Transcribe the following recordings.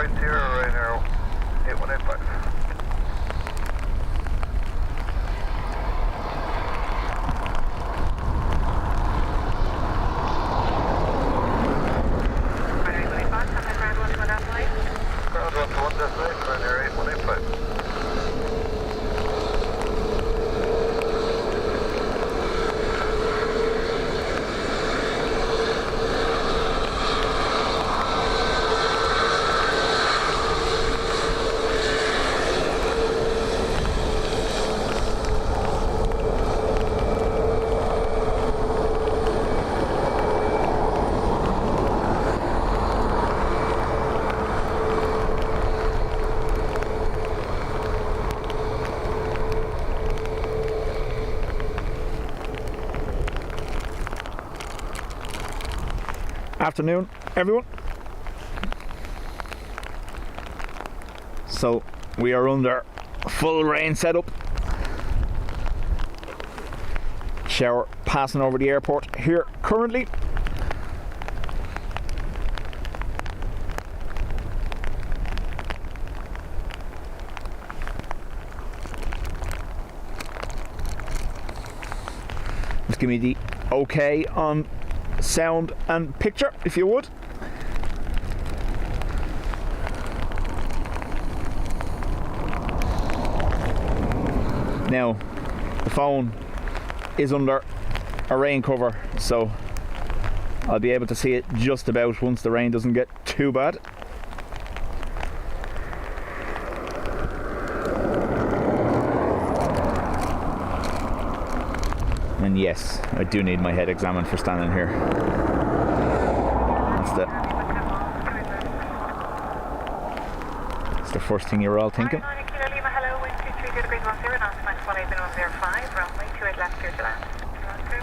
right here, right now, 8185. Ground 1 to 1 destination, right here, 8185. Afternoon, everyone. So we are under full rain setup. Shower passing over the airport here currently. Just give me the okay on sound and picture, if you would. Now, the phone is under a rain cover, so I'll be able to see it just about once the rain doesn't get too bad. And yes, I do need my head examined for standing here. That's the first thing you're all thinking.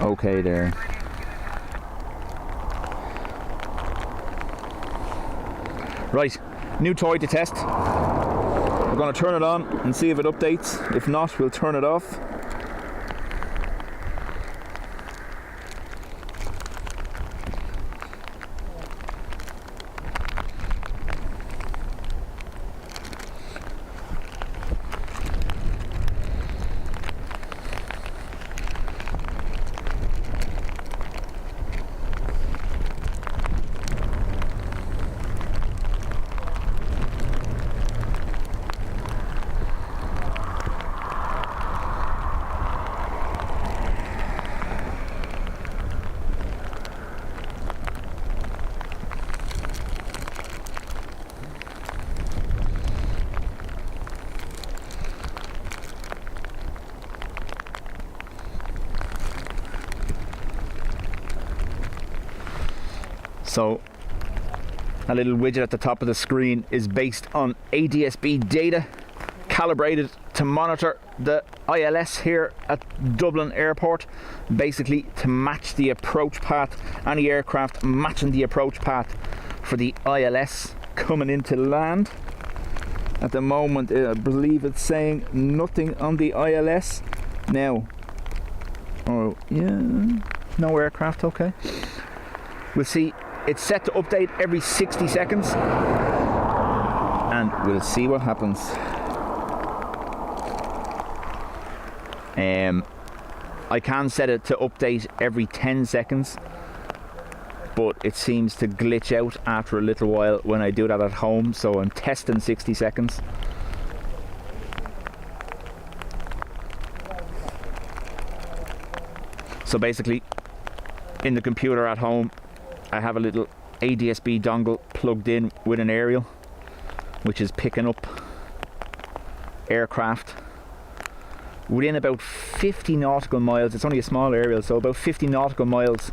Okay there. Right, new toy to test. We're going to turn it on and see if it updates. If not, we'll turn it off. So a little widget at the top of the screen is based on ADSB data, calibrated to monitor the ILS here at Dublin Airport, basically to match the approach path, any aircraft matching the approach path for the ILS coming into land. At the moment, I believe it's saying nothing on the ILS. Now, oh yeah, no aircraft, okay. We'll see. It's set to update every 60 seconds and we'll see what happens. I can set it to update every 10 seconds, but it seems to glitch out after a little while when I do that at home, so I'm testing 60 seconds. So basically, in the computer at home, I have a little ADSB dongle plugged in with an aerial, which is picking up aircraft within about 50 nautical miles. It's only a small aerial, so about 50 nautical miles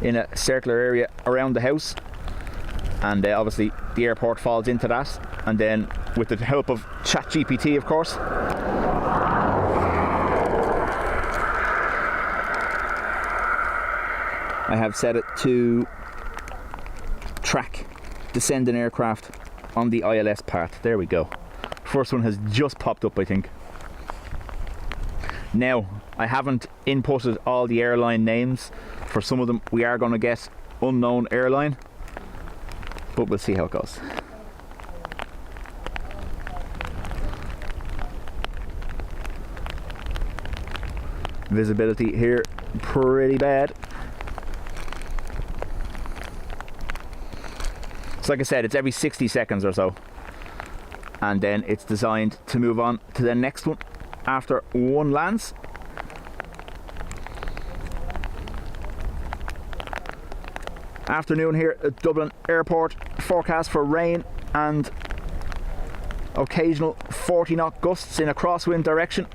in a circular area around the house. And obviously the airport falls into that, and then with the help of ChatGPT, of course, I have set it to track descending aircraft on the ILS path. There we go. First one has just popped up, I think. Now, I haven't inputted all the airline names. For some of them, we are going to get unknown airline, but we'll see how it goes. Visibility here pretty bad. So like I said, it's every 60 seconds or so, and then it's designed to move on to the next one after one lands. Afternoon here at Dublin Airport. Forecast for rain and occasional 40 knot gusts in a crosswind direction,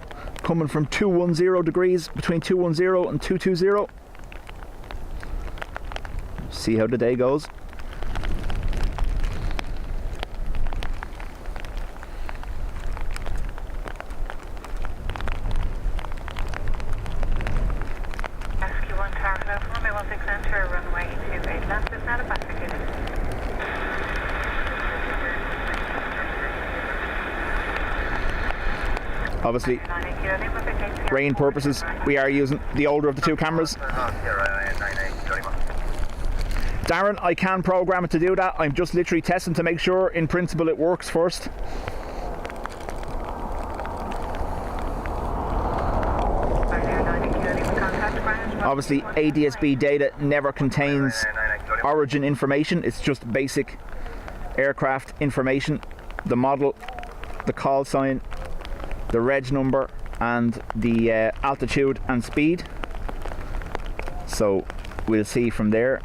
coming from 210 degrees, between 210 and 220. See how the day goes. Obviously, rain purposes, we are using the older of the two cameras. Darren, I can program it to do that. I'm just literally testing to make sure in principle it works first. Obviously, ADSB data never contains origin information. It's just basic aircraft information, the model, the call sign, the reg number, and the altitude and speed. So we'll see from there.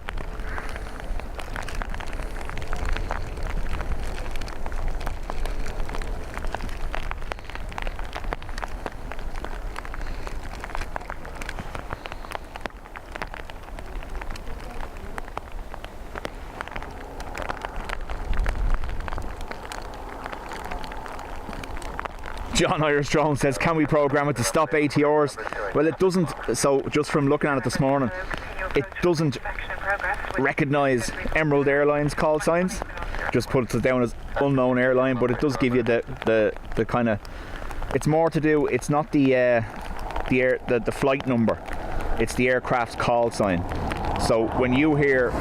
John Irish Drone says, can we program it to stop ATRs? Well, it doesn't. So just from looking at it this morning, it doesn't recognise Emerald Airlines call signs. Just puts it down as unknown airline, but it does give you the kind of. It's more to do. It's not the flight number. It's the aircraft's call sign. So when you hear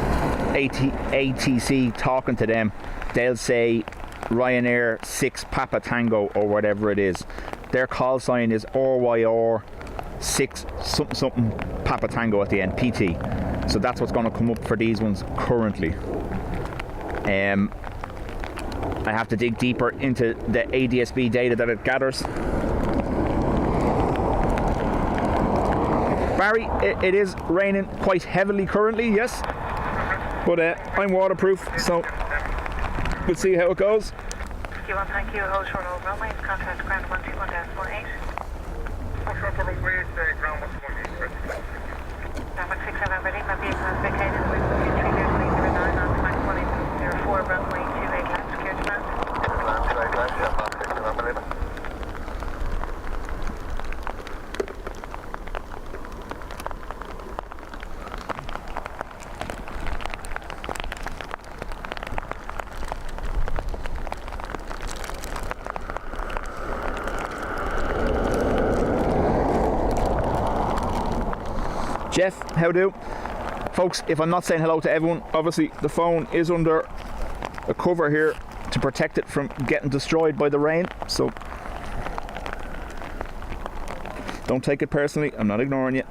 ATC talking to them, they'll say Ryanair 6 Papa Tango or whatever it is. Their call sign is RYR 6 something something Papa Tango at the end, PT. So that's what's going to come up for these ones currently. I have to dig deeper into the ADSB data that it gathers. Barry, it is raining quite heavily currently, yes, but I'm waterproof, so we'll see how it goes. Thank you. Hold short over runway. Contact ground 121.18. Hold short over runway. Ground 121.18. Runway 67 ready. My vehicle has vacated with 309 on 2104 runway 28 left. Secure to land. Land 28 left. Yeah, land 67 ready. Jeff, how do? Folks, if I'm not saying hello to everyone, obviously the phone is under a cover here to protect it from getting destroyed by the rain, so don't take it personally, I'm not ignoring you.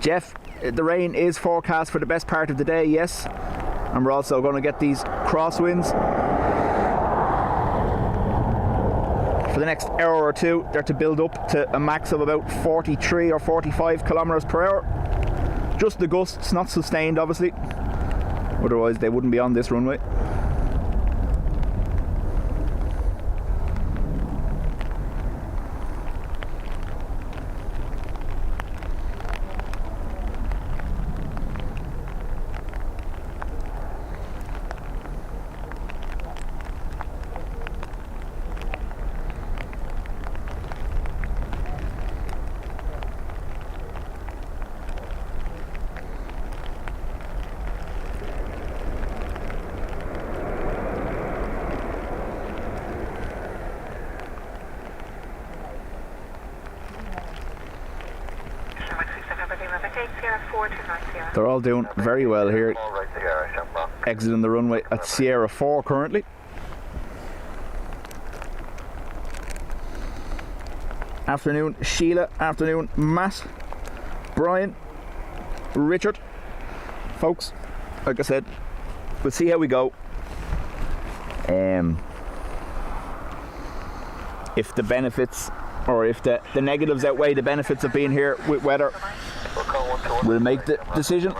Jeff, the rain is forecast for the best part of the day, yes. And we're also going to get these crosswinds for the next hour or two. They're to build up to a max of about 43 or 45 kilometers per hour. Just the gusts, not sustained obviously. Otherwise they wouldn't be on this runway. 429 Sierra. They're all doing very well here. Exiting the runway at Sierra 4 currently. Afternoon Sheila, afternoon Matt, Brian, Richard. Folks, like I said, we'll see how we go. If the benefits or if the negatives outweigh the benefits of being here with weather, we'll make the decision.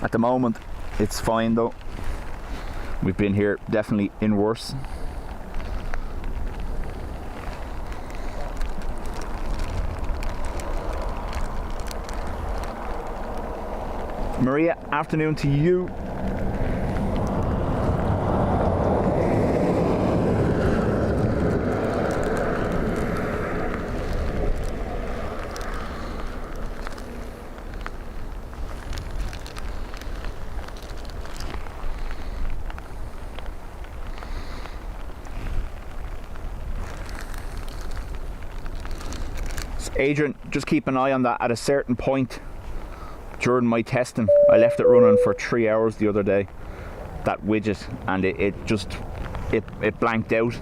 At the moment, it's fine though. We've been here definitely in worse. Maria, afternoon to you. Adrian, just keep an eye on that. At a certain point during my testing, I left it running for 3 hours the other day, that widget, and it blanked out,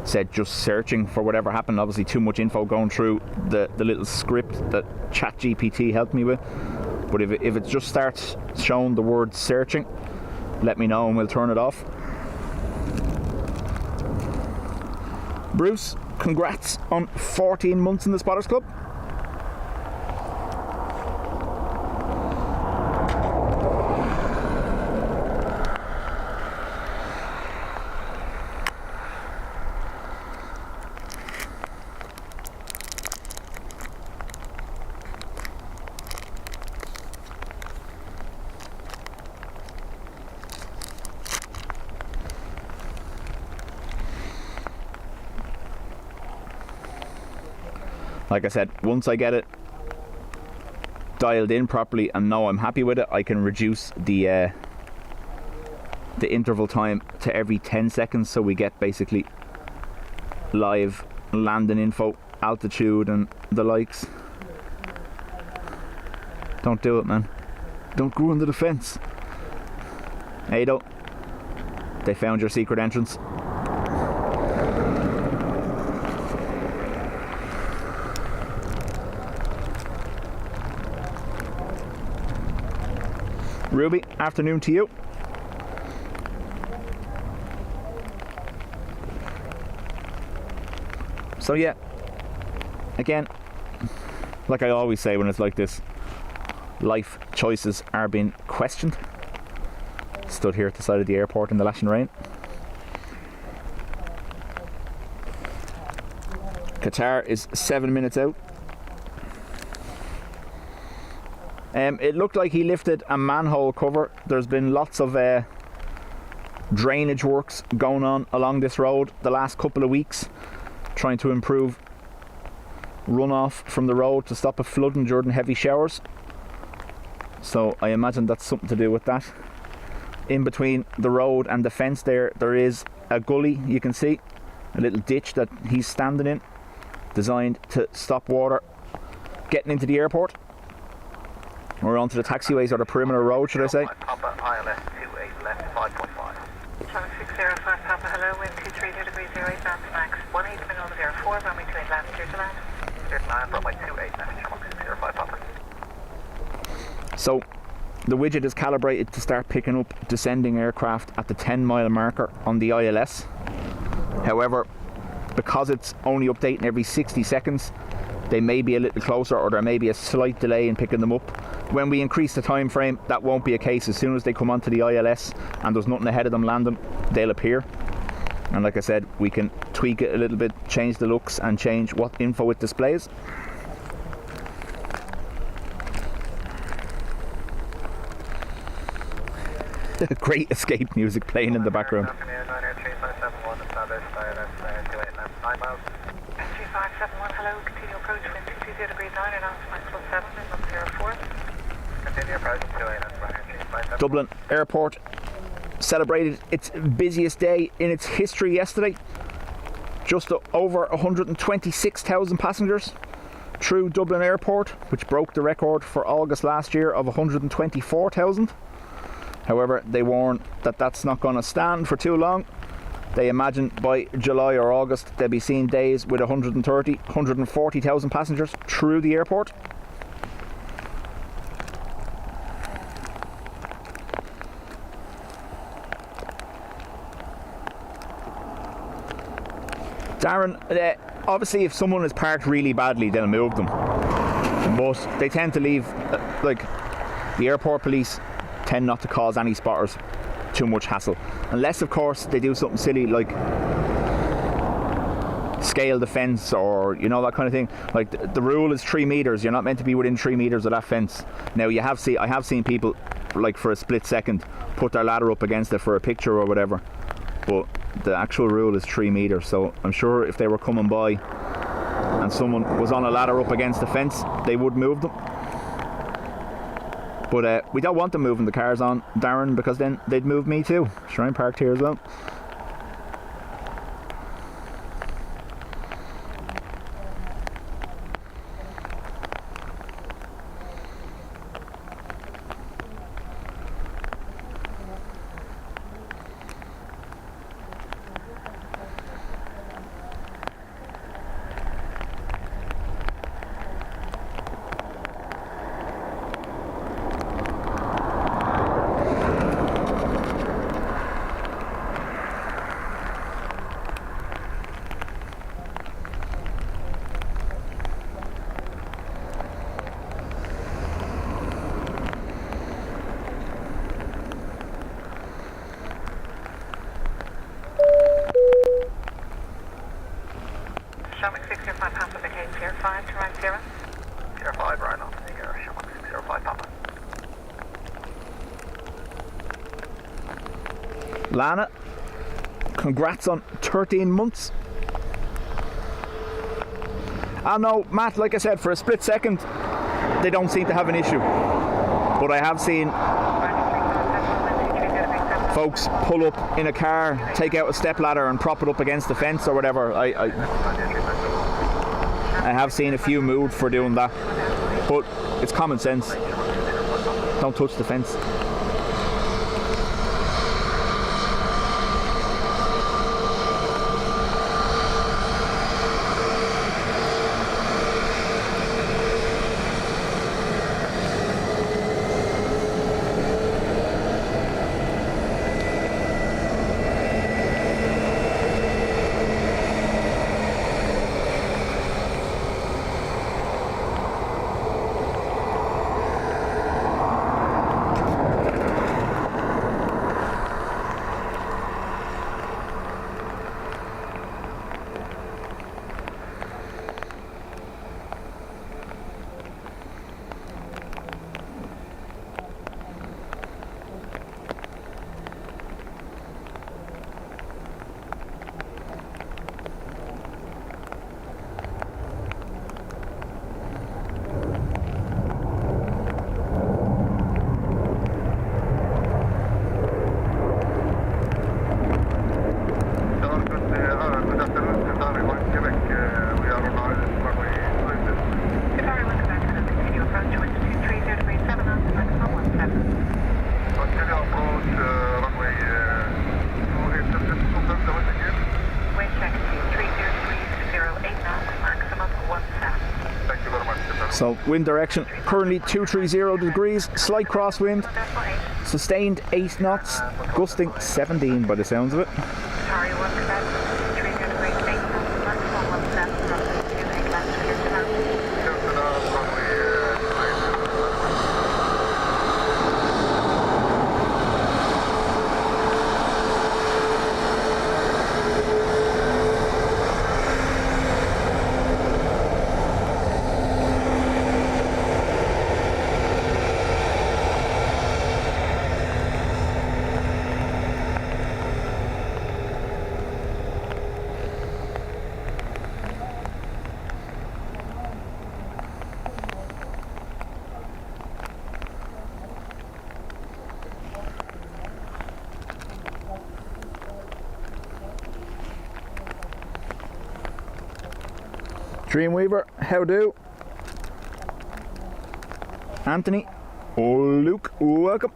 said just searching for whatever happened. Obviously too much info going through the little script that ChatGPT helped me with, but if it just starts showing the word searching, let me know and we'll turn it off. Bruce, congrats on 14 months in the Spotters Club. Like I said, once I get it dialed in properly and know I'm happy with it, I can reduce the interval time to every 10 seconds, so we get basically live landing info, altitude and the likes. Don't do it, man. Don't go under the fence. Ado, they found your secret entrance. Ruby, afternoon to you. So yeah, again, like I always say when it's like this, life choices are being questioned. Stood here at the side of the airport in the lashing rain. Qatar is 7 minutes out. It looked like he lifted a manhole cover. There's been lots of drainage works going on along this road the last couple of weeks, trying to improve runoff from the road to stop it flooding during heavy showers. So I imagine that's something to do with that. In between the road and the fence there is a gully, you can see, a little ditch that he's standing in, designed to stop water getting into the airport. We're onto the taxiways, or the perimeter road, should I say. Papa ILS 28 left 5.5. Traffic 605 Papa, hello, wind 232 degrees 08 knots, max 18 minutes 04, runway 28 land, clear to land. Clear to land, runway 28 left, Channel 605 Papa. So, the widget is calibrated to start picking up descending aircraft at the 10-mile marker on the ILS. However, because it's only updating every 60 seconds, they may be a little closer, or there may be a slight delay in picking them up. When we increase the time frame, that won't be a case. As soon as they come onto the ILS and there's nothing ahead of them landing, they'll appear. And like I said, we can tweak it a little bit, change the looks and change what info it displays. Great escape music playing in the background. 3571, hello, continue approach, wind 220 degrees 9 and off, max 17 and 04. Continue approach, 28 Dublin Airport celebrated its busiest day in its history yesterday. Just over 126,000 passengers through Dublin Airport, which broke the record for August last year of 124,000. However, they warn that that's not going to stand for too long. They imagine by July or August they'll be seeing days with 130, 140,000 passengers through the airport. Darren, obviously if someone is parked really badly, they'll move them. But they tend to leave, like, the airport police tend not to cause any spotters too much hassle. Unless, of course, they do something silly like scale the fence or, you know, that kind of thing. Like, the rule is 3 metres. You're not meant to be within 3 metres of that fence. Now, I have seen people, like, for a split second, put their ladder up against it for a picture or whatever. But the actual rule is 3 metres, so I'm sure if they were coming by and someone was on a ladder up against the fence, they would move them. But we don't want them moving the cars on, Darren, because then they'd move me too. Sure, I'm parked here as well. Shamrock 605 Papa became Tier 5 to rank 0. Tier 5, right off the Shamrock 605 Papa. Lana, congrats on 13 months. I know, Matt, like I said, for a split second, they don't seem to have an issue. But I have seen folks pull up in a car, take out a step ladder and prop it up against the fence or whatever. I have seen a few moved for doing that, but it's common sense. Don't touch the fence. So wind direction currently 230 degrees, slight crosswind, sustained 8 knots, gusting 17 by the sounds of it. Dreamweaver, how do? Anthony, Luke, welcome.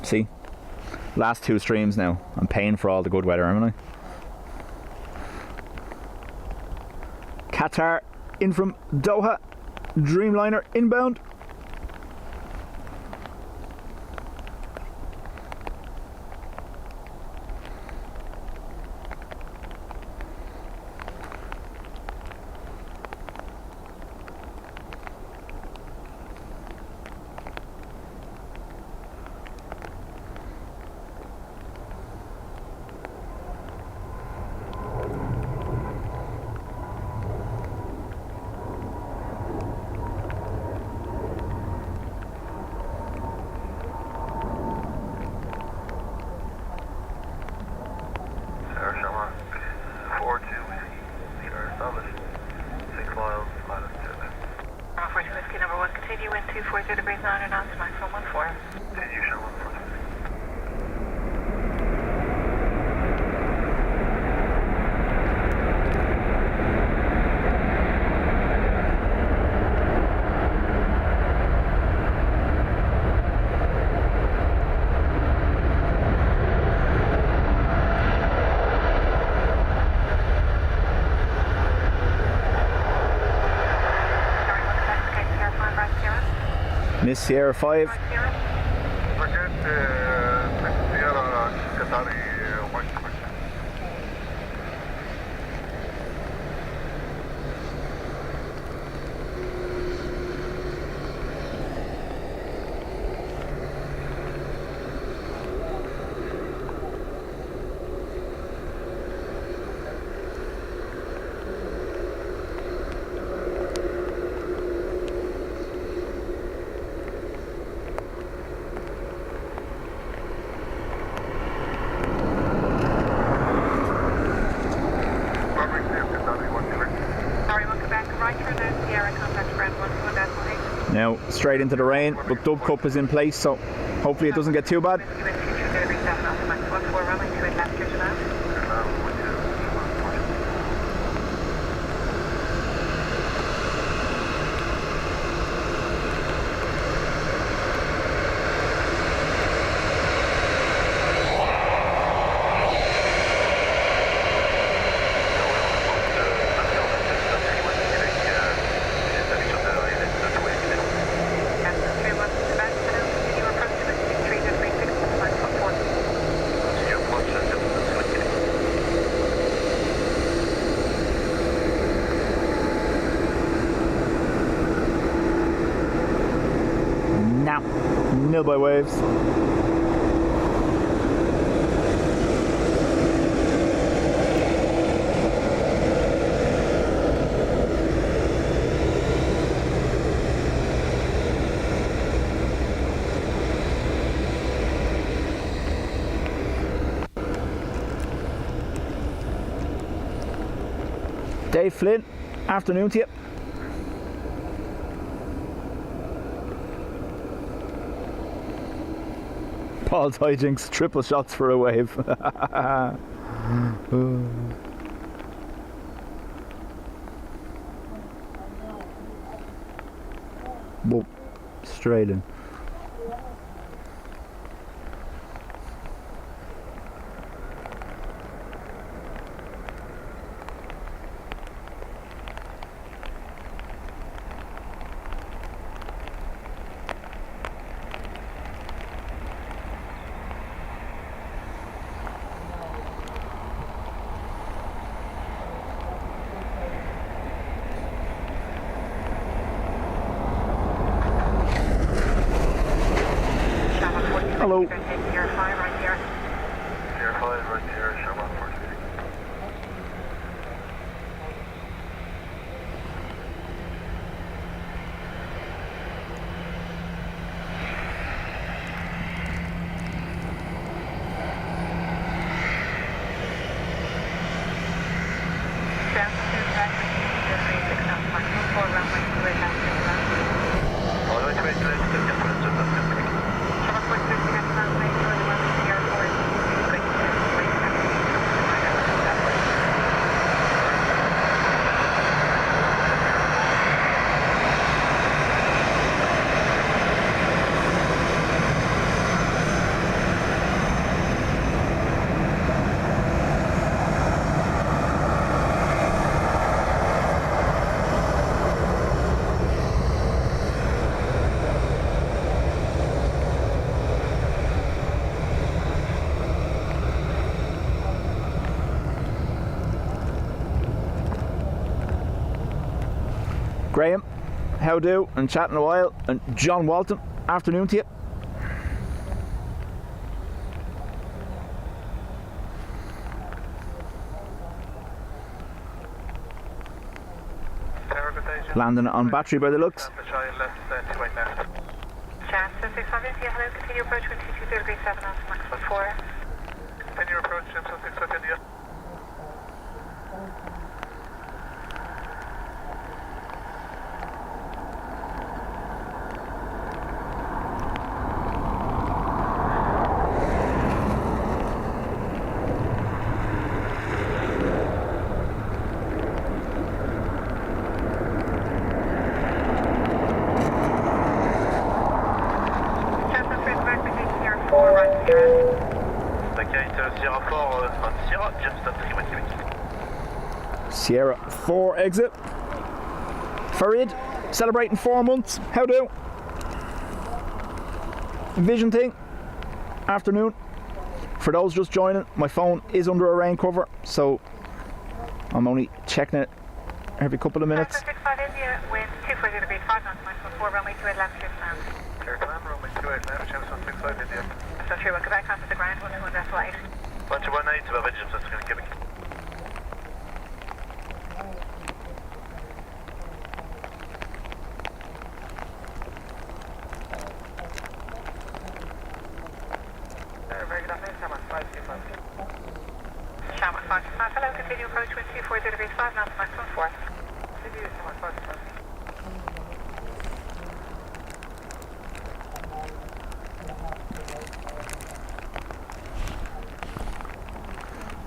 See, last 2 streams now, I'm paying for all the good weather, haven't I? Qatar in from Doha, Dreamliner inbound. Miss Sierra 5. Now straight into the rain, but Dub Cup is in place, so hopefully it doesn't get too bad. Nil by waves. Dave Flynn, afternoon to you. Paul's hijinks, triple shots for a wave. Whoa, straight in. Hello. Sierra 5 right here. Sierra 5 right here, Sherman 46. how do? And chatting a while. And John Walton, afternoon to you. Landing on battery by the looks. Chance 665 India, hello, continue approach with 22 degrees 7 knots, max 4. Continue approach, Chance 665 India. Sierra 4 exit. Farid, celebrating 4 months. How do? Vision thing. Afternoon. For those just joining, my phone is under a rain cover, so I'm only checking it every couple of minutes. 65 India, wind 240 degrees 5 knots, max 4, runway 28 left, clear stand. Clear climb, runway 28 left, Chance 65 India. So 31 Quebec, onto the ground, 121.8. 118 to Aviation, that's going to give me. Shaman 565, hello, continue approach with 240 degrees 5 knots, max 4. Continue, Shaman 565.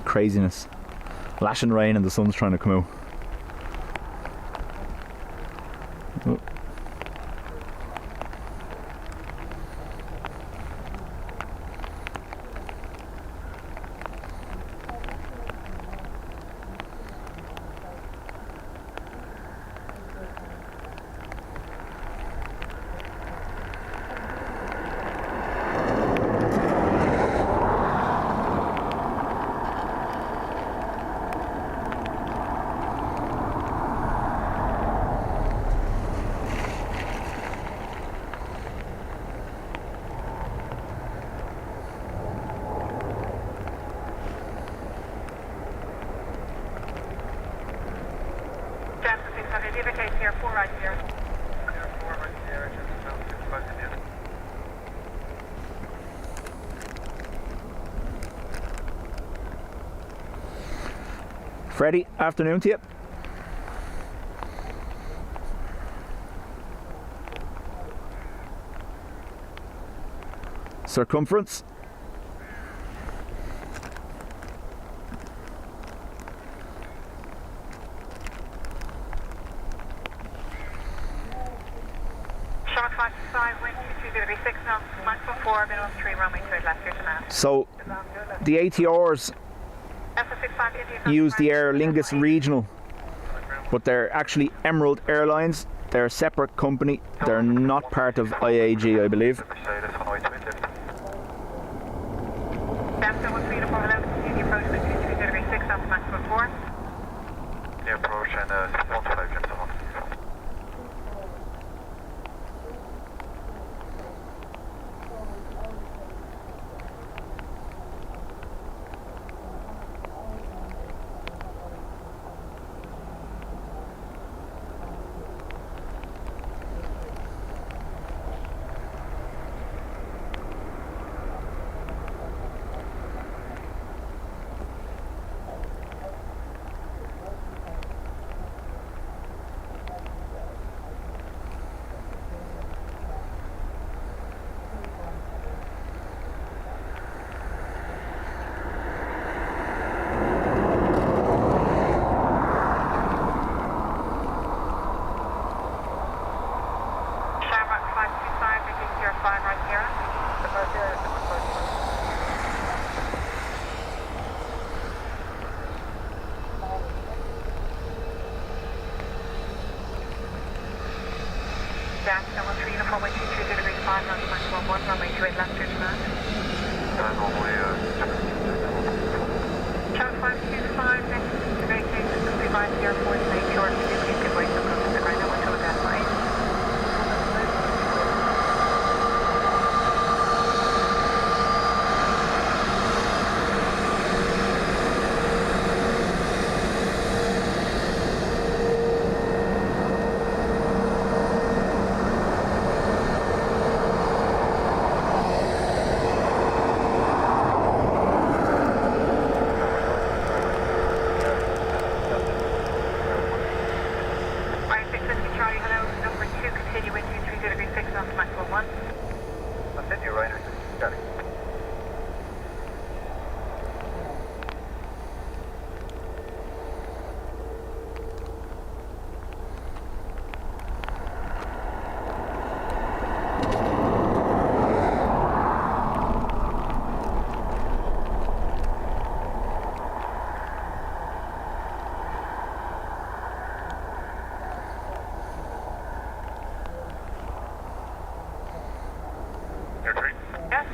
Craziness. Lashing rain and the sun's trying to come out. Oh. Here, 4 right here. Clear 4 right here, Chance 65 India. Freddie, afternoon to you. Circumference. Shark 565, wind 22 degrees 6 knots, max 4, minimum 3, runway 28 left, clear to land. So the ATRs use the Aer Lingus Regional, but they're actually Emerald Airlines. They're a separate company. They're not part of IAG, I believe. Near approach and 125 Chance 1.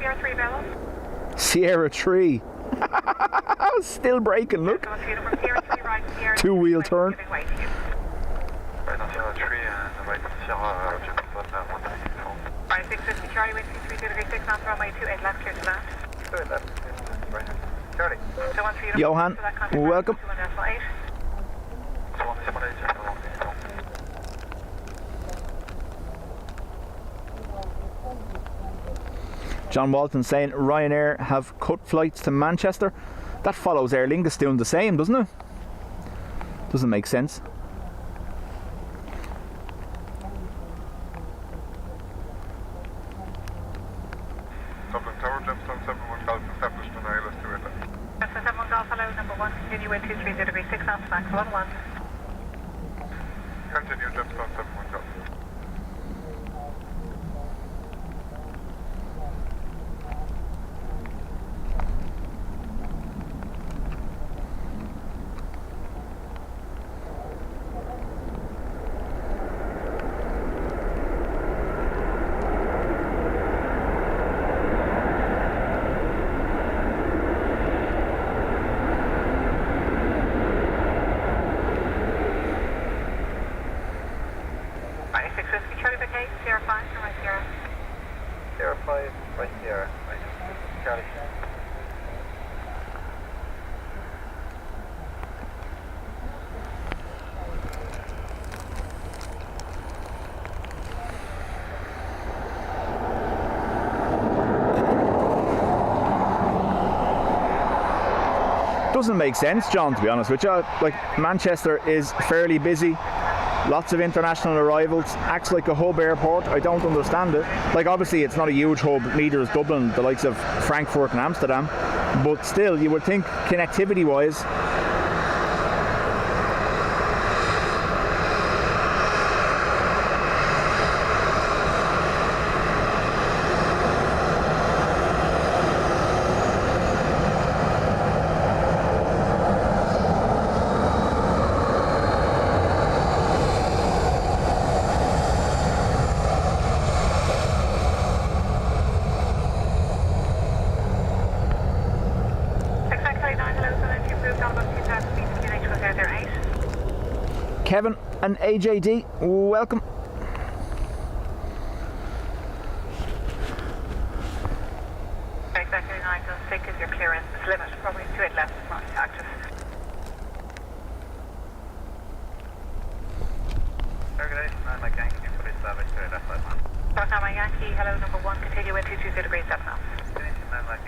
Sierra 3 Bellows. Sierra 3. Still braking, look. Go to from Sierra 3 right, Sierra 3 Two-wheel turn. giving way to you. Right on Sierra 3 and right on Sierra Jefferson 134. Right, 650 Charlie, wind 23 knots, runway 28 left, clear to land. 2 left, right. Charlie. So 1 3 Johan, welcome. 21.8. 178, John Walton saying Ryanair have cut flights to Manchester. That follows Aer Lingus doing the same, doesn't it? Doesn't make sense. Dublin Tower, Gemstone 71 Golf established on ALS 2 left. Gemstone 71 Golf, hello, number 1, continue wind 230 degrees 6 knots, max 11. Continue Gemstone 71 Golf. Right, 650 Charlie, okay, Sierra 5, right, Sierra. Sierra 5, right here, right. Charlie. Doesn't make sense, John, to be honest with you. Like, Manchester is fairly busy. Lots of international arrivals, acts like a hub airport. I don't understand it. Like, obviously it's not a huge hub, neither is Dublin, the likes of Frankfurt and Amsterdam, but still you would think connectivity wise Kevin and AJD, welcome. Exactly 906 is your clearance limit, runway 28 left, right, active. Organization 9 Mike Yankee, police service 2 left side man. Cross Mike Yankee, hello, number 1, continue wind 220 degrees 7 knots. Organization 9 Mike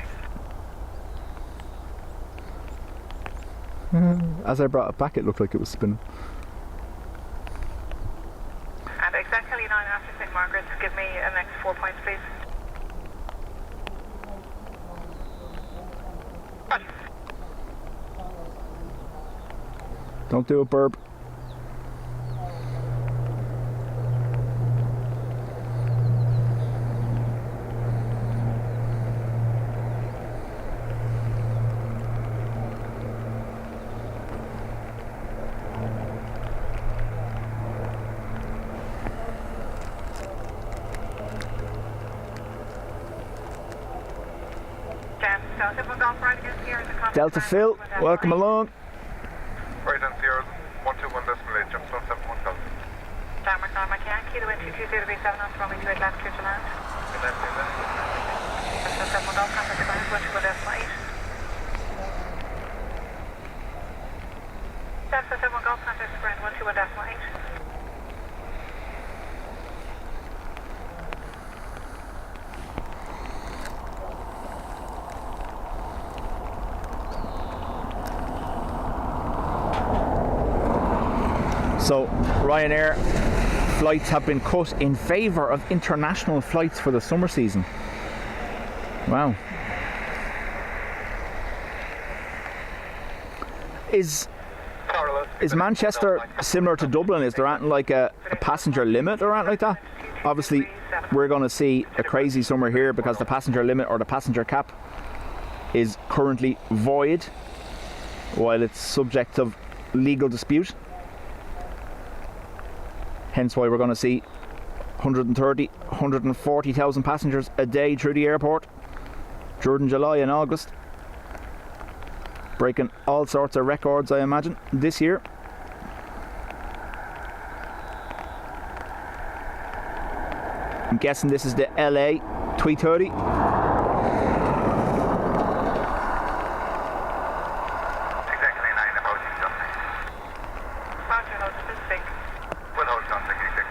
Yankee. As I brought it back, it looked like it was spinning. And exactly 9 after St. Margaret's, give me an next 4 points, please. Roger. Don't do a burp. Delta Phil, welcome along. Right on Sierra 121.8, Gemstone 71 Golf. Denmark, Denmark, Yankee, the wind 220 degrees 7 knots, runway 28 left, clear to land. Left, left. Gemstone 71 Golf, contact your ground, 121.8. Gemstone 71 Golf, contact your ground, 121.8. So Ryanair flights have been cut in favour of international flights for the summer season. Wow. Is Manchester similar to Dublin? Is there anything like a passenger limit or anything like that? Obviously we're going to see a crazy summer here because the passenger limit or the passenger cap is currently void while it's subject of legal dispute. Hence why we're going to see 130, 140,000 passengers a day through the airport during July and August. Breaking all sorts of records, I imagine, this year. I'm guessing this is the LA 330. Exactly 9 approaching Dublin. Roger, hold this is big. We'll hold Dublin exactly.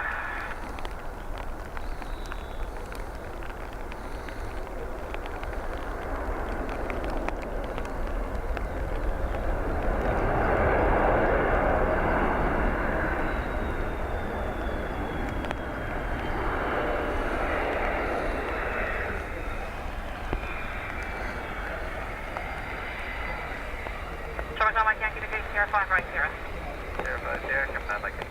Trevor, Tom, I can't get a gate here, 5 right here. There, Captain, like it.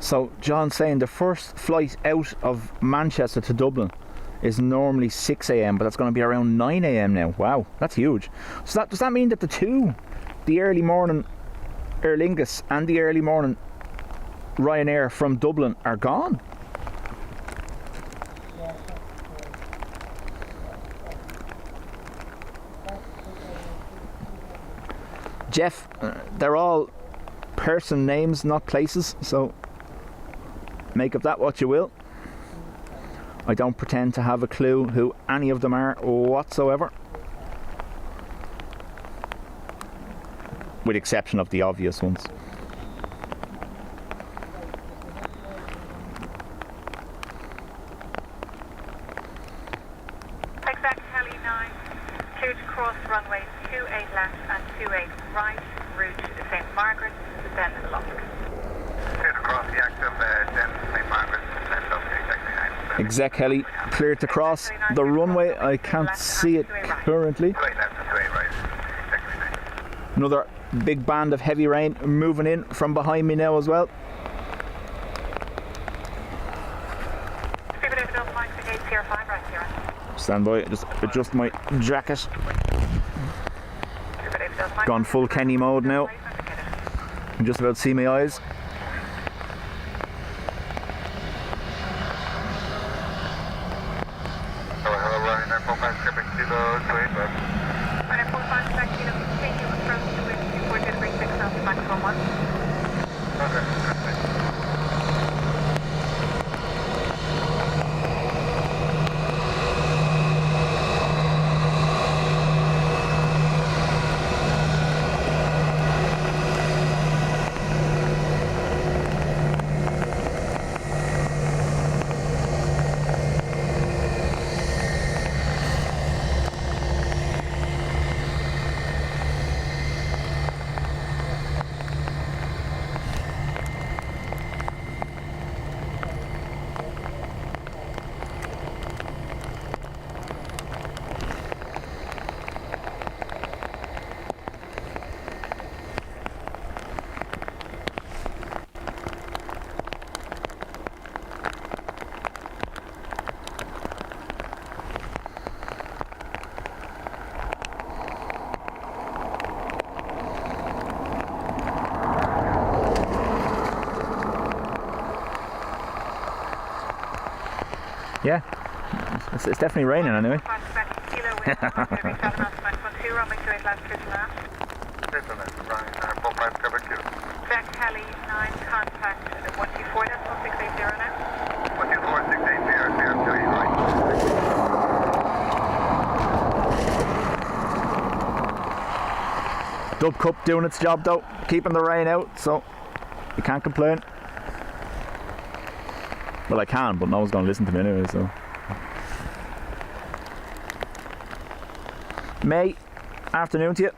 So John's saying the first flight out of Manchester to Dublin is normally 6 a.m, but that's going to be around 9 a.m. now. Wow, that's huge. So does that mean that the early morning Aer Lingus and the early morning Ryanair from Dublin are gone? Jeff, they're all person names, not places, so make of that what you will. I don't pretend to have a clue who any of them are whatsoever, with exception of the obvious ones. Exact Heli 9, clear to cross runway 28 left and 28 right, route to St. Margaret's, then Lock. Clear to cross the active, then St. Margaret's, then Lock, exactly 9. Exec heli cleared to cross the runway. I can't see it currently. 2 8 left and 2 8 right, exactly 9. Another big band of heavy rain moving in from behind me now as well. People over Dublin, mind the gates here, 5 right here. Stand by, just adjust my jacket. Gone full Kenny mode now. I can just about see my eyes. Hello, Ryanair 45 Quebec Kilo 28 left. Ryanair 45 Quebec Kilo, continue approach to wind 24 degrees 6 knots, maximum 1. Okay, good. Yeah, it's definitely raining anyway. Kilo wind, Runway 2 runway 28 left, triple left. Listen, running 45 Quebec Q. Jack Kelly 9, contact 124.680 now. 124.680, clear to you, right. Dub Cup doing its job though, keeping the rain out, so you can't complain. Well, I can, but no one's going to listen to me anyway, so. May, afternoon to you.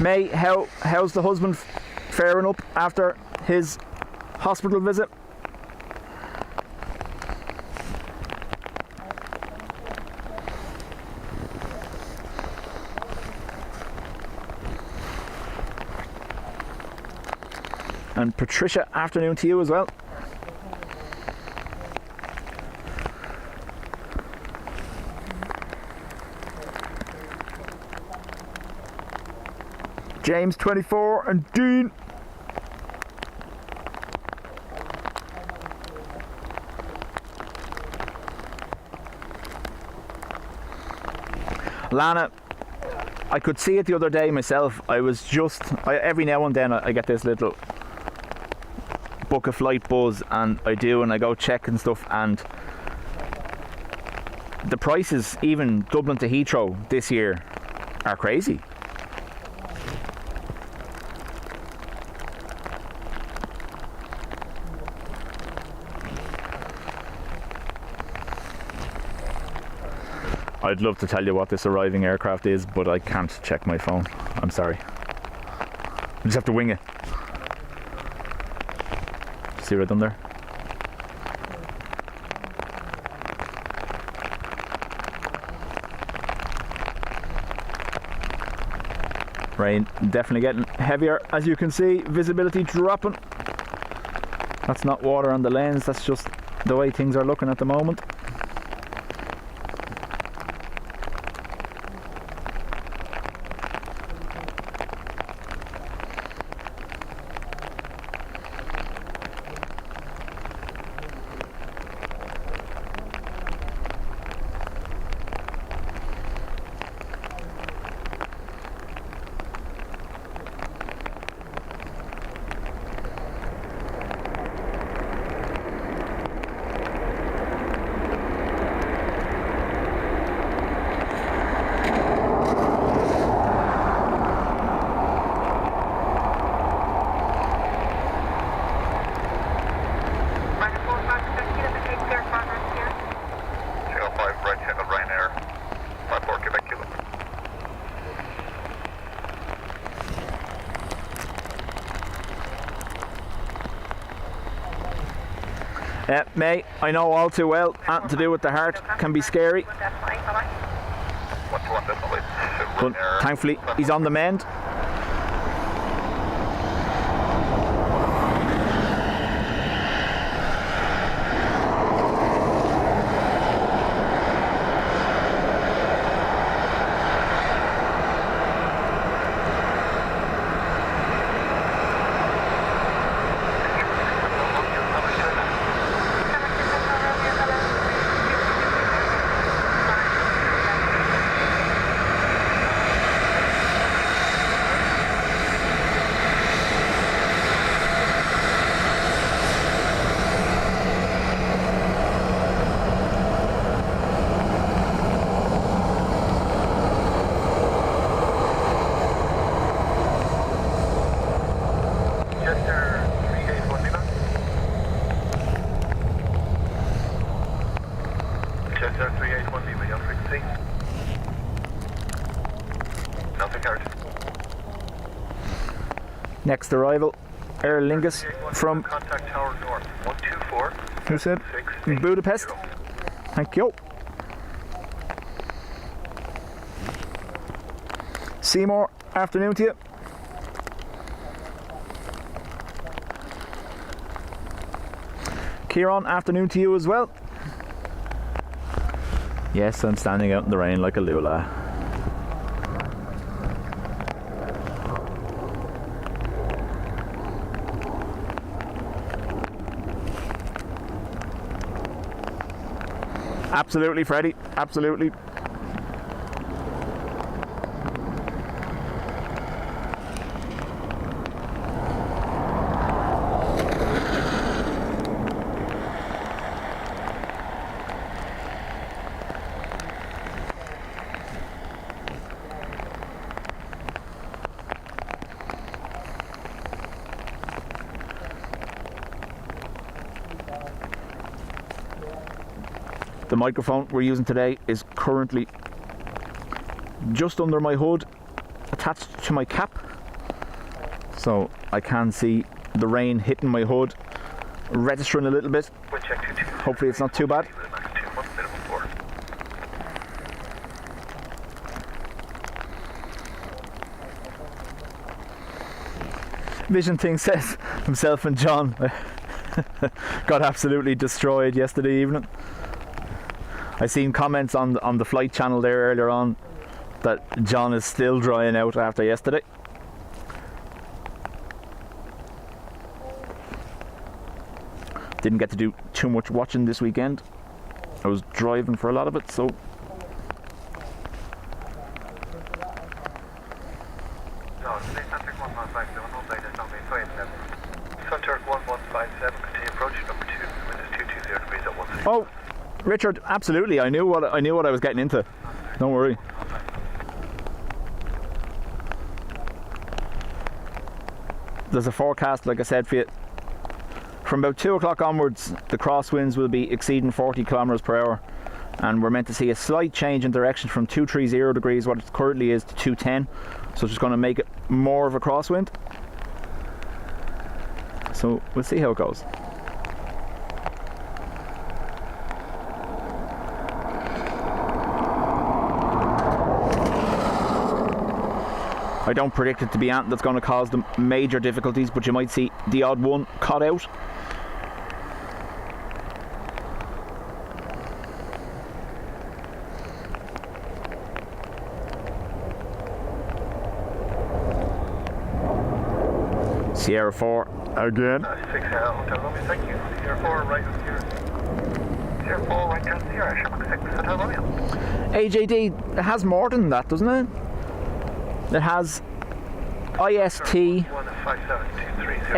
May, how's the husband faring up after his hospital visit? And Patricia, afternoon to you as well. James 24 and Dean. Lana, I could see it the other day myself. Every now and then I get this little book a flight buzz, and I go check and stuff, and the prices, even Dublin to Heathrow this year, are crazy. I'd love to tell you what this arriving aircraft is, but I can't check my phone. I'm sorry. I just have to wing it. See what I've done there? Rain definitely getting heavier, as you can see. Visibility dropping. That's not water on the lens, that's just the way things are looking at the moment. May, I know all too well, anything to do with the heart can be scary. But thankfully, he's on the mend. Next arrival, Aer Lingus from Contact Tower North 124. Who said? Budapest. Thank you. Seymour, afternoon to you. Kieran, afternoon to you as well. Yes, I'm standing out in the rain like a lula. Absolutely, Freddie. Absolutely. The microphone we're using today is currently just under my hood, attached to my cap, so I can see the rain hitting my hood, registering a little bit. Hopefully it's not too bad. Vision Thing says himself and John got absolutely destroyed yesterday evening. I seen comments on the flight channel there earlier on that John is still drying out after yesterday. Didn't get to do too much watching this weekend. I was driving for a lot of it, so oh, Richard, absolutely. I knew what I was getting into. Don't worry. There's a forecast, like I said, for you. From about 2 o'clock onwards, the crosswinds will be exceeding 40 kilometers per hour, and we're meant to see a slight change in direction from 230 degrees, what it currently is, to 210. So it's just going to make it more of a crosswind. So we'll see how it goes. I don't predict it to be anything that's going to cause them major difficulties, but you might see the odd one caught out. Sierra 4 again. 6 Hotel Romeo, thank you. Sierra 4 right on Sierra. Sierra 4 right on Sierra, Shamrock 6 Hotel Romeo. AJD, it has more than that, doesn't it? It has IST,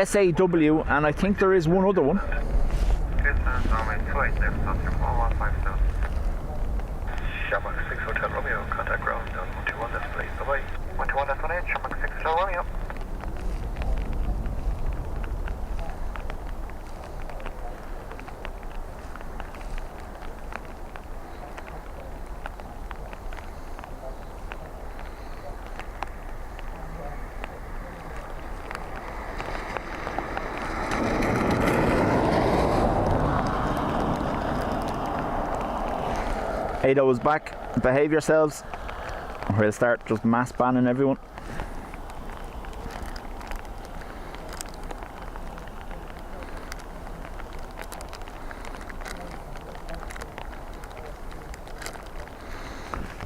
SAW, and I think there is one other one. Shamrock 6 Hotel Romeo, contact ground down 121 display. Bye-bye. 121.8, Shamrock 6 Hotel Romeo. ADO is back. Behave yourselves. We'll start just mass banning everyone.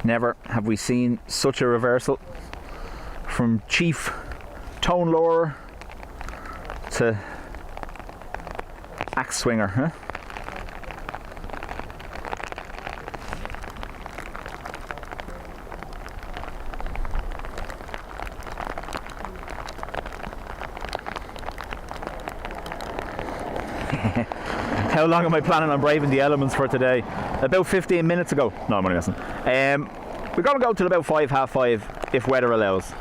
Never have we seen such a reversal from chief tone lower to axe swinger, huh? How long am I planning on braving the elements for today? About 15 minutes ago. No, I'm only messing. We're going to go till about 5, half 5, if weather allows.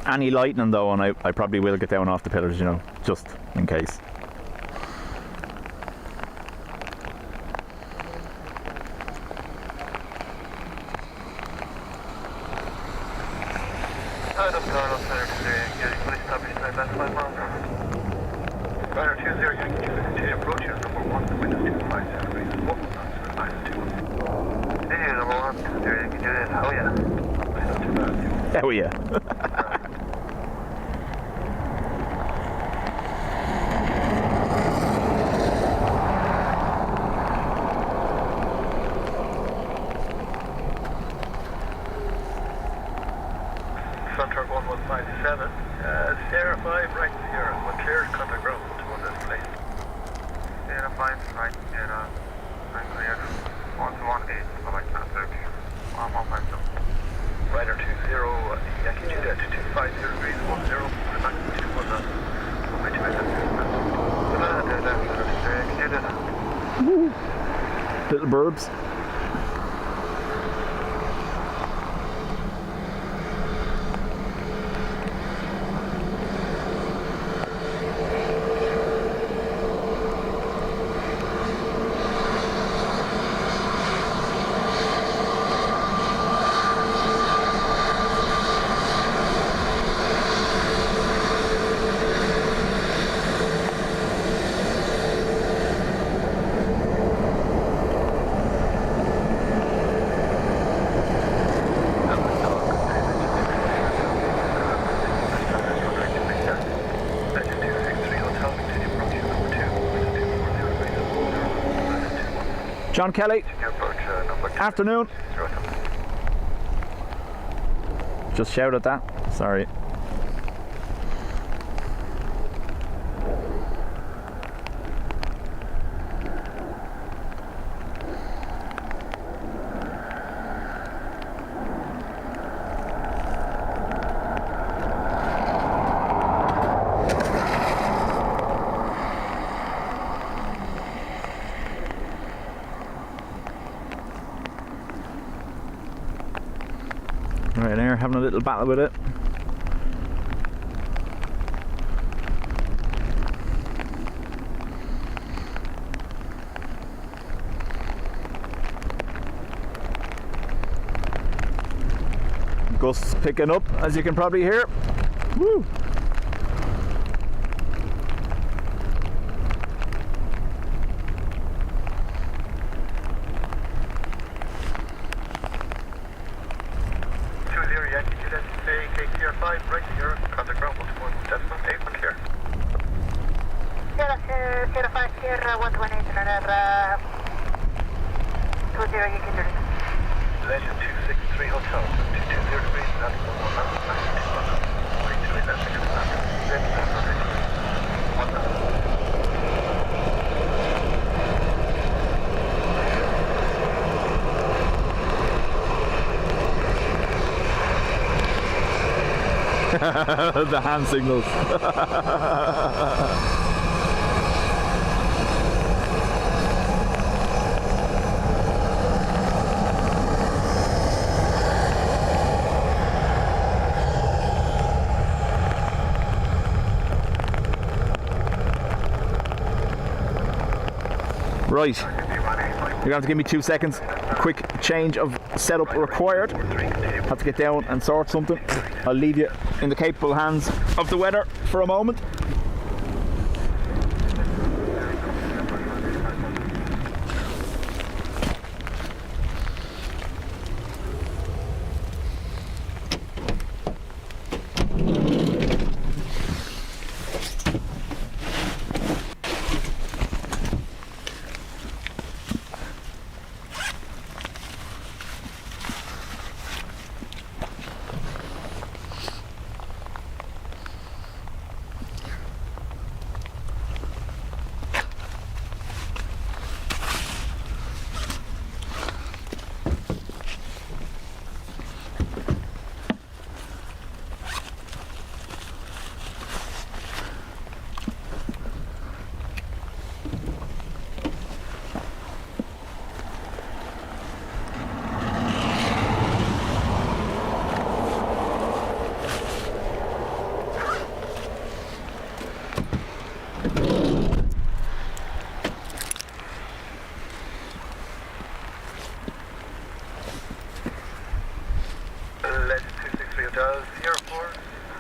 Any lightning though, and I probably will get down off the pillars, you know, just in case. Oh yeah. 7. Sierra 5, right, Sierra. We're clear, contact ground, 121 this place. Sierra 5, right, Sierra. I'm clear. 118, I'd like to contact. 115. Rider 20, Yankee Juliet, 250 degrees, 10, back to 21, runway 2 Little burbs. John Kelly, afternoon. Just shout at that, sorry. Right there, having a little battle with it. Gusts picking up, as you can probably hear. Woo! Legend 263 Hotel, 220 degrees, that's the one, that's the 92, that's the The hand signals. Right, you're going to have to give me 2 seconds. Quick change of setup required. Have to get down and sort something. I'll leave you in the capable hands of the weather for a moment.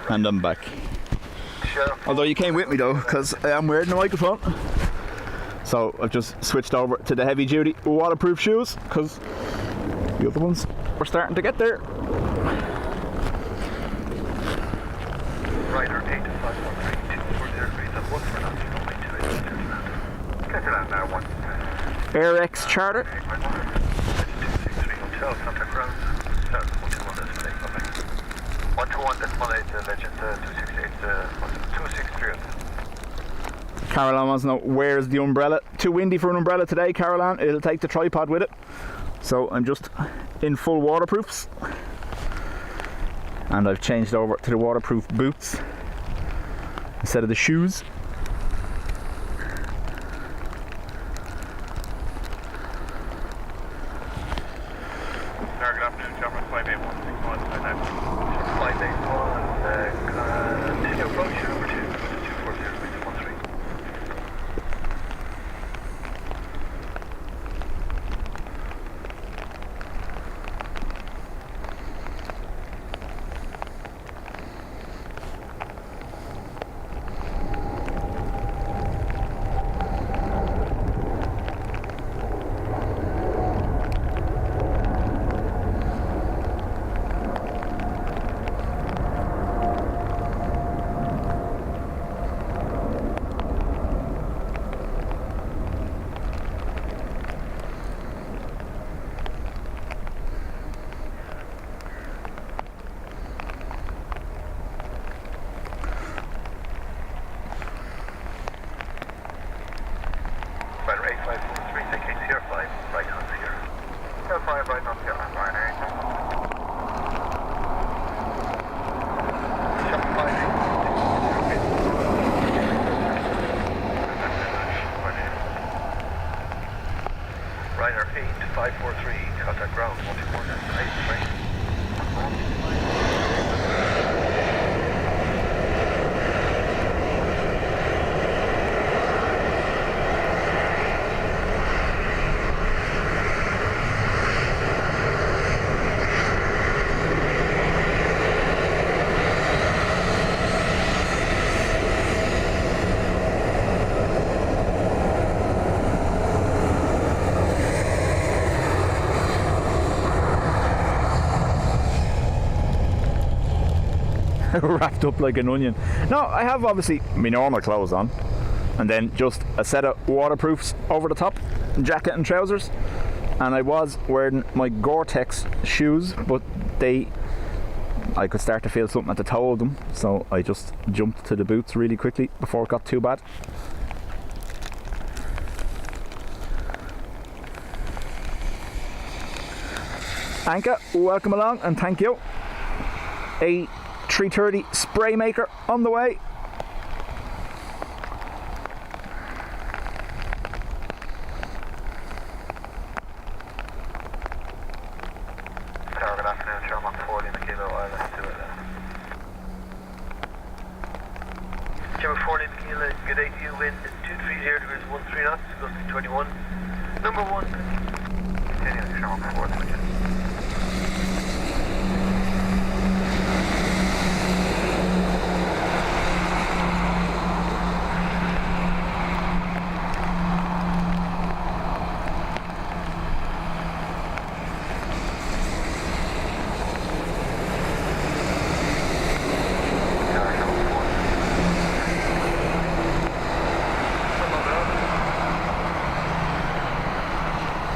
And I'm back. Although you came with me though, because I am wearing the microphone. So I've just switched over to the heavy duty waterproof shoes, because the other ones were starting to get there. Rider 8 AirX charter. 121 decimal 8 legend 263. Caroline wants to know, where's the umbrella? Too windy for an umbrella today, Caroline. It'll take the tripod with it. So I'm just in full waterproofs. And I've changed over to the waterproof boots instead of the shoes. Good afternoon, Cameron 58161. 581, continue approach number 2, 240, 13. Rider 8543, take Sierra 5, right on Sierra. Sierra 5, right on Sierra, Rider 8543, Rider 8543, contact ground, 121, that's 83. Wrapped up like an onion. No, I have obviously my normal clothes on, and then just a set of waterproofs over the top, jacket and trousers. And I was wearing my Gore-Tex shoes, but I could start to feel something at the toe of them, so I just jumped to the boots really quickly before it got too bad. Anka, welcome along and thank you. A 330 spray maker on the way. Tower, good afternoon, Sherman 40 in the kilo, let's do it. Sherman 40 in the kilo, good day to you, wind 230 degrees 13 knots, gusting 21. Number 1, continue, Sherman 40 in the kilo.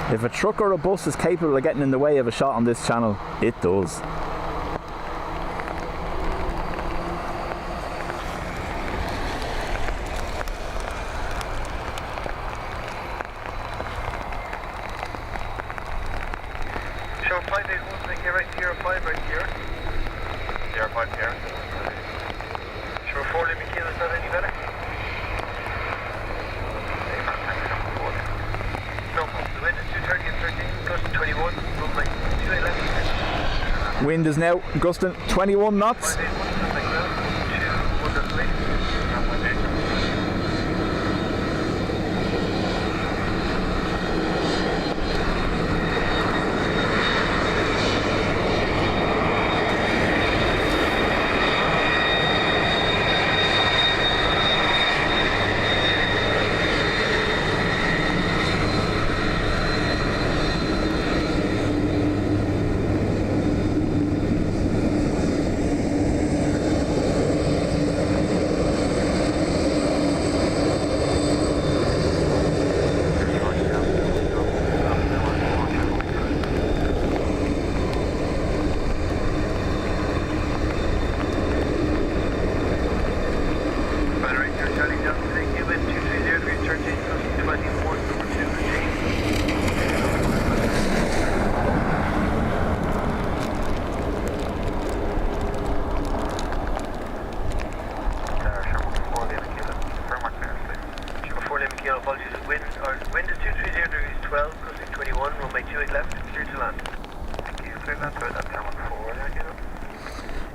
If a truck or a bus is capable of getting in the way of a shot on this channel, it does. Show 581, make it right here, 5 right here. Sierra 5 here. Show 40 McKeel, is that any better? No, the wind is 230 and 13, gusting 21, runway 28 left. Wind is now gusting 21 knots. 581, contact ground, 121, that's late.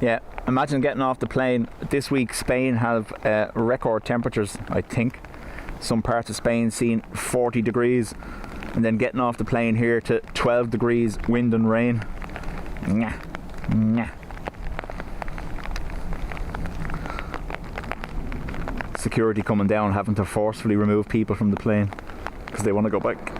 Yeah, imagine getting off the plane. This week Spain have record temperatures, I think. Some parts of Spain seeing 40 degrees, and then getting off the plane here to 12 degrees, wind and rain. Nah, nah. Security coming down, having to forcefully remove people from the plane because they want to go back.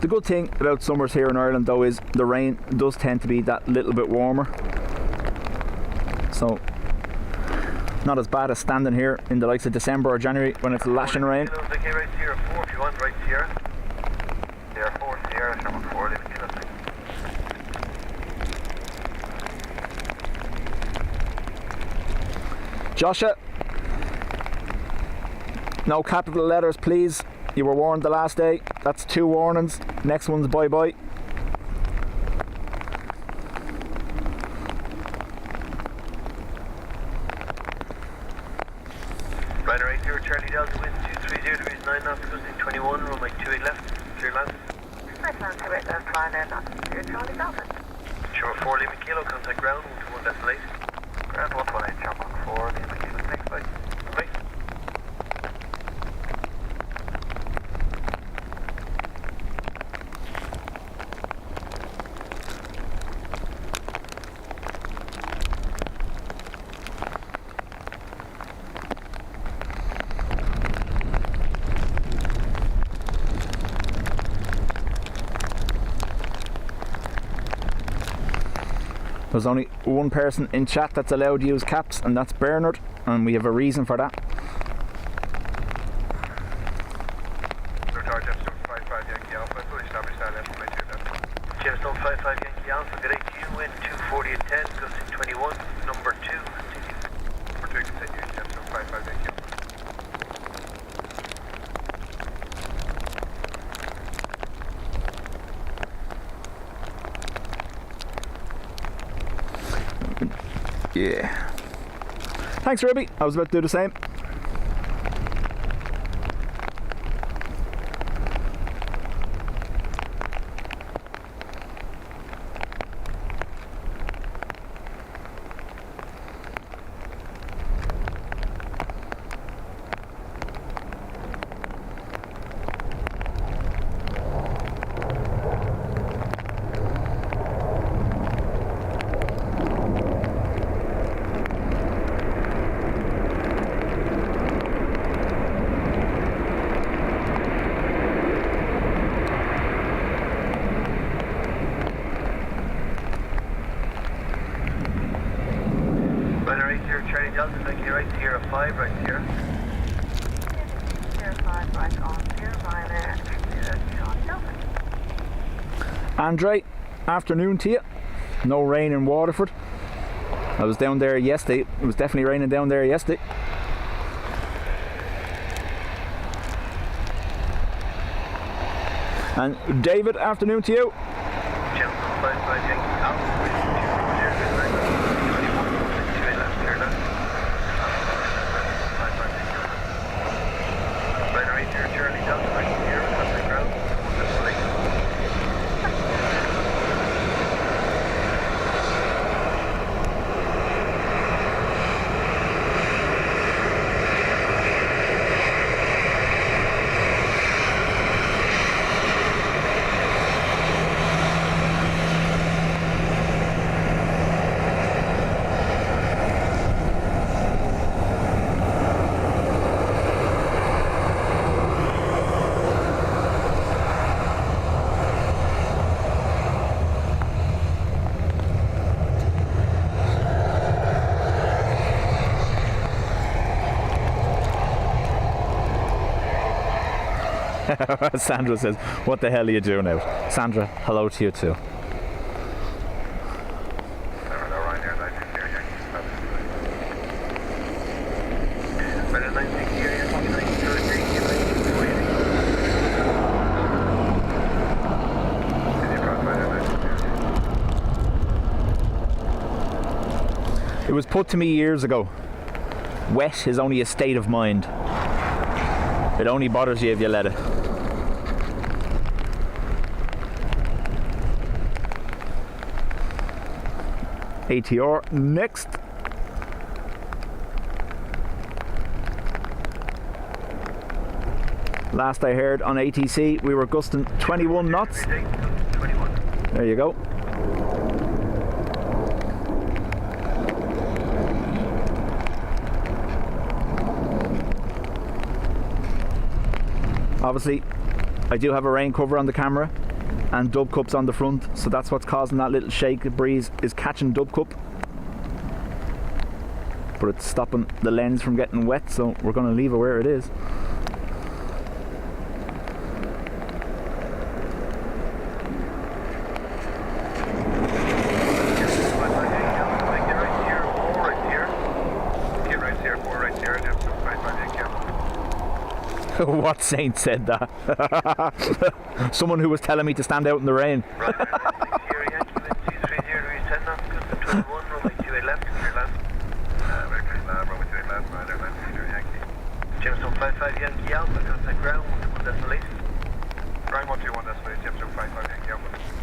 The good thing about summers here in Ireland though is the rain does tend to be that little bit warmer, so not as bad as standing here in the likes of December or January when it's lashing rain. Okay, right Sierra 4 if you want, right Sierra. Sierra 4, Sierra, number 4, leave it kilos. Joshua, no capital letters please. You were warned the last day. That's 2 warnings. Next one's bye bye. Ryder 80 Charlie Delta wind 230 degrees 9 knots, cruising 21, runway 28 left, clear land. Right land, 28 left, flying air knots, clear Charlie Delta. Sure 4, leaving kilo, contact ground, 121 decimal 8. Ground 118, jump on 4, leaving kilo, next bye. Bye. There's only one person in chat that's allowed to use caps, and that's Bernard, and we have a reason for that. Gemstone 55 Yankee Alpha, good 18, wind 240 at 10, gusting 21, number 2. Number 2, continue, Gemstone 55 Yankee Alpha. Yeah. Thanks, Ruby. I was about to do the same. Andre, afternoon to you. No rain in Waterford. I was down there yesterday. It was definitely raining down there yesterday. And David, afternoon to you. Sandra says, what the hell are you doing out? Sandra, hello to you too. Right here, It was put to me years ago. Wet is only a state of mind. It only bothers you if you let it. ATR next. Last I heard on ATC we were gusting 21 knots. 21. There you go. Obviously I do have a rain cover on the camera and dub cups on the front, so that's what's causing that little shake. The breeze is catching dub cup, but it's stopping the lens from getting wet, so we're going to leave it where it is. What saint said that? Someone who was telling me to stand out in the rain. Right, here again, 230, 10 knots, custom 21, runway 28 left, clear land. Very clear land, runway 28 left, right there, left, clear Yankee. Jamestown 55 Yankee Alpha, contact ground, 121 8. Ground 121 8, Jamestown 55 Yankee Alpha.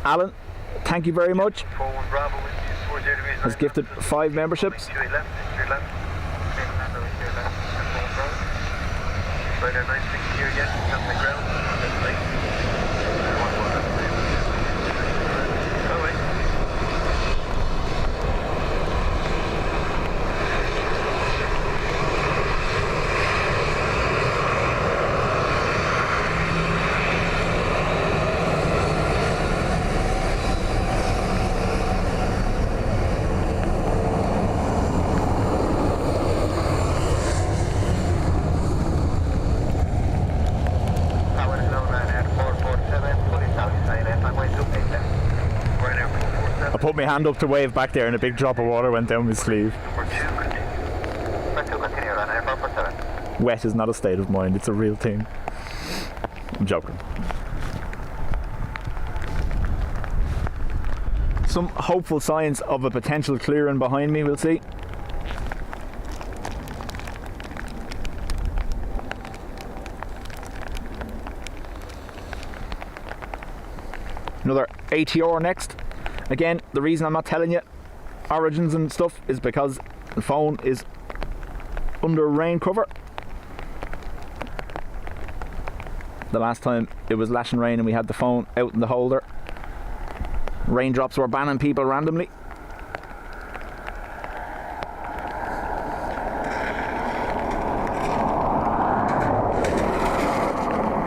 Alan, thank you very much. Has gifted 5 memberships. I put my hand up to wave back there and a big drop of water went down my sleeve. Wet is not a state of mind, it's a real thing. I'm joking. Some hopeful signs of a potential clearing behind me, we'll see. Another ATR next. Again, the reason I'm not telling you origins and stuff is because the phone is under rain cover. The last time it was lashing rain and we had the phone out in the holder, raindrops were banning people randomly.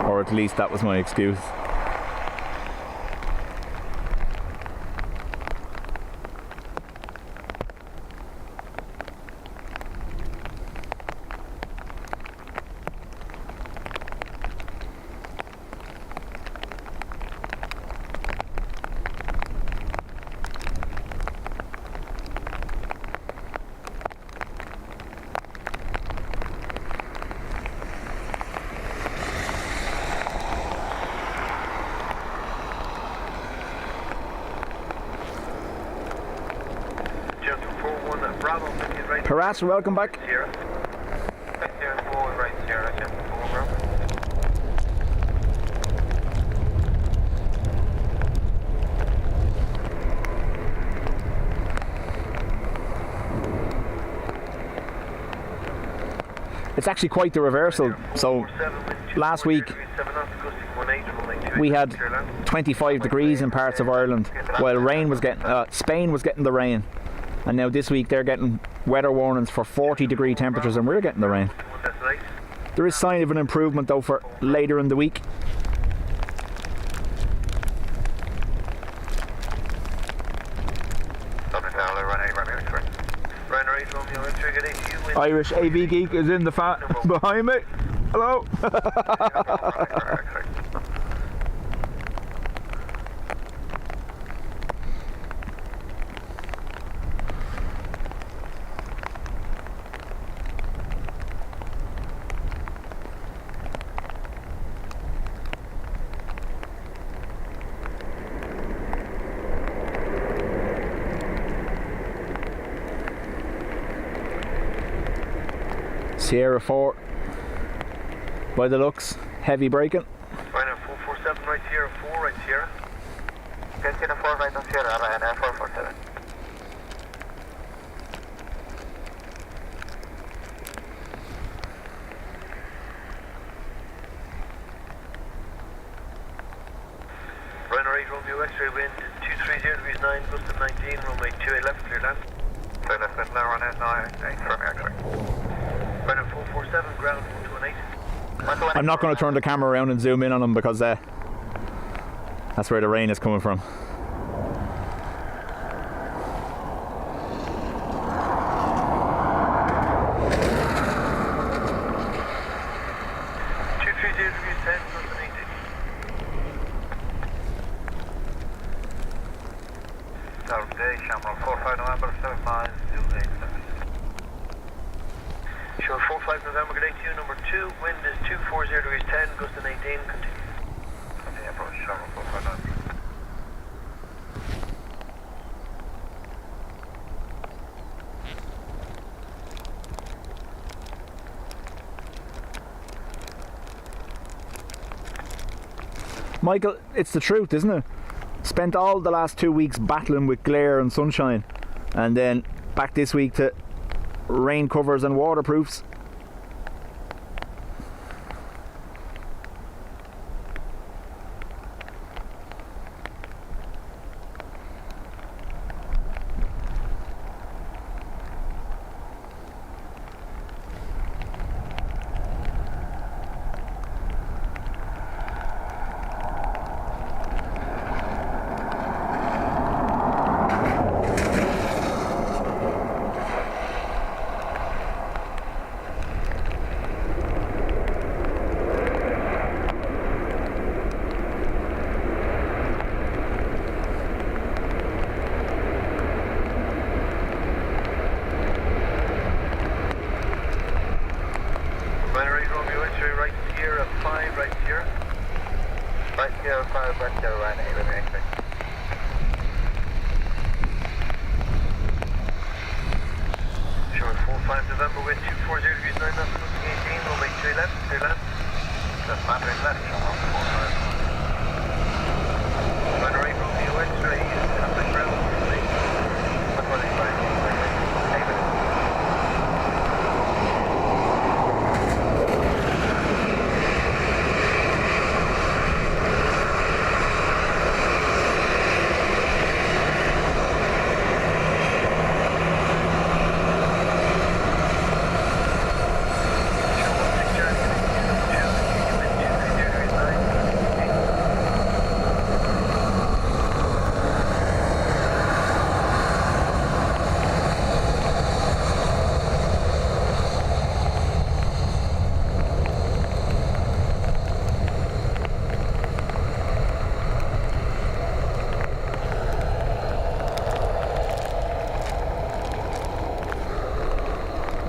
Or at least that was my excuse. Bravo, 15 right. Paras, welcome back. Sierra. 15 forward right Sierra, yeah. Over. It's actually quite the reversal. So last week we had 25 degrees in parts of Ireland, while Spain was getting the rain, and now this week they're getting weather warnings for 40-degree temperatures, and we're getting the rain. There is sign of an improvement though for later in the week. Irish AV Geek is in the behind me. Hello. Sierra 4, by the looks, heavy braking. Right now, 447 right Sierra, 4 right Sierra. Can see the 4 right on Sierra, right now, 447. Runway 8, Romeo X-ray wind, 230 degrees 9, gust of 19, runway 28 left, clear land. Clear left, left, now, run out 9, 8, from X-ray. Right now, 447, ground 128. I'm not going to turn the camera around and zoom in on them because that's where the rain is coming from. Sure, 45 November, good day to you, number 2, wind is 240 degrees 10, gust of 19, continue. Continue, approach, sure, 459. Michael, it's the truth, isn't it? Spent all the last 2 weeks battling with glare and sunshine, and then back this week to rain covers and waterproofs.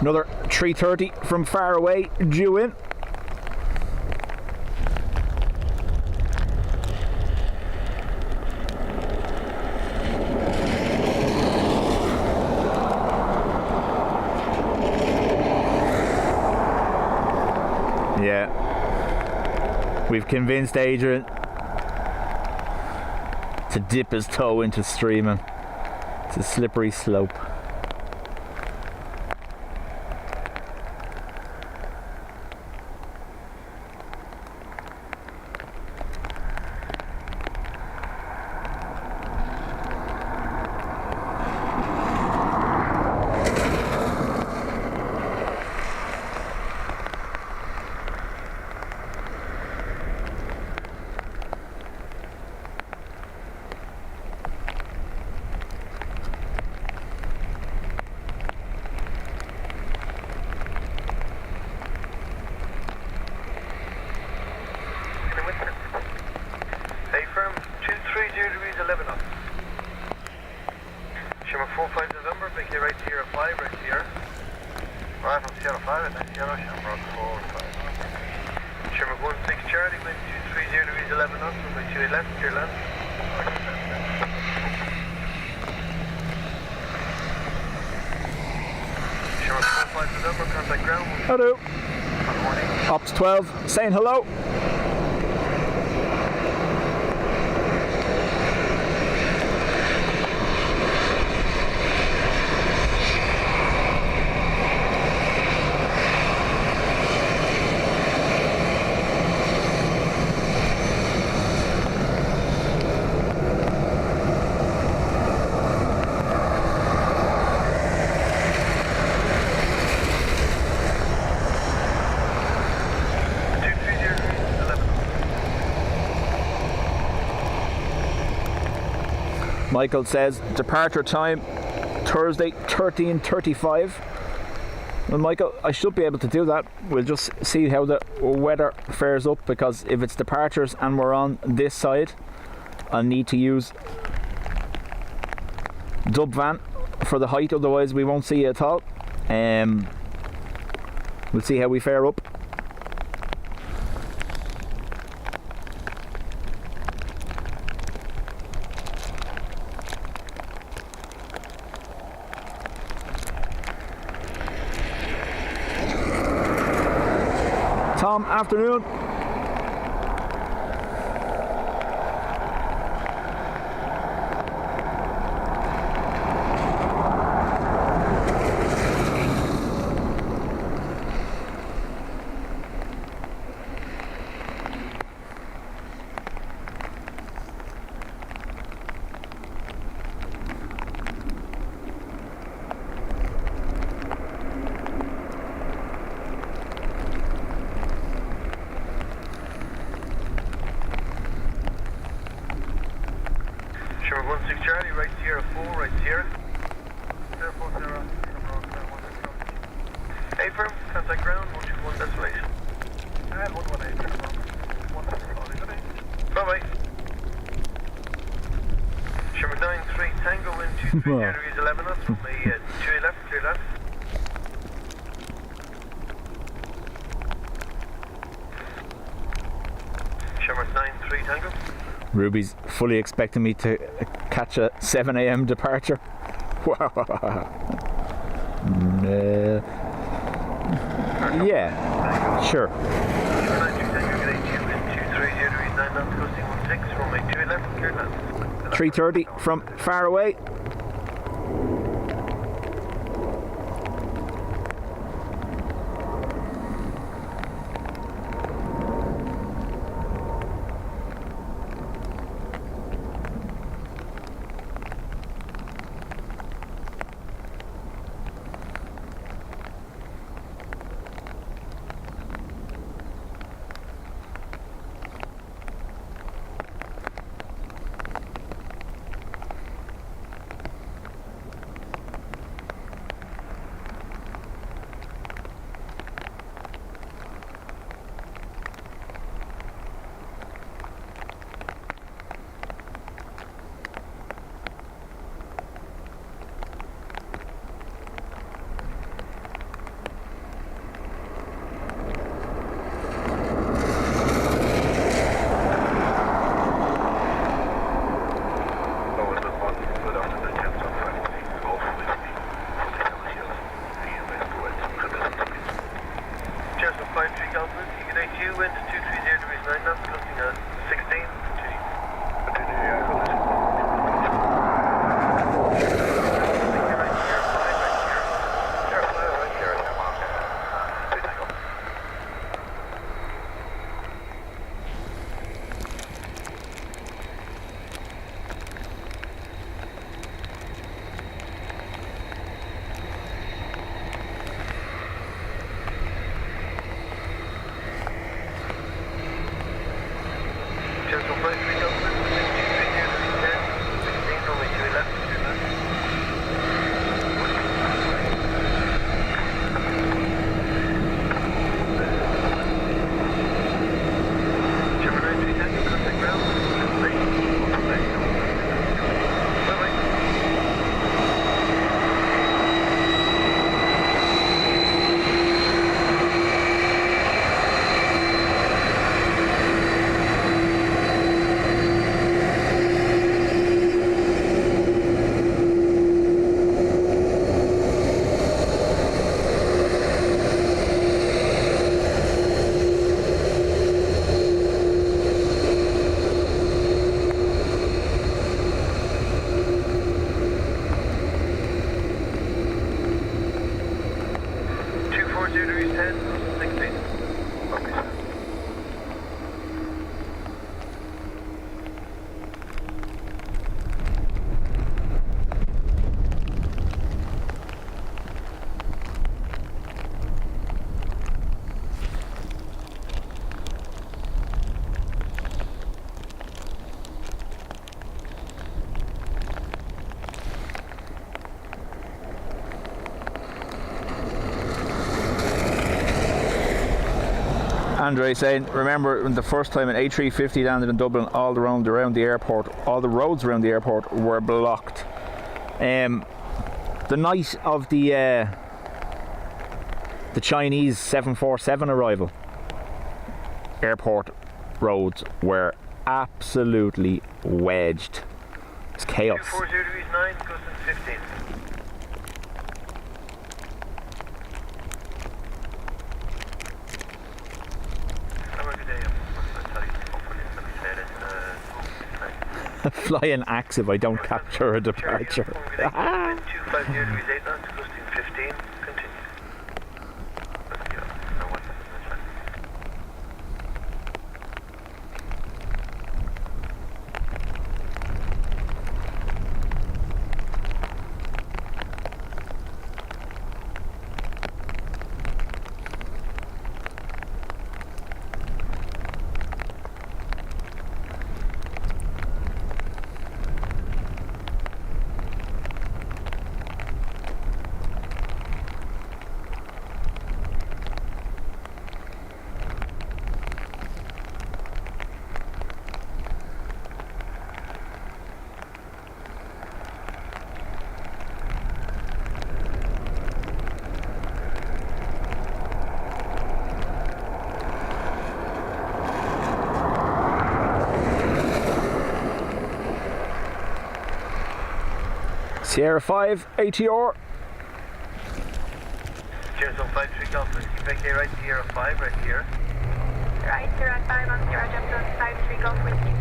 Another 330 from far away due in. Yeah. We've convinced Adrian to dip his toe into streaming. It's a slippery slope. Hey firm, 230 degrees 11 knots. Shimmer 45 November, big here right here, 5 right here. Right from Sierra 5 and then Sierra, Shamrock 4 5. Shimmer 16 Charlie, wind 230 degrees 11 knots, runway 28 left, clear land. Shimmer 45 November, contact ground. Hello. Good morning. Ops 12, saying hello. Michael says departure time Thursday 13:35. Well, Michael, I should be able to do that. We'll just see how the weather fares up, because if it's departures and we're on this side, I'll need to use dub van for the height, otherwise we won't see you at all. We'll see how we fare up. Tom, afternoon. Sure, 16 Charlie, right Sierra 4, right Sierra. Hey firm, contact ground, 121 destination. 118. Bye bye. Shimmer 93 Tango, wind 230 degrees 11 knots, from the 2 left, clear left. Shimmer 93 Tango. Ruby's fully expecting me to catch a 7 a.m. departure. Yeah, sure. 3:30 from far away. 0 degrees 10, 16. Okay, sir. Andre saying, remember when the first time an A350 landed in Dublin, all around the airport, all the roads around the airport were blocked. The night of the Chinese 747 arrival, airport roads were absolutely wedged. It's chaos. 240 degrees 9, goes to 15. Flying axe if I don't capture a departure. 25 degrees 8 knots, gusting 15, continue. Let's go. No, what's that? Sierra 5, ATR. Cheers on 5 3 Golf Whiskey, back here, right, Sierra 5, right here. Right, Sierra 5 on Sierra Jump 5 3 Golf Whiskey.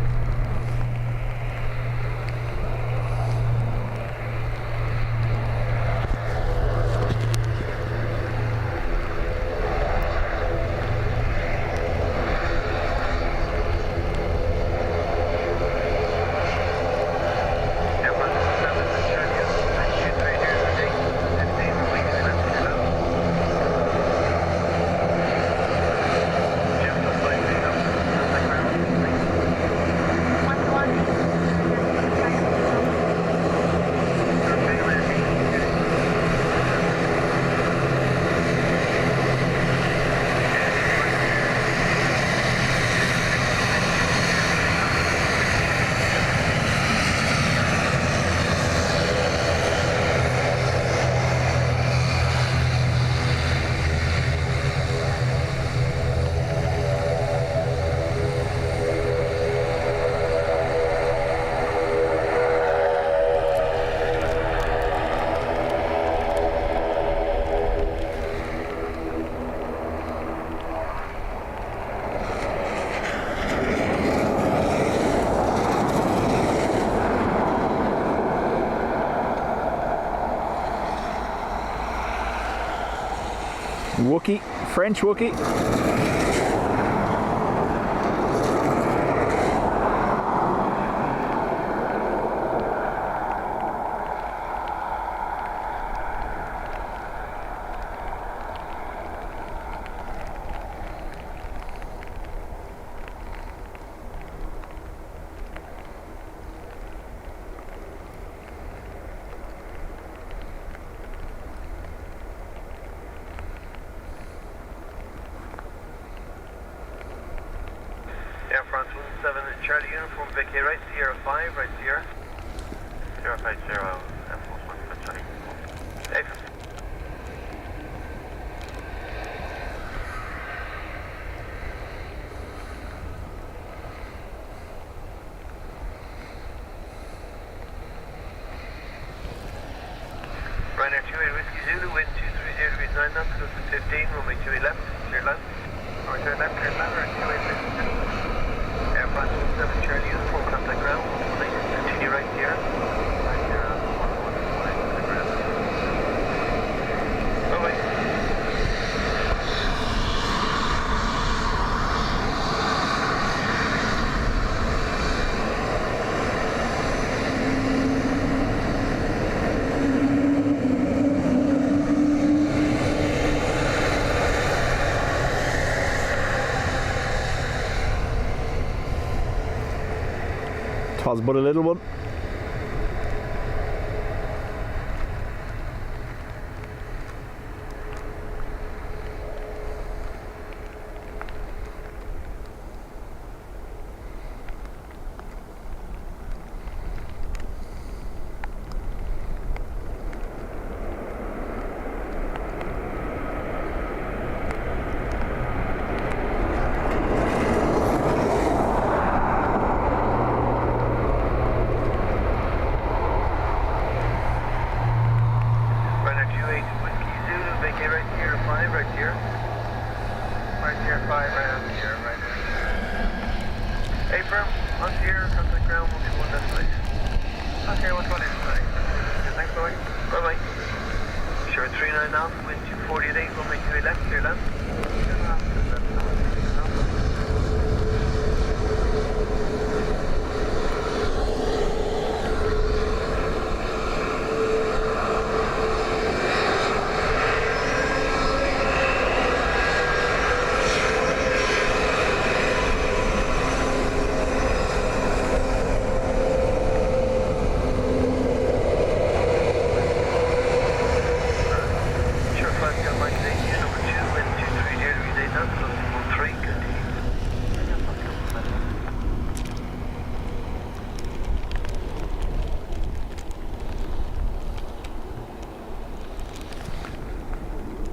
Wookie, French Wookie. Air France 17 Charlie uniform, vacate right, Sierra 5, right, Sierra. Sierra 5, Sierra, Air Force 1, Charlie. Excellent. Ryanair 28 Whiskey Zulu, wind 230 degrees 9 knots, close to 15, runway 28 left, clear left. Runway 28 left, clear left, right, 28 Whiskey Zulu. Air France 17 Charlie uniform, contact ground, continue right here. Right here, 114, contact ground. Bye-bye. Pause but a little one.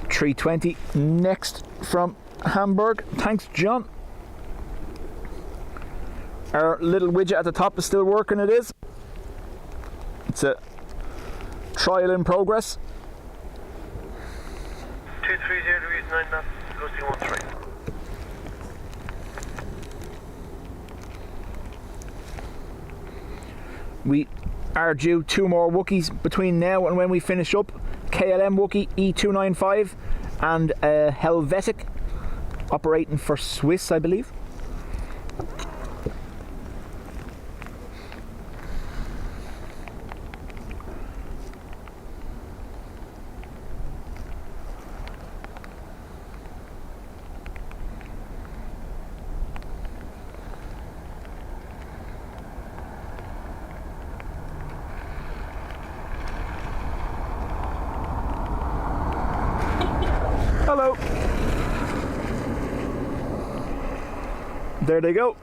$320 next from Hamburg. Thanks, John. Our little widget at the top is still working, it is. It's a trial in progress. 230 degrees 9 knots, ghosting 13. We are due 2 more Wookiees between now and when we finish up. KLM Wookie E295 and Helvetic operating for Swiss, I believe. Hello. There they go.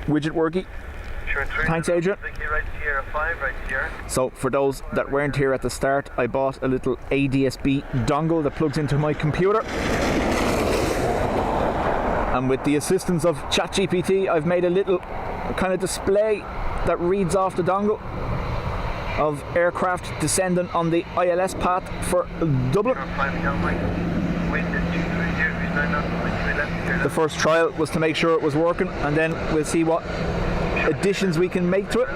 Widget worky. Thanks, Adrian. So for those that weren't here at the start, I bought a little ADSB dongle that plugs into my computer, and with the assistance of ChatGPT I've made a little kind of display that reads off the dongle of aircraft descending on the ILS path for Dublin. The first trial was to make sure it was working, and then we'll see what additions we can make to it.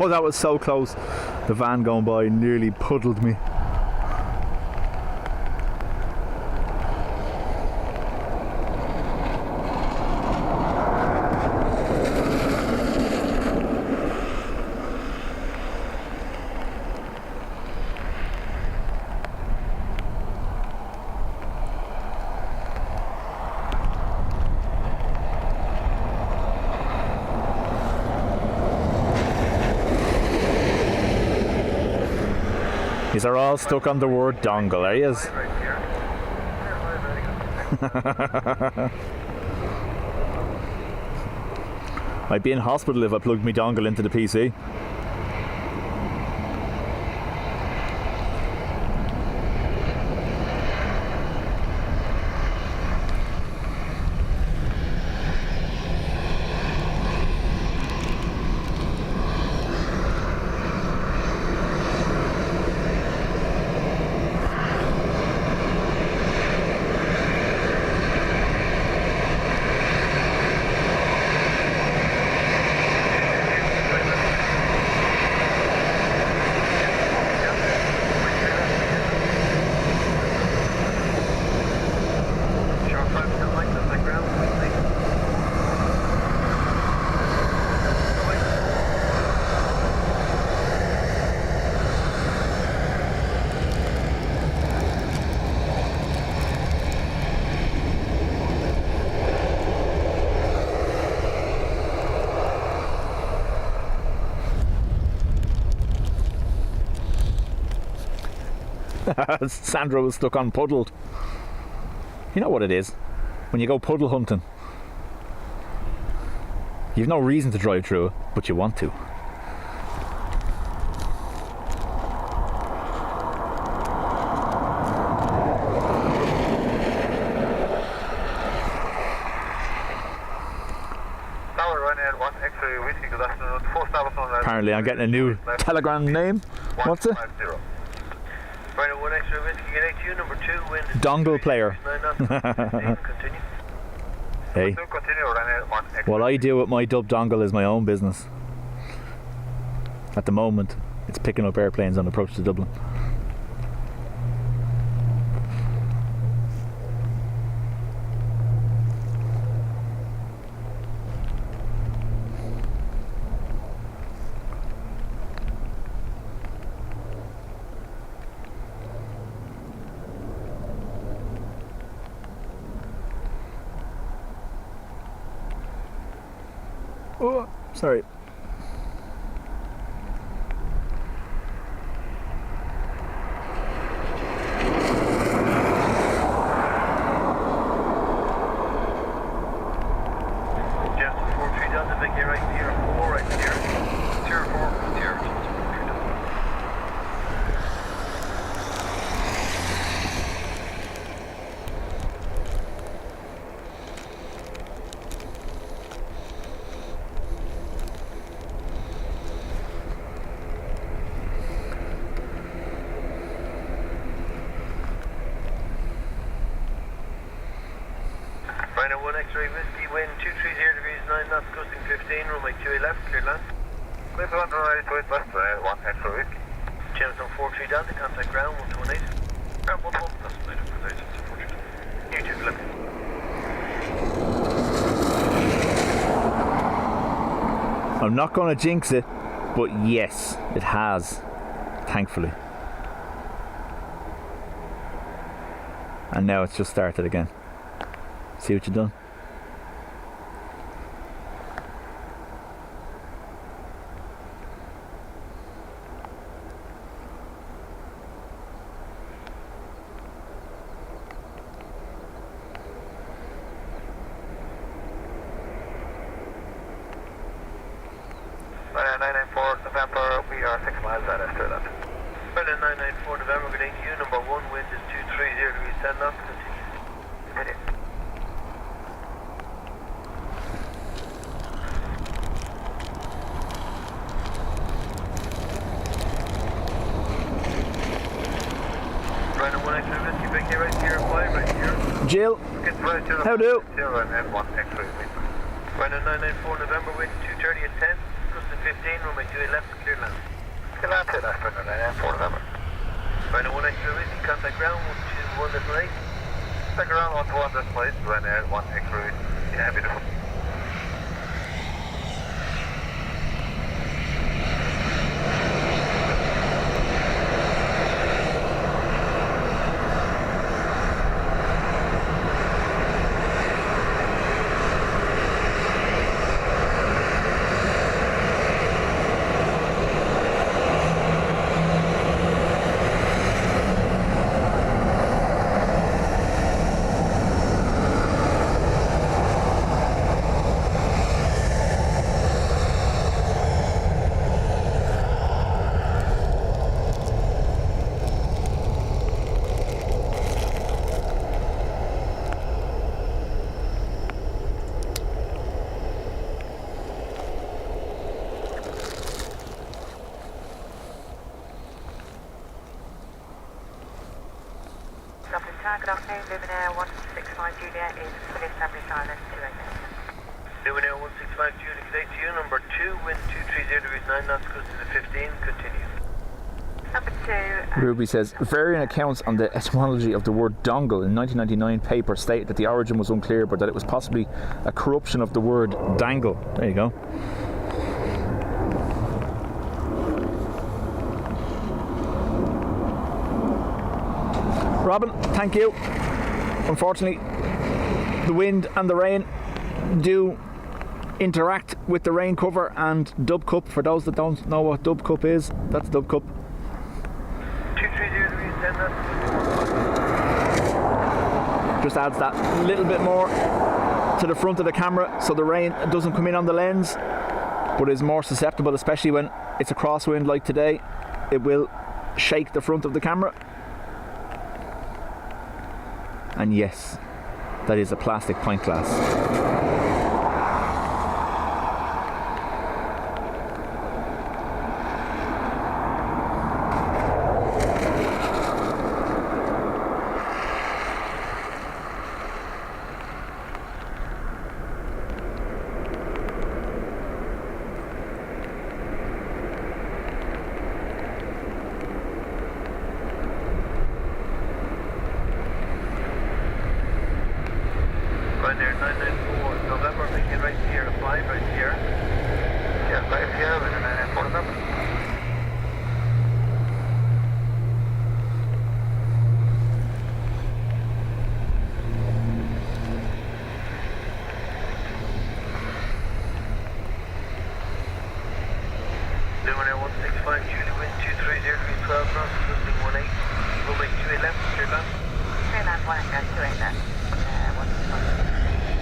Oh, that was so close. The van going by nearly puddled me. These are all stuck on the word dongle, are yous? I'd be in hospital if I plugged my dongle into the PC. Sandra was stuck on puddled. You know what it is when you go puddle hunting. You've no reason to drive through it, but you want to. Apparently I'm getting a new telegram name. What's it? Dongle player. Hey. What I do with my dub dongle is my own business. At the moment, it's picking up airplanes on approach to Dublin. Oh, sorry. X-ray whiskey, wind 230 degrees 9 knots, costing 15, runway 28 left, clear land. Clear to land, runway 28 left, 1 X-ray whiskey. Jameson 43 Delta, contact ground 128. Ground 11, that's later for 30, YouTube look. I'm not going to jinx it, but yes, it has, thankfully. And now it's just started again. See what you've done? Runway 994 November, we are 6 miles out after that. Runway 994 November, good day to you, number 1, wind is 230 degrees 10 knots, continue. Continue. Runway 1 extra whiskey, big here, right here, 5, right here. Jill, how do? Runway 1 extra whiskey. Runway 994 November, wind 230 at 10. 15, runway 28 left, clear land. Clear land to that, runway 994 November. Runway 1 extra whiskey, contact ground 121.8. Contact ground 121.8, runway 1 extra whiskey. Yeah, beautiful. Good afternoon, Lumen Air 165 Juliet is fully established island 288. Lumen Air 165 Juliet, good day to you. Number 2, wind 230 degrees 9 knots, goes to the 15, continue. Number 2. Ruby says, varying accounts on the etymology of the word dongle in 1999 paper stated that the origin was unclear, but that it was possibly a corruption of the word dangle. There you go. Robin, thank you. Unfortunately, the wind and the rain do interact with the rain cover and Dub Cup. For those that don't know what Dub Cup is, that's Dub Cup. 230 degrees 10 knots. Just adds that little bit more to the front of the camera so the rain doesn't come in on the lens, but is more susceptible, especially when it's a crosswind like today. It will shake the front of the camera. And yes, that is a plastic pint glass. Ryanair 994 November, making right Sierra 5, right Sierra. Sierra 5 Sierra, Ryanair 994 November. Lumen Air 165, Julie, wind 230 degrees 12 knots, cruising 18. Runway 28 left, clear land. Clear land 1 and 288.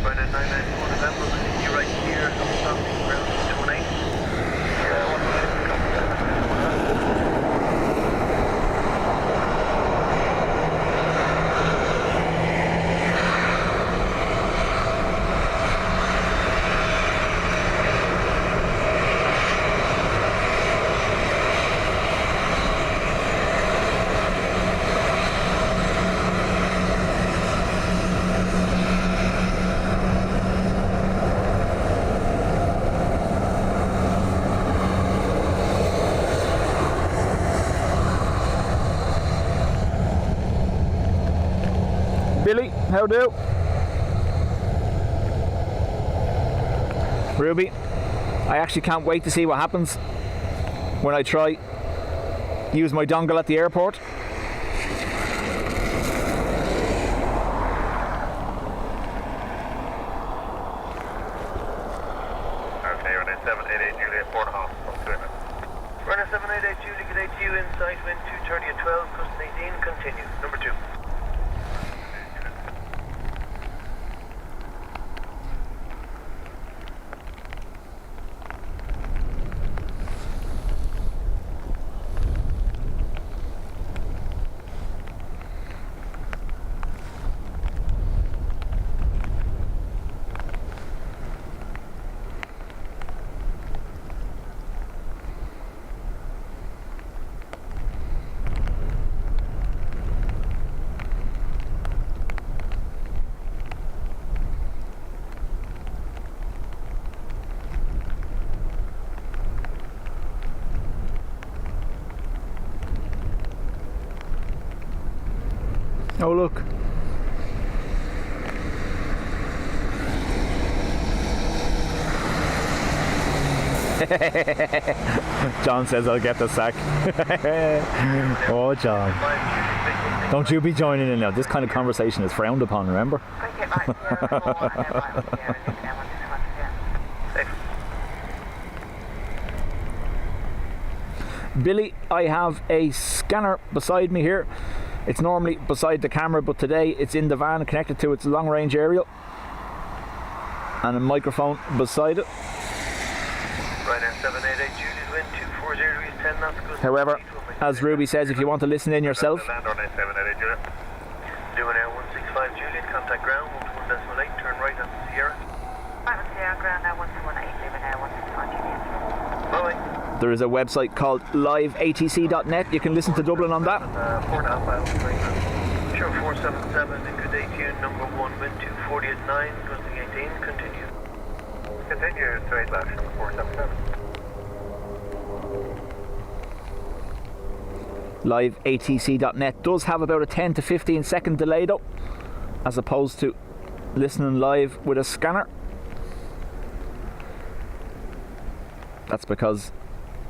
Ryanair 994 November, landing you right here, stopping ground 218. Yeah, 118, copy that. Billy, how do? Ruby, I actually can't wait to see what happens when I try use my dongle at the airport. Okay, Runway 788 Juliet, 4.5, Runway 788 Juliet, good day to you, inside wind 230 at 12, custom 18, continue. Number 2. Oh look. John says I'll get the sack. Oh John. Don't you be joining in now. This kind of conversation is frowned upon, remember? Billy, I have a scanner beside me here. It's normally beside the camera, but today it's in the van connected to its long range aerial and a microphone beside it. Ryanair 788 Juliet, wind 240 degrees 10 knots, goes However, as Ruby says, if you want to listen in yourself, Land on 788 Juliet. Lumen Air 165 Juliet, contact ground 121.8, turn right on Sierra. Right on Sierra, ground now 118, Lumen Air 165 Juliet. Bye-bye. there is a website called liveatc.net. You can listen to Dublin on that. 4.5 miles, right. Sure. 0477, good day to you, number 1, wind 240 at 9, closing 18, continue. Continue, straight left, 477. Live ATC.net does have about a 10 to 15 second delay though, as opposed to listening live with a scanner. That's because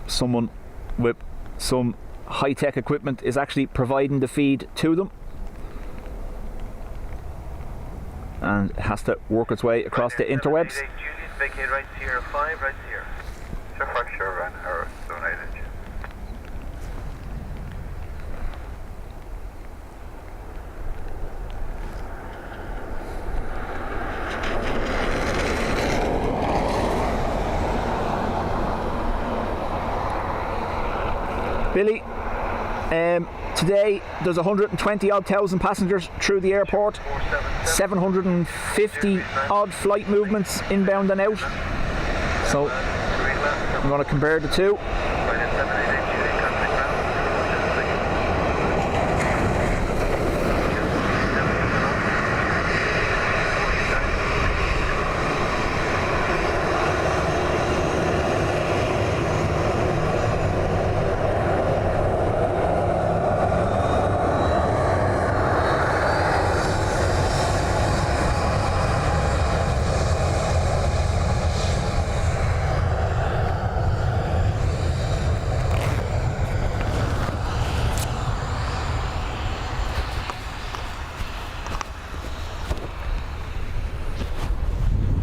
someone with some high-tech equipment is actually providing the feed to them, and it has to work its way across the interwebs. Juliet, vacate right Sierra 5, right Sierra. Sierra 5, sure, run, or 78 inch. Billy, today there's 120 odd thousand passengers through the airport, 750 odd flight movements inbound and out. So I'm going to compare the two.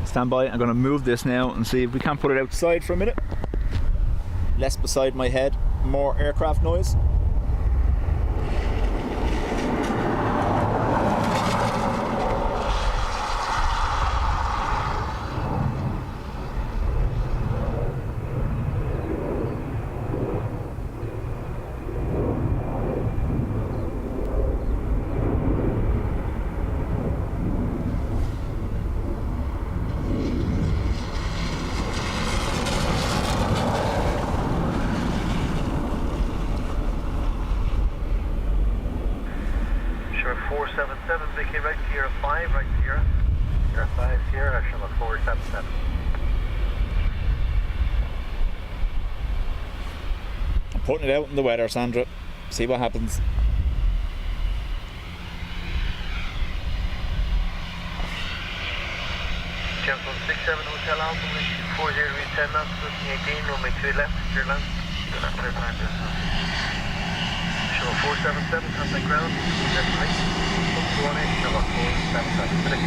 Stand by, I'm going to move this now and see if we can put it outside for a minute. Less beside my head, more aircraft noise. Putting it out in the weather, Sandra. See what happens. Cancel 67 Hotel Alpha, 40 10 knots, looking 18, runway 2 left, clear land. Good after clear land. Show 477, contact ground, left right. Up to 18, show 477.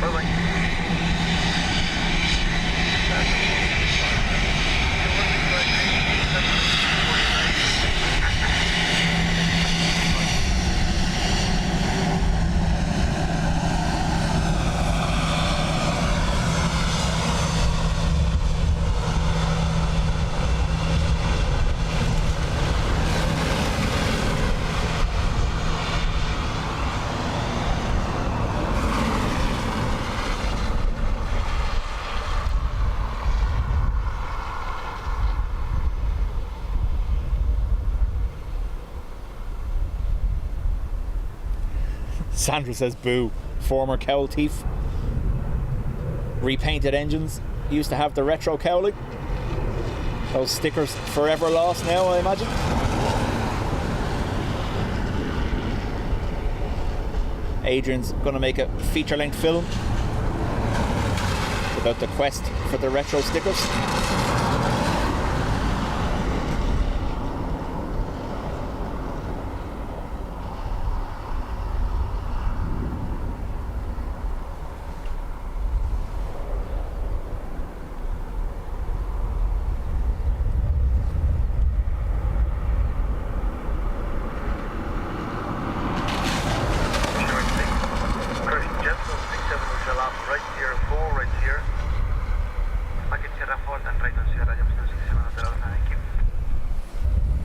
Bye bye. Sandra says boo. Former cowl thief. Repainted engines. Used to have the retro cowling. Those stickers forever lost now, I imagine. Adrian's going to make a feature-length film about the quest for the retro stickers.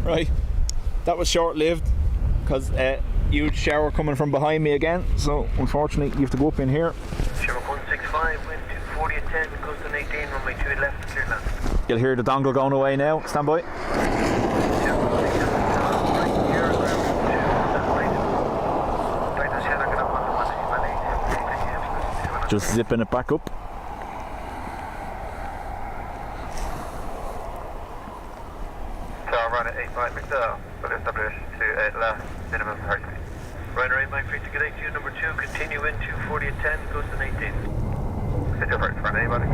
Right, that was short-lived because huge shower coming from behind me again, so unfortunately you have to go up in here. Shower 165, wind 240 at 10, goes to 18, runway 2 left, clear land. You'll hear the dongle going away now, stand by. Just zipping it back up. So I'm running 85 Victor, but establish to 8 left, minimum 30. Ryder 8 Mike 3 to get 82, number 2, continue into 40 at 10, goes to 18. Sit your first front, anybody?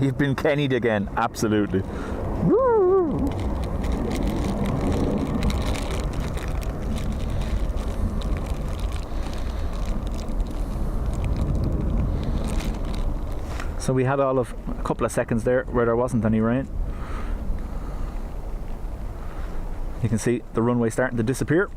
You've been Kenny'd again, absolutely. Woo! So we had all of a couple of seconds there where there wasn't any rain. You can see the runway starting to disappear.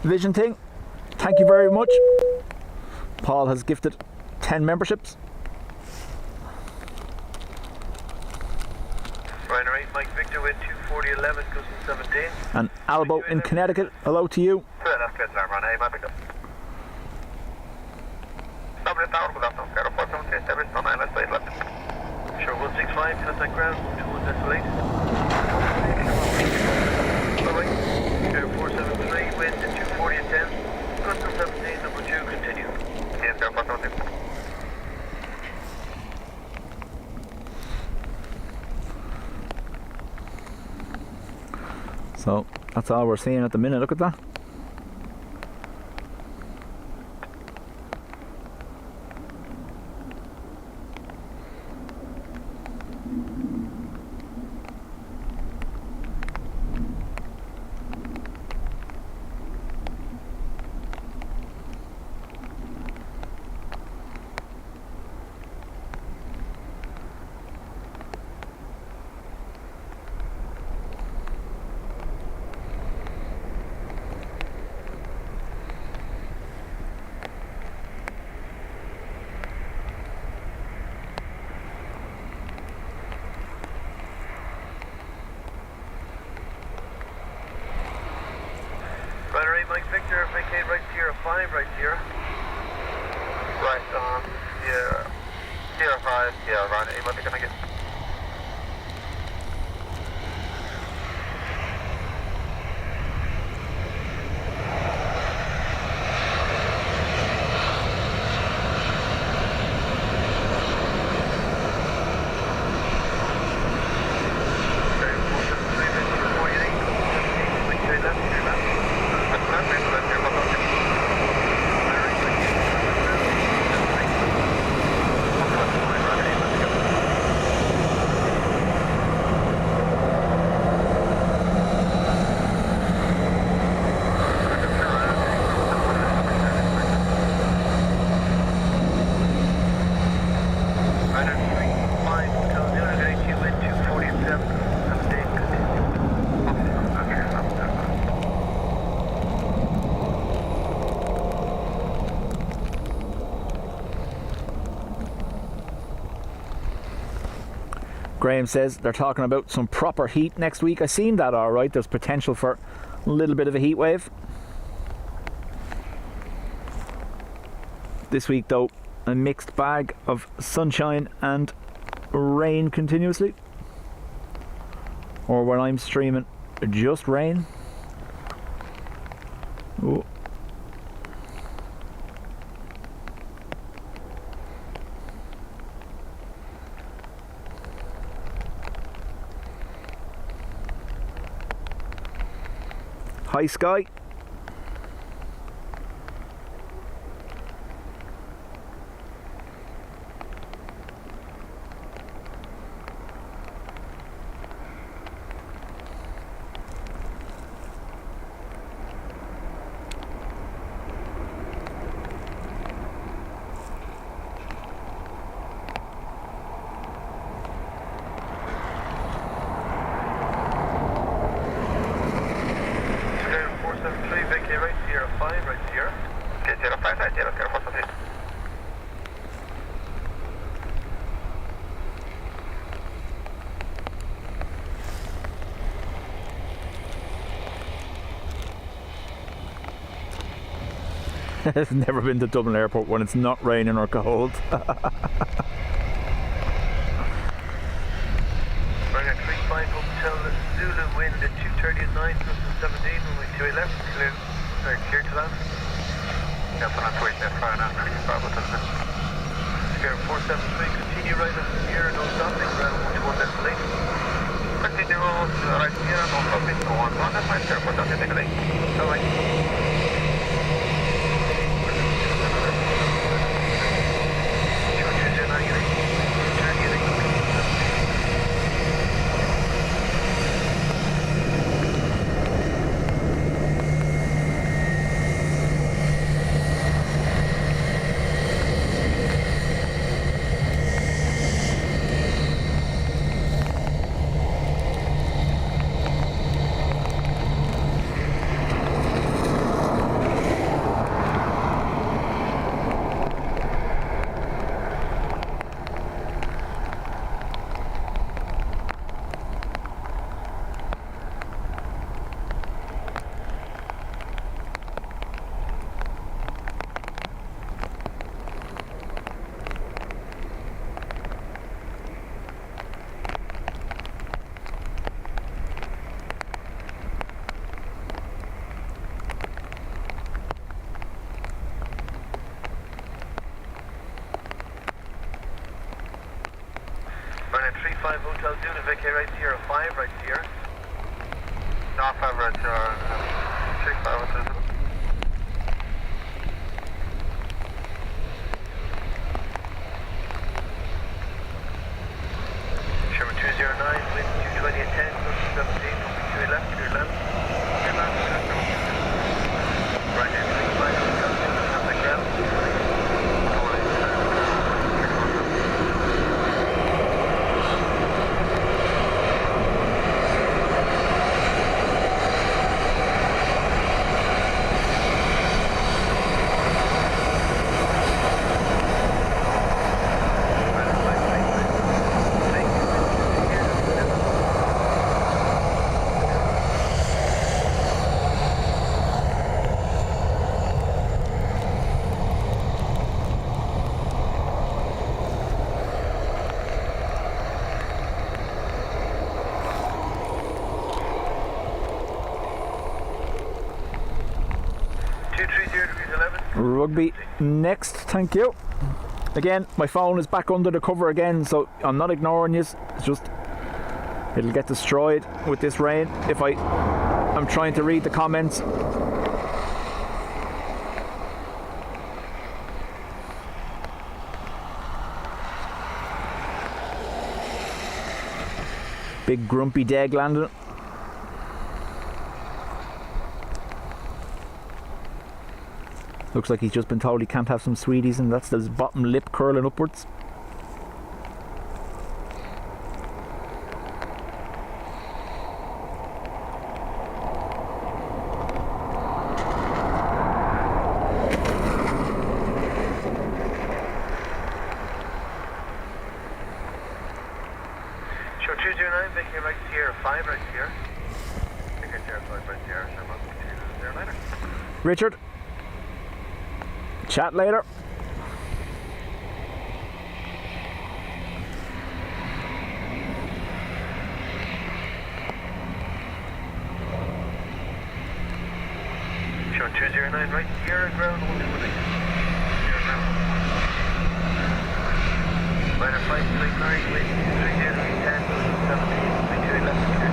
Vision thing, thank you very much. Paul has gifted 10 memberships. Ryder 8 Mike Victor with 24011 goes to 17. And Albo in Connecticut, hello to you. That's good, sir. Run 8 Mike Victor. Double tower, good afternoon. Sierra 473, establish on island, side left. Sure, 165, contact ground, 21 Bye-bye. Sure, 473, wind at 240 at 10, custom 17, number 2, continue. Yes, sir, 473. So that's all we're seeing at the minute, look at that. Ryder 8 Mike Victor, vacate right Sierra 5, right Sierra. Right, Sierra 5, yeah, run 8 Mike Victor, thank you. Graham says they're talking about some proper heat next week. I seen that alright, there's potential for a little bit of a heat wave. This week though, a mixed bag of sunshine and rain continuously. Or when I'm streaming, just rain. Ooh. Hi Sky. I've never been to Dublin Airport when it's not raining or cold. Runway 35 Hotel Zulu, wind at 2:30 at 9, custom 17, runway 2 left, clear. Sorry, clear to land. Yeah, but I'm waiting there for an answer. Square 473, continue right up here, no stopping, ground 121 destination. Continue right here, no stopping, no one. That's my airport, that's it, Alright. Runway 35 Hotel Zulu, vacate right Sierra 5, right Sierra. No, 5 right here. 35 Hotel Zulu. Sherman 209, wind 220 at 10, custom 17, runway 2 left, clear land. Runway 35 Hotel Zulu, contact ground. Rugby next, thank you. Again, my phone is back under the cover again, so I'm not ignoring you. It's just it'll get destroyed with this rain if I'm trying to read the comments. Big grumpy Deg landing. Looks like he's just been told he can't have some sweeties, and that's his bottom lip curling upwards. Show 209, vacate right Sierra 5, right Sierra. Vacate Sierra 5 right here. Sherman 209. Richard, chat later. Show 209, right Sierra, ground 120. Minor 539, wind 30, 10, 17, 22 left, clear.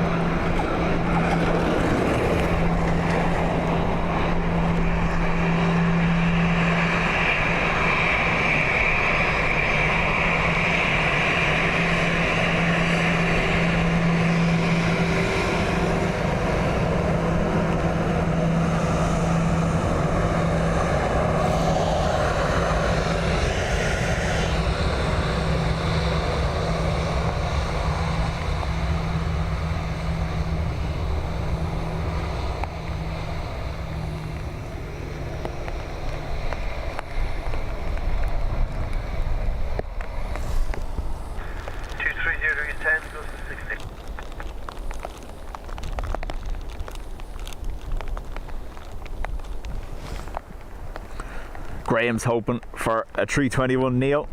Graham's hoping for a 321 Neo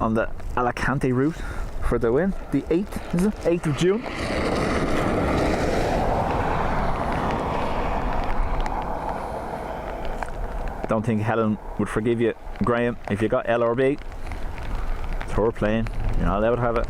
on the Alicante route for the win. The 8th, is it? 8th of June. Don't think Helen would forgive you, Graham, if you got LRB. It's her plane. You're not allowed to have it.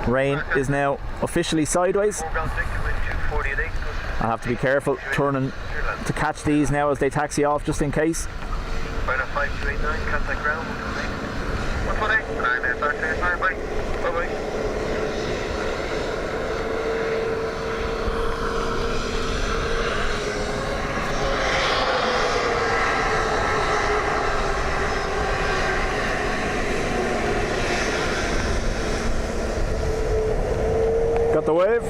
Rain is now officially sideways. I'll have to be careful turning to catch these now as they taxi off, just in case. Final 5289, contact ground. 118, bye-bye. Got the wave.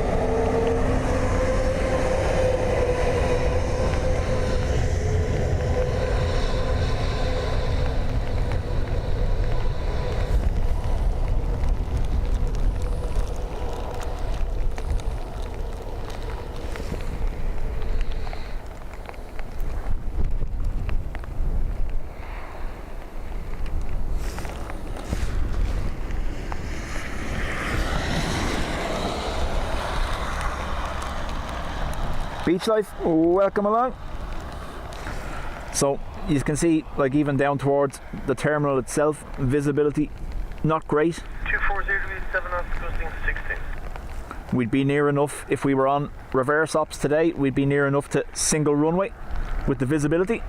Beach life, welcome along. So you can see, like, even down towards the terminal itself, visibility not great. 240 7 knots, cruising 16. We'd be near enough, if we were on reverse ops today, we'd be near enough to single runway with the visibility.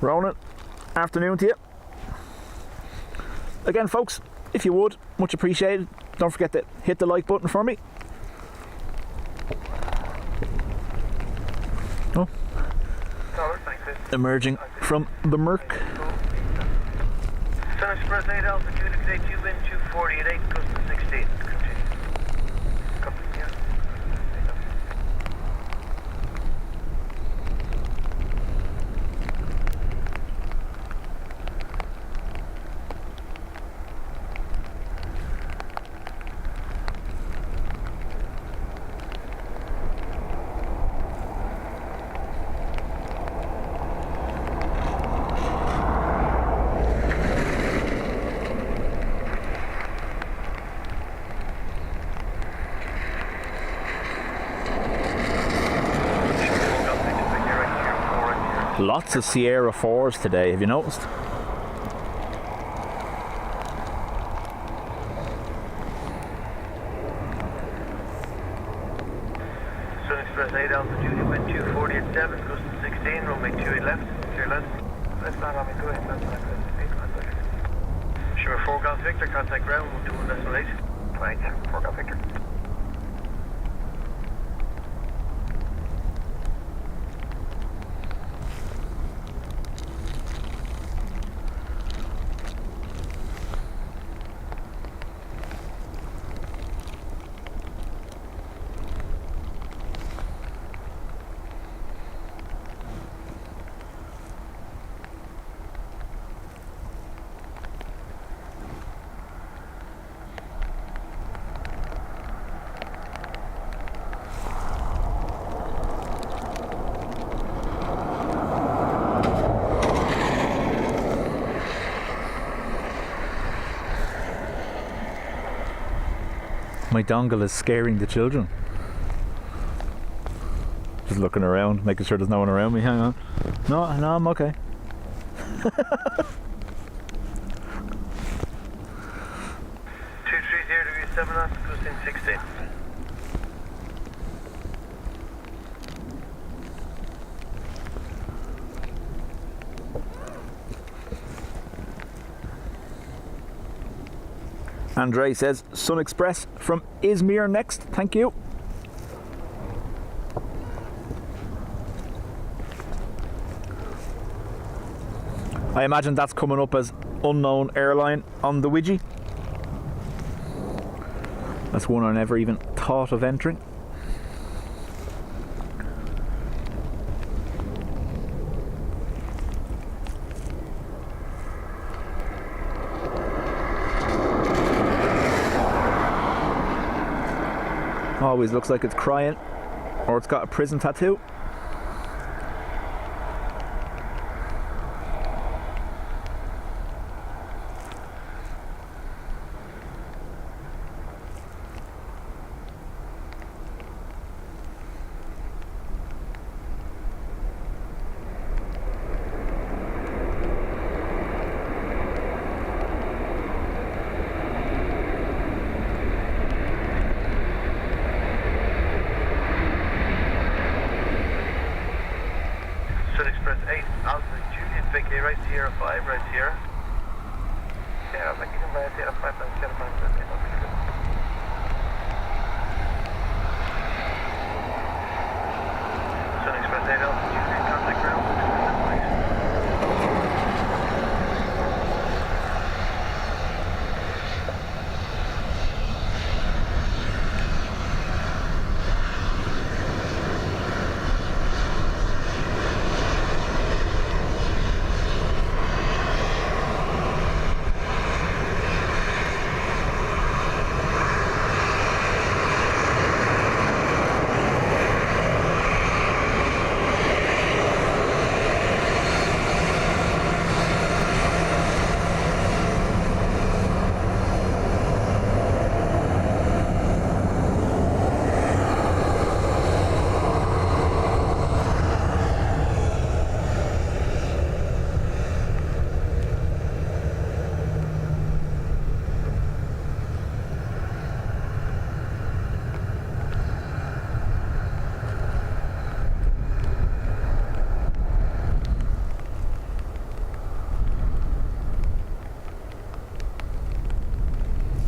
Ronan, afternoon to you. Again, folks, if you would, much appreciated. Don't forget to hit the like button for me. Oh. Emerging from the Merc. Sun Express 8 altitude, exit 2 wind 240 at 8, custom 16. Continue. Copy, yeah. Lots of Sierra 4s today, have you noticed? Sun Express 8 altitude, wind 240 at 7, custom 16, runway 28 left, clear left. Left not on me, go ahead, left not good. Sure, 4 Golf Victor, contact ground, we'll do 1.8. Right, 4 Golf Victor. My dongle is scaring the children. Just looking around, making sure there's no one around me. Hang on. No, I'm okay. 7 knots, cruising 16. Andre says Sun Express from Izmir next. Thank you. I imagine that's coming up as unknown airline on the widget. That's one I never even thought of entering. Always looks like it's crying, or it's got a prison tattoo.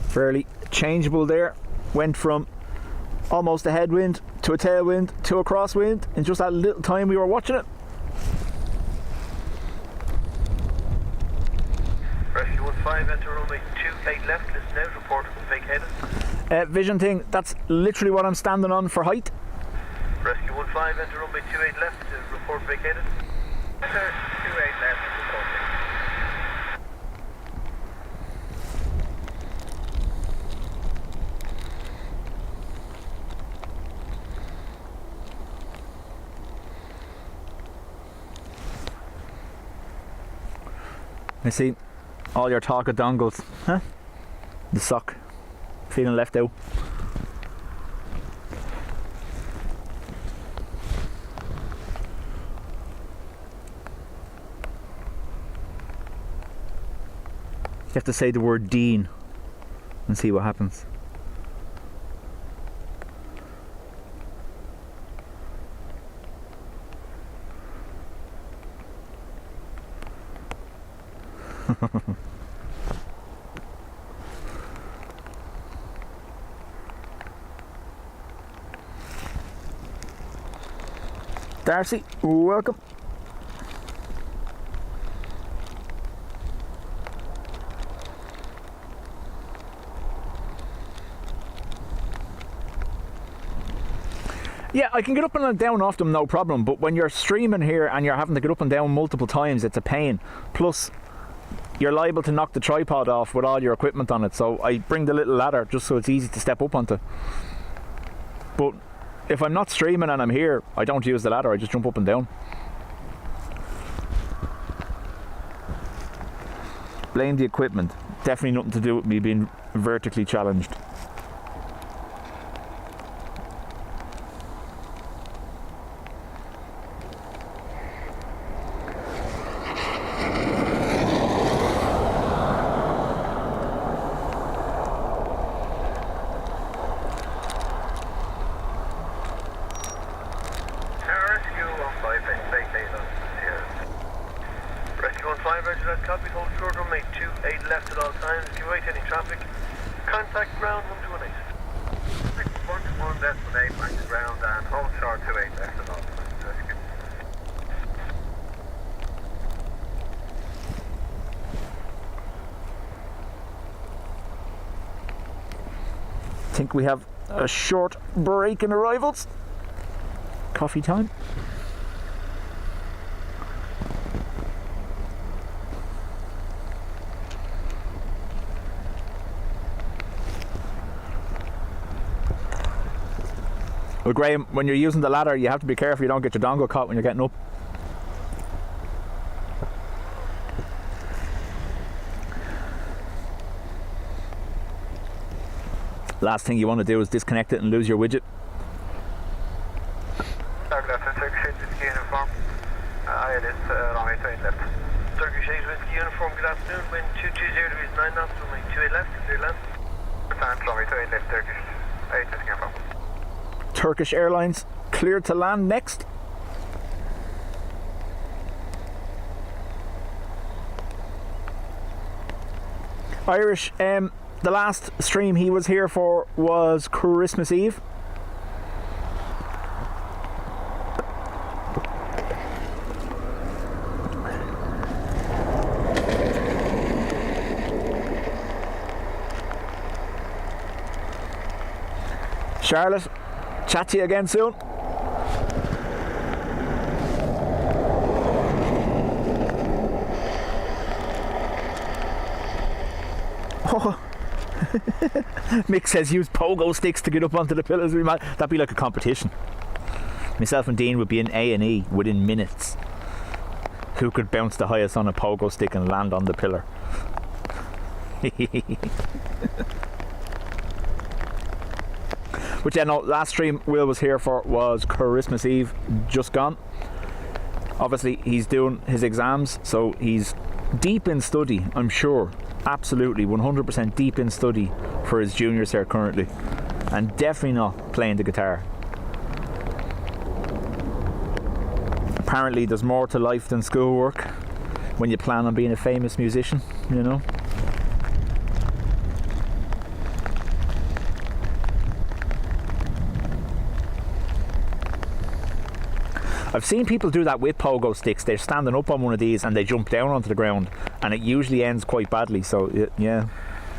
Fairly changeable there. Went from almost a headwind to a tailwind to a crosswind in just that little time we were watching it. Rescue 15, enter runway 28 left, listen out, report vacated. Vision thing, that's literally what I'm standing on for height. Rescue 15, enter runway 28 left, report vacated. Enter 28 left, report vacated. I see all your talk of dongles. Huh? The sock. Feeling left out. You have to say the word Dean and see what happens. Darcy, welcome. Yeah, I can get up and down off them, no problem, but when you're streaming here and you're having to get up and down multiple times, it's a pain. Plus, you're liable to knock the tripod off with all your equipment on it, so I bring the little ladder just so it's easy to step up onto. But if I'm not streaming and I'm here, I don't use the ladder, I just jump up and down. Blame the equipment. Definitely nothing to do with me being vertically challenged. 5, Roger that. Copy. Hold short runway 28 left at all times. If you wait any traffic, contact ground 128. 121 destinate, back to ground and hold short 28 left at all times. That's good. I think we have a short break in arrivals. Coffee time. Well, Graham, when you're using the ladder, you have to be careful you don't get your dongle caught when you're getting up. Last thing you want to do is disconnect it and lose your widget. Target left, Turkish 8 Whiskey uniform. ILS runway 28 left. Turkish 8 Whiskey uniform, good afternoon. Wind 220 degrees 9 knots, runway 28 left, clear land. Return runway 28 left, Turkish 8 Whiskey uniform. Turkish Airlines cleared to land next. Irish, the last stream he was here for was Christmas Eve. Charlotte, chat to you again soon. Oh. Mick says use pogo sticks to get up onto the pillars. That'd be like a competition. Myself and Dean would be in A&E within minutes. Who could bounce the highest on a pogo stick and land on the pillar? But yeah, no, last stream Will was here for was Christmas Eve, just gone. Obviously he's doing his exams, so he's deep in study, I'm sure. Absolutely 100% deep in study for his juniors here currently, and definitely not playing the guitar. Apparently there's more to life than schoolwork when you plan on being a famous musician, you know. I've seen people do that with pogo sticks. They're standing up on one of these and they jump down onto the ground, and it usually ends quite badly, so yeah.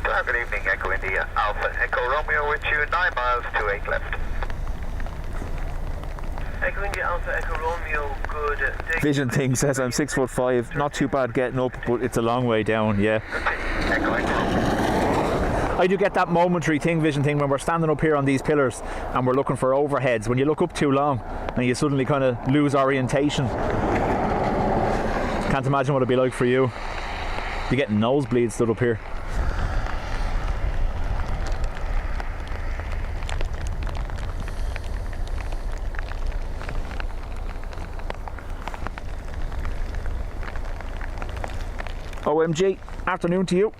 Good evening, Echo India Alpha. Echo Romeo with you, 9 miles, 28 left. Echo India Alpha, Echo Romeo, good day. Vision Thing says I'm 6'5", not too bad getting up, but it's a long way down, yeah. Echo India. I do get that momentary thing, Vision Thing, when we're standing up here on these pillars and we're looking for overheads. When you look up too long and you suddenly kind of lose orientation. Can't imagine what it'd be like for you. You're getting nosebleeds stood up here. OMG, afternoon to you.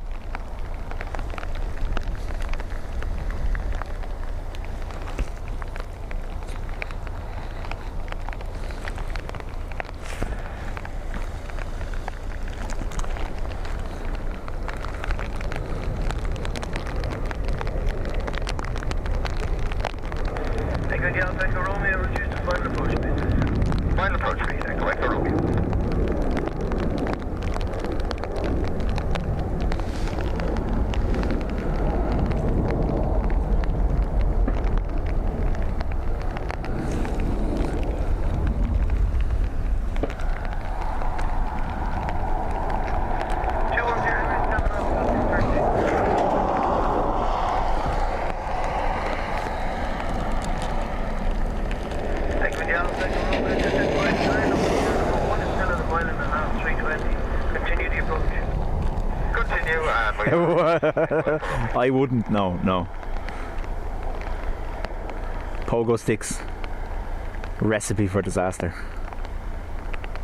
I wouldn't, no. Pogo sticks, recipe for disaster.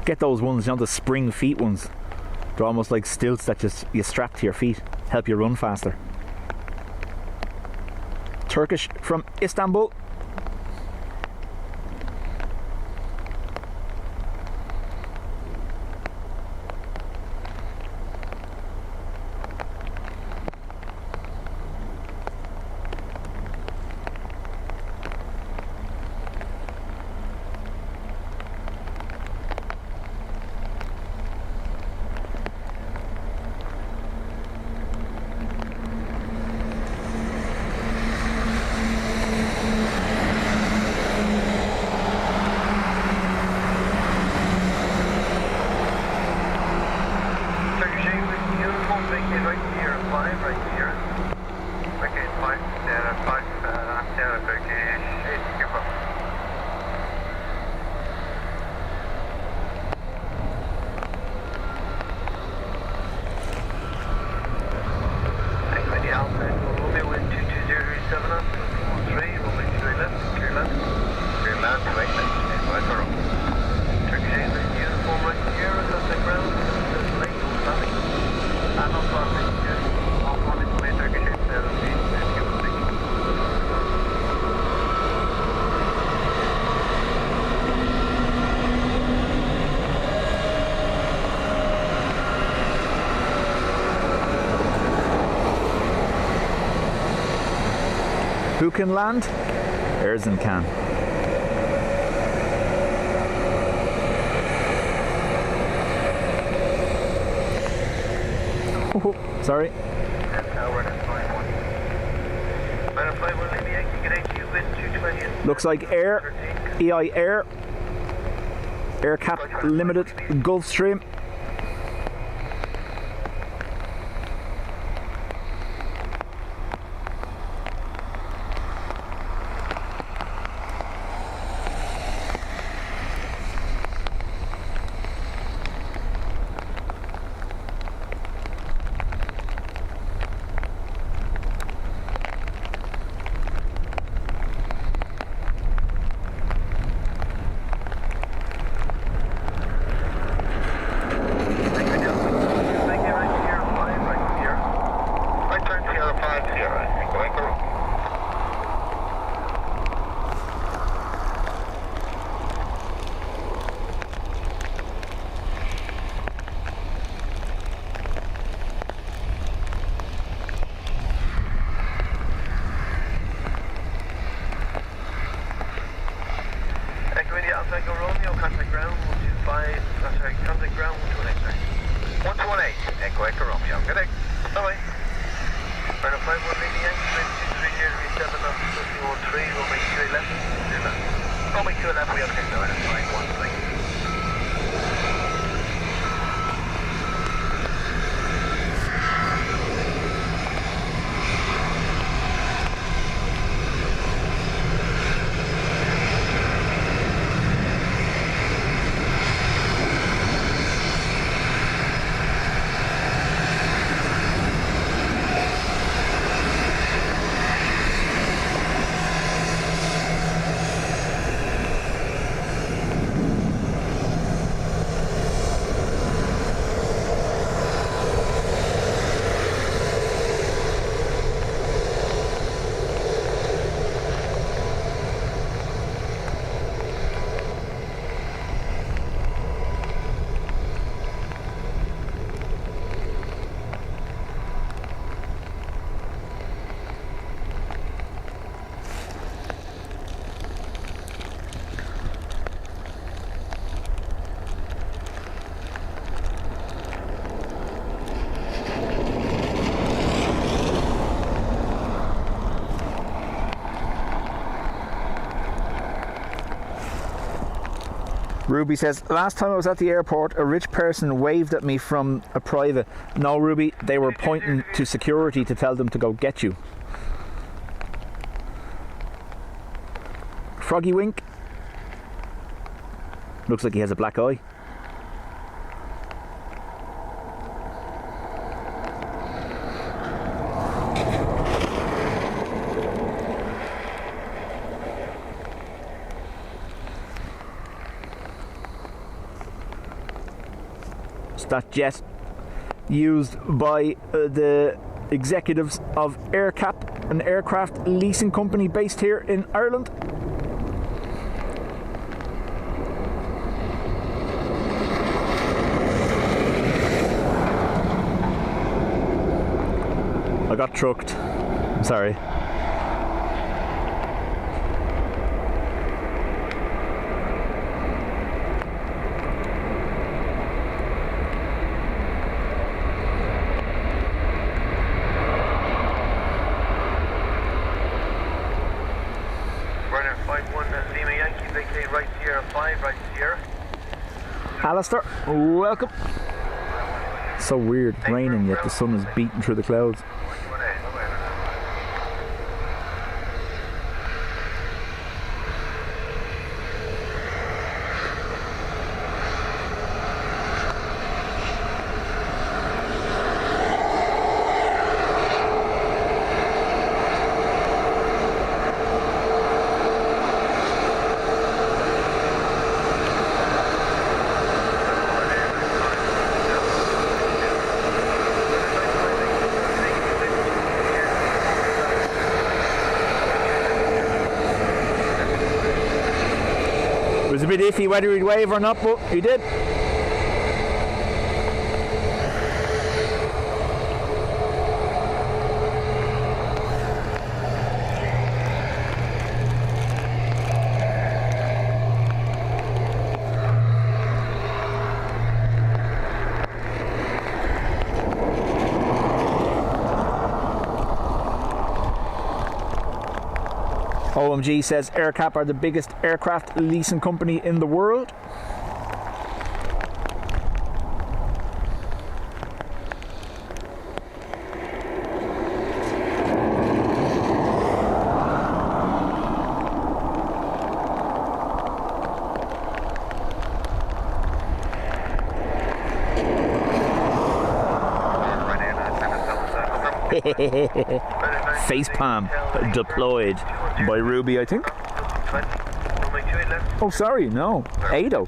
Get those ones, you know, the spring feet ones. They're almost like stilts that just you strap to your feet, help you run faster. Turkish from Istanbul. Who can land? Erzen can. Oh, sorry. Looks like Air, EI Air, AirCap Limited, Gulfstream. Ruby says, last time I was at the airport, a rich person waved at me from a private. No, Ruby, they were pointing to security to tell them to go get you. Froggy wink. Looks like he has a black eye. That jet used by the executives of AirCap, an aircraft leasing company based here in Ireland. I got trucked. I'm sorry. Alistair, welcome. So weird, raining yet the sun is beating through the clouds. It was a bit iffy whether he'd wave or not, but he did. OMG says AirCap are the biggest aircraft leasing company in the world. Facepalm deployed by Ruby, I think. Oh, sorry, no. Ado.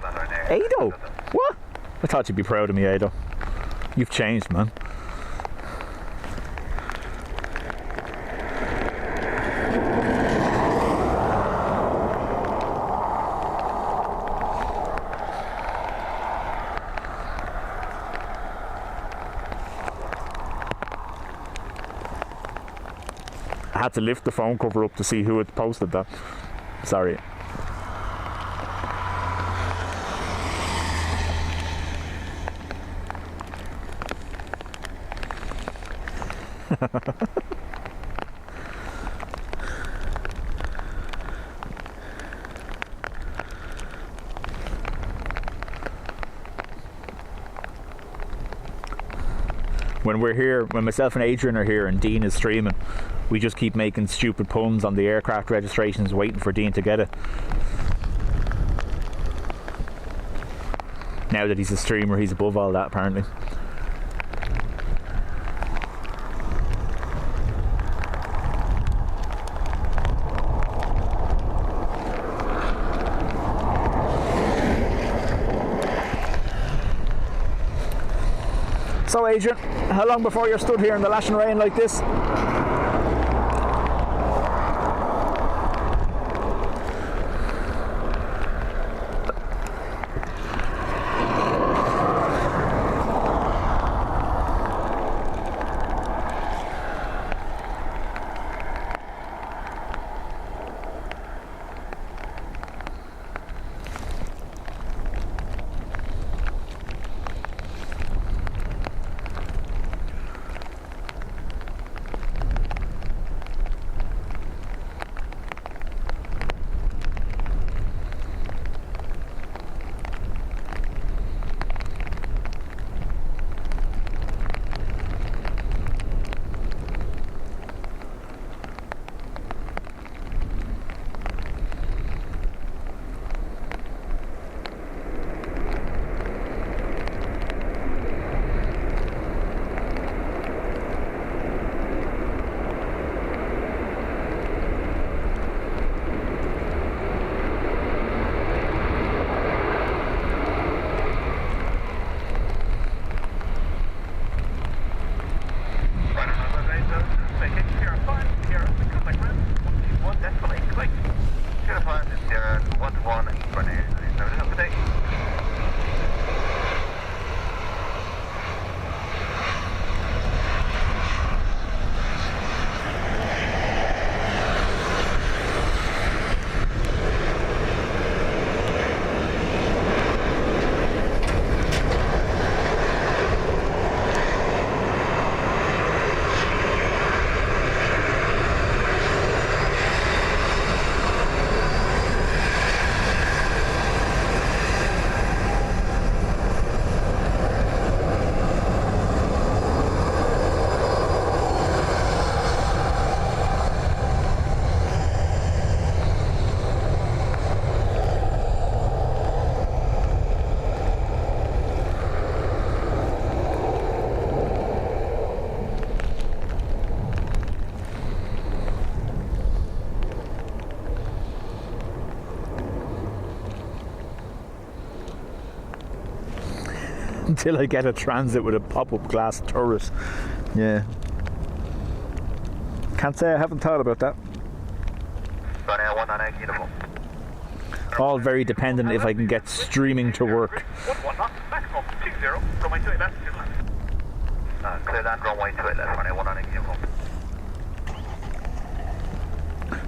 Ado? What? I thought you'd be proud of me, Ado. You've changed, man. I had to lift the phone cover up to see who had posted that. Sorry. When we're here, when myself and Adrian are here and Dean is streaming, we just keep making stupid puns on the aircraft registrations, waiting for Dean to get it. Now that he's a streamer, he's above all that, apparently. So Adrian, how long before you're stood here in the lashing rain like this? Until I get a transit with a pop-up glass turret. Yeah. Can't say I haven't thought about that. All very dependent if I can get streaming to work. Clear land runway 28 left, runway 19 uniform.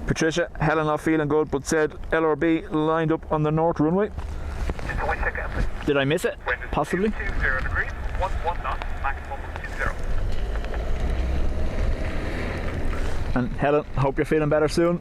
Patricia, Helen not feeling good but said LRB lined up on the north runway. Just a wait second, please. Did I miss it? Possibly. 20 degrees, 11 knots, maximum 20. And Helen, hope you're feeling better soon.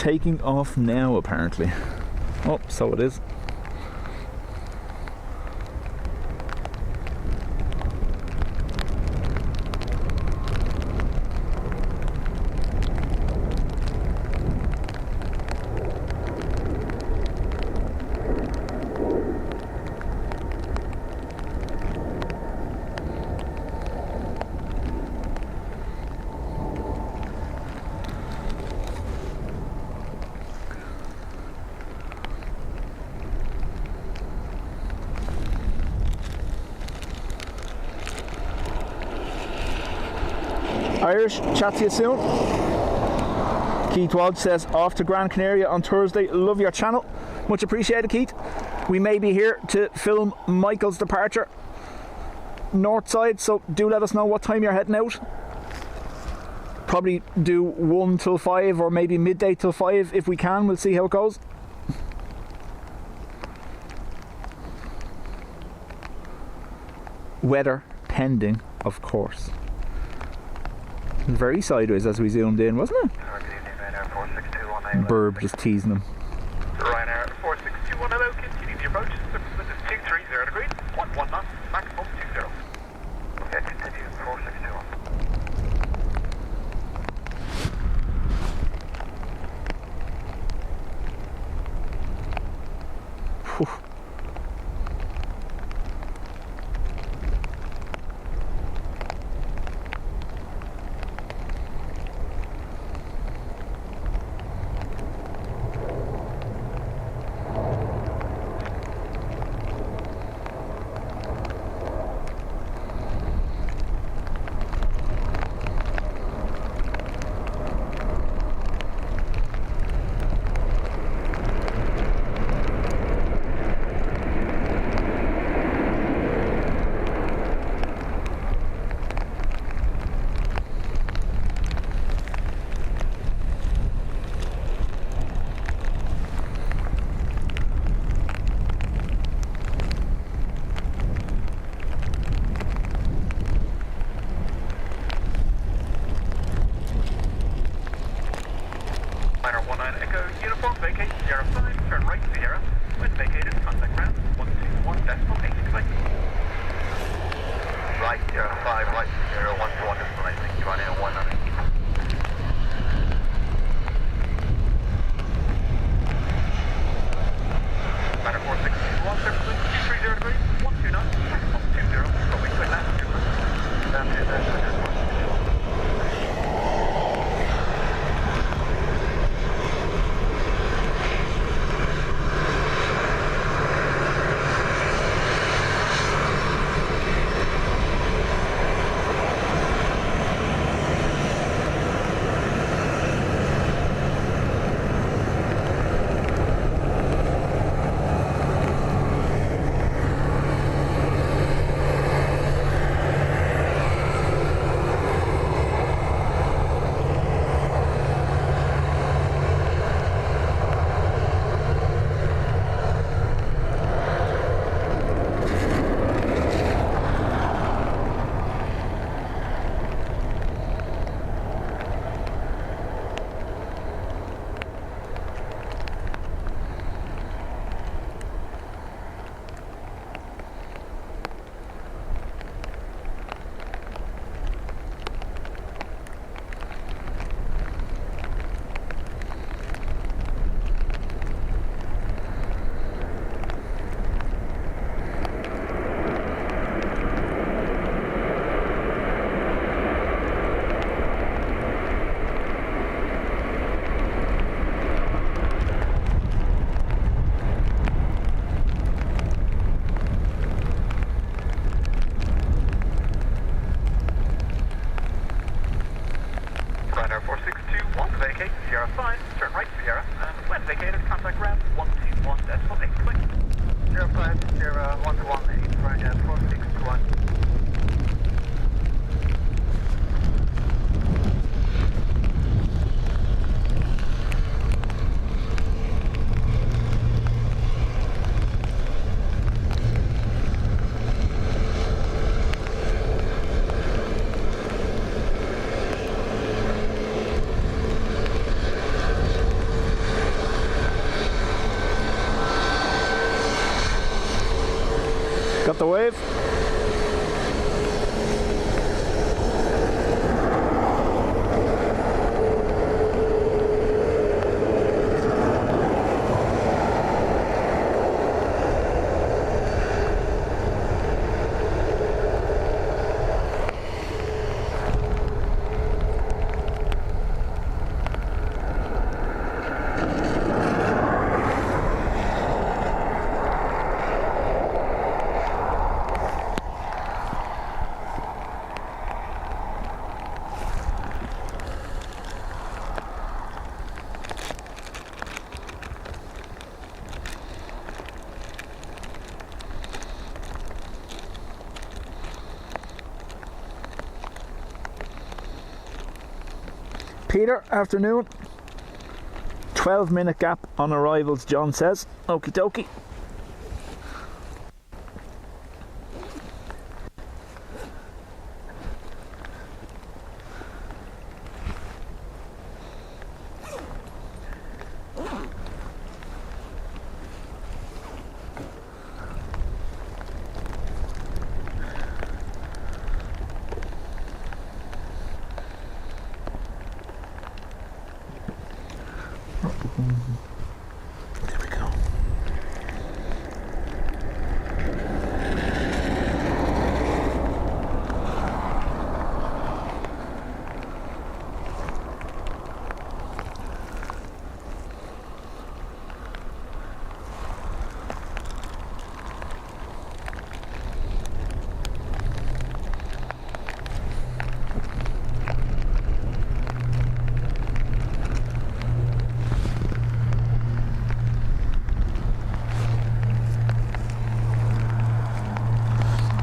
taking off now, apparently. Oh, so it is. Irish, chat to you soon. Keith Walsh says, off to Gran Canaria on Thursday. Love your channel. Much appreciated, Keith. We may be here to film Michael's departure north side, so do let us know what time you're heading out. Probably do 1 till 5 or maybe midday till 5 if we can. We'll see how it goes. Weather pending, of course. Very sideways as we zoomed in, wasn't it? Burb just teasing them. Ryanair 4621, hello, continue the approach. This is 230 degrees, 11 knots, maximum 20. Okay, continue, 4621. Whew. Got the wave. Peter, afternoon. 12-minute gap on arrivals, John says. Okie dokie. There we go.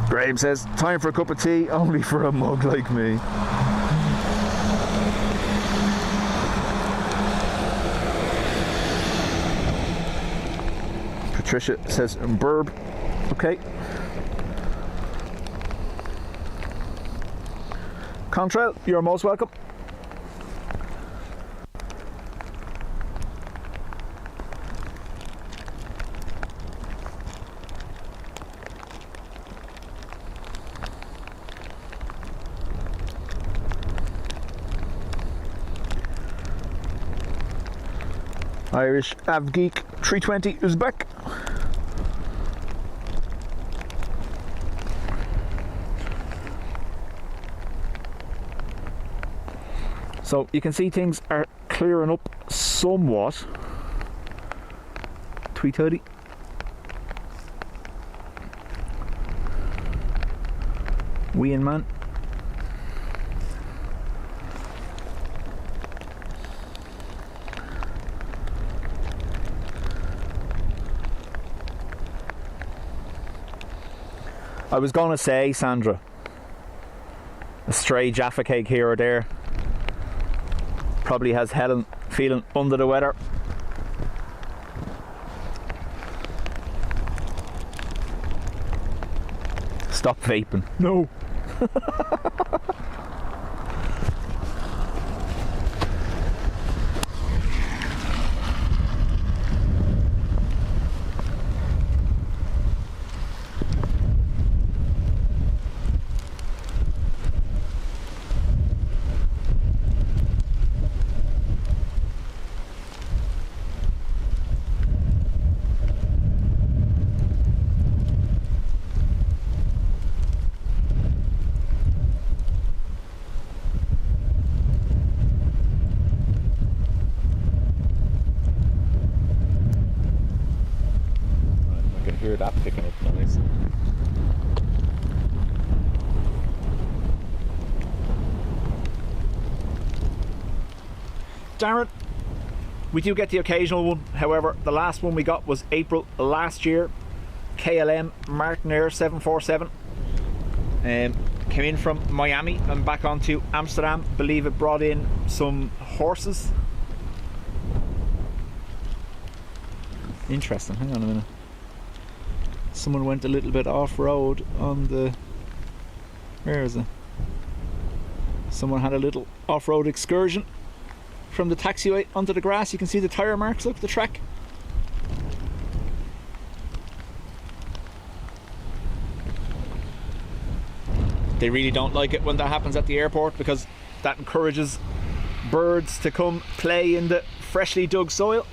Graham says, time for a cup of tea, only for a mug like me. Patricia says, burb. Okay. Contrail, you're most welcome. Irish Avgeek 320 Uzbek. So you can see things are clearing up somewhat. Tweetuddy. Wee man. I was going to say, Sandra, a stray Jaffa cake here or there probably has Helen feeling under the weather. Stop vaping. No. Hear that picking up noise. Darren, we do get the occasional one. However, the last one we got was April last year. KLM Martin Air 747 came in from Miami and back onto Amsterdam. Believe it brought in some horses. Interesting. Hang on a minute. Someone went a little bit off-road on the... Where is it? Someone had a little off-road excursion from the taxiway onto the grass. You can see the tyre marks, look, the track. They really don't like it when that happens at the airport, because that encourages birds to come play in the freshly dug soil.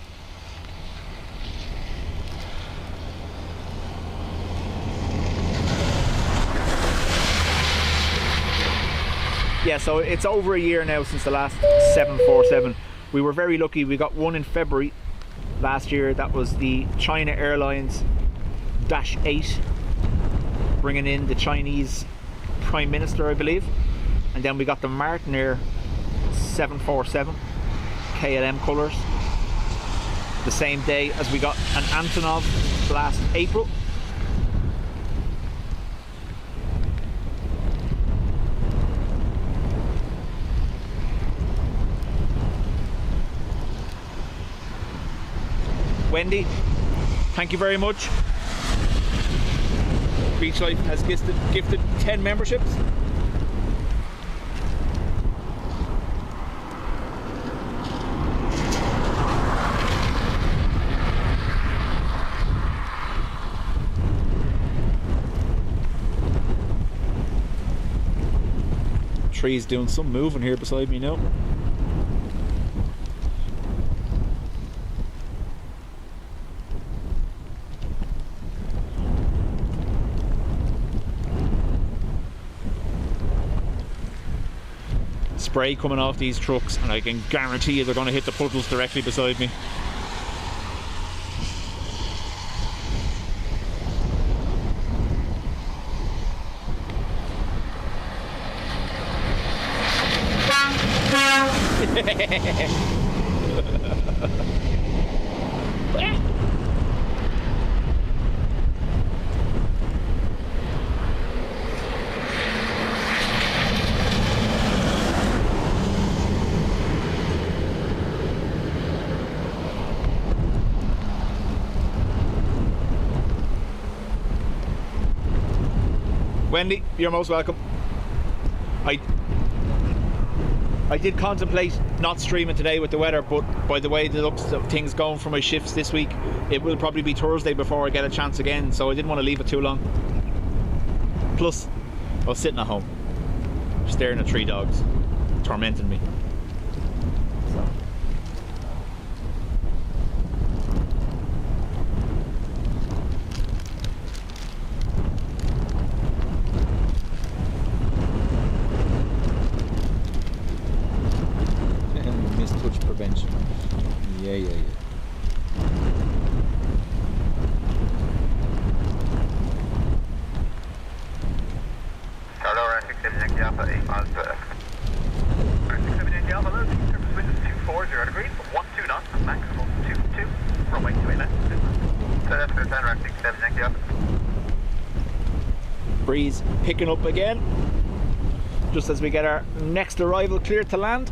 Yeah, so it's over a year now since the last 747. We were very lucky, we got one in February last year. That was the China Airlines Dash 8, bringing in the Chinese Prime Minister, I believe. And then we got the Martin Air 747 KLM colours the same day as we got an Antonov last April. Wendy, thank you very much. Beach Life has gifted 10 memberships. Trees doing some moving here beside me now. Spray coming off these trucks, and I can guarantee you they're going to hit the puddles directly beside me. Wendy, you're most welcome. I did contemplate not streaming today with the weather, but by the way the looks of things going for my shifts this week, it will probably be Thursday before I get a chance again, so I didn't want to leave it too long. Plus, I was sitting at home, staring at 3 dogs, tormenting me. Prevention. Yeah. Carlo, R678 Alpha, 8 miles to left. R678 Alpha, low, surface wind is 240 degrees, 12 knots, maximum 22, runway 28 left. So that's for the R678 Alpha. Breeze picking up again, just as we get our next arrival cleared to land.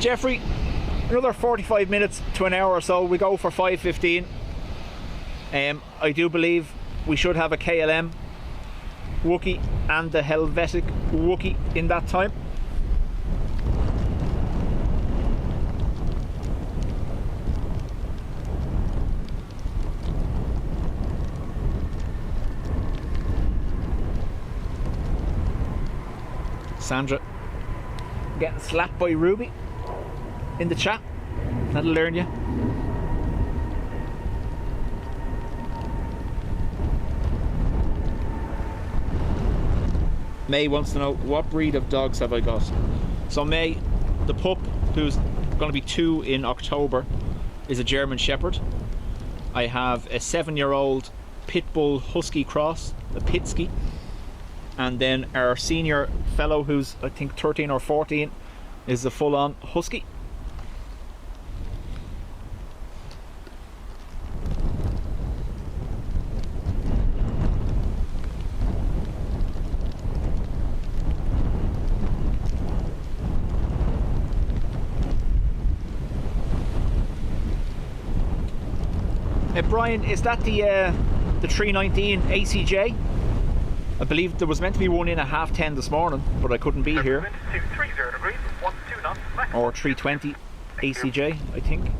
Jeffrey, another 45 minutes to an hour or so. We go for 5:15. I do believe we should have a KLM Wookie and the Helvetic Wookie in that time. Sandra getting slapped by Ruby in the chat. That'll learn you. May wants to know, what breed of dogs have I got? So May, the pup, who's going to be 2 in October, is a German Shepherd. I have a 7-year-old Pit Bull Husky cross, a Pitsky. And then our senior fellow, who's I think 13 or 14, is a full-on Husky. Brian, is that the 319 ACJ? I believe there was meant to be one in at 10:30 this morning, but I couldn't be here. 30 degrees, 12 knots. Or 320 ACJ, I think.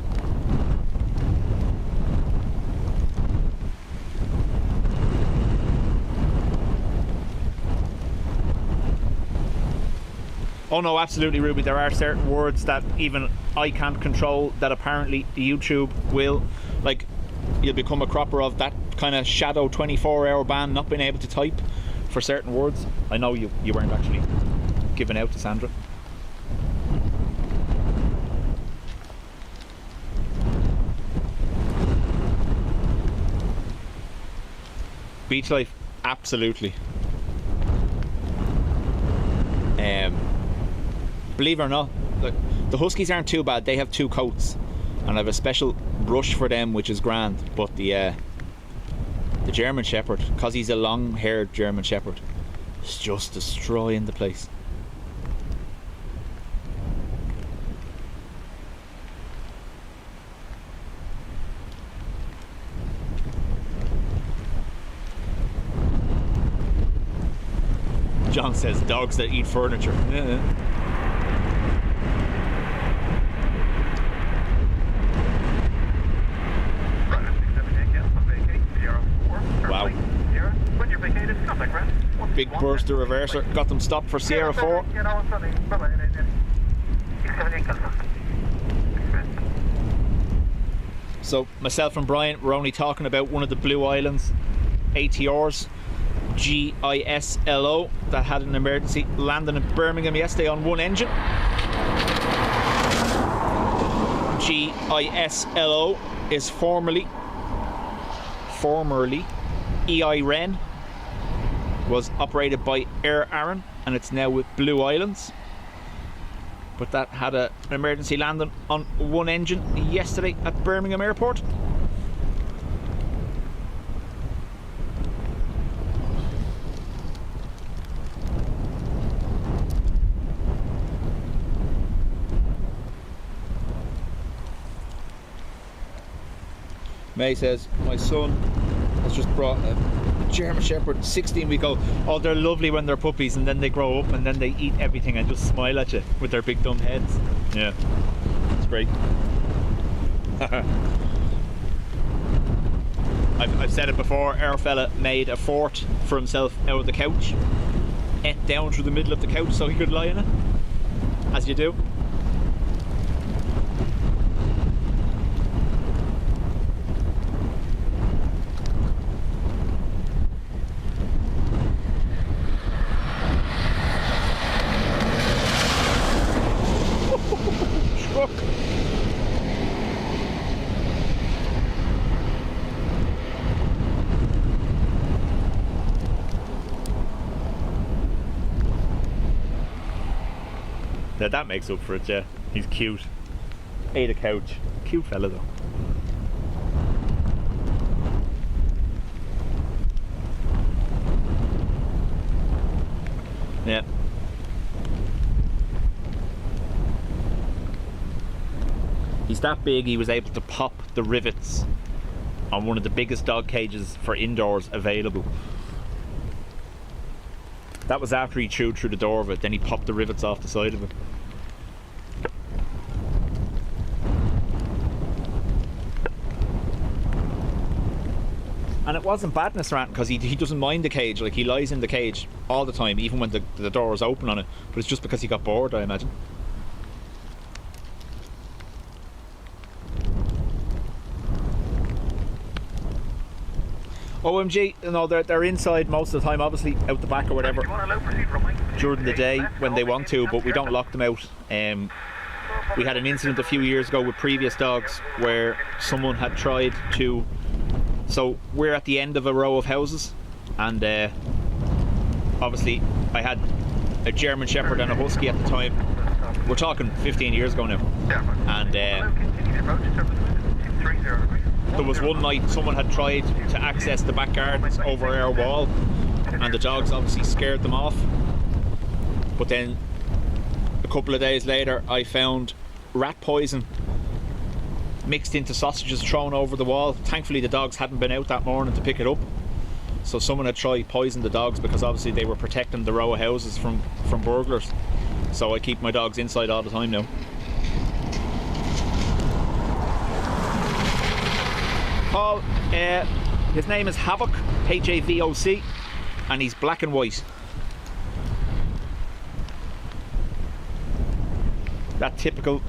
Oh no, absolutely, Ruby. There are certain words that even I can't control that apparently YouTube will. Like, you'll become a cropper of that kind of shadow 24-hour ban, not being able to type for certain words. I know you weren't actually giving out to Sandra. Beach life, absolutely. Believe it or not, the Huskies aren't too bad. They have 2 coats, and I have a special brush for them, which is grand. But the German Shepherd, because he's a long-haired German Shepherd, is just destroying the place. John says dogs that eat furniture. Yeah. Wow. Big burst of reverser. Got them stopped for Sierra 4. So myself and Brian were only talking about one of the Blue Islands ATRs, GISLO, that had an emergency landing in Birmingham yesterday on one engine. GISLO is formerly EIREN, was operated by Air Arran, and it's now with Blue Islands. But that had an emergency landing on one engine yesterday at Birmingham Airport. May says, my son has just brought a German Shepherd, 16-week-old. Oh, they're lovely when they're puppies, and then they grow up and then they eat everything and just smile at you with their big dumb heads. Yeah, it's great. I've said it before, our fella made a fort for himself out of the couch, ate down through the middle of the couch so he could lie in it, as you do. Yeah, that makes up for it, yeah. He's cute. Ate a couch. Cute fella though. Yeah. He's that big he was able to pop the rivets on one of the biggest dog cages for indoors available. That was after he chewed through the door of it, then he popped the rivets off the side of it. And it wasn't badness rant, because he doesn't mind the cage. Like, he lies in the cage all the time, even when the door is open on it. But it's just because he got bored, I imagine. OMG, you know, they're inside most of the time, obviously out the back or whatever during the day when they want to, but we don't lock them out. We had an incident a few years ago with previous dogs where someone had tried to, so we're at the end of a row of houses, and obviously I had a German Shepherd and a Husky at the time. We're talking 15 years ago now, and there was one night someone had tried to access the back gardens over our wall, and the dogs obviously scared them off. But then a couple of days later I found rat poison mixed into sausages thrown over the wall. Thankfully the dogs hadn't been out that morning to pick it up, so someone had tried poison the dogs because obviously they were protecting the row of houses from burglars. So I keep my dogs inside all the time now. Paul, his name is Havoc, H-A-V-O-C, and he's black and white. That typical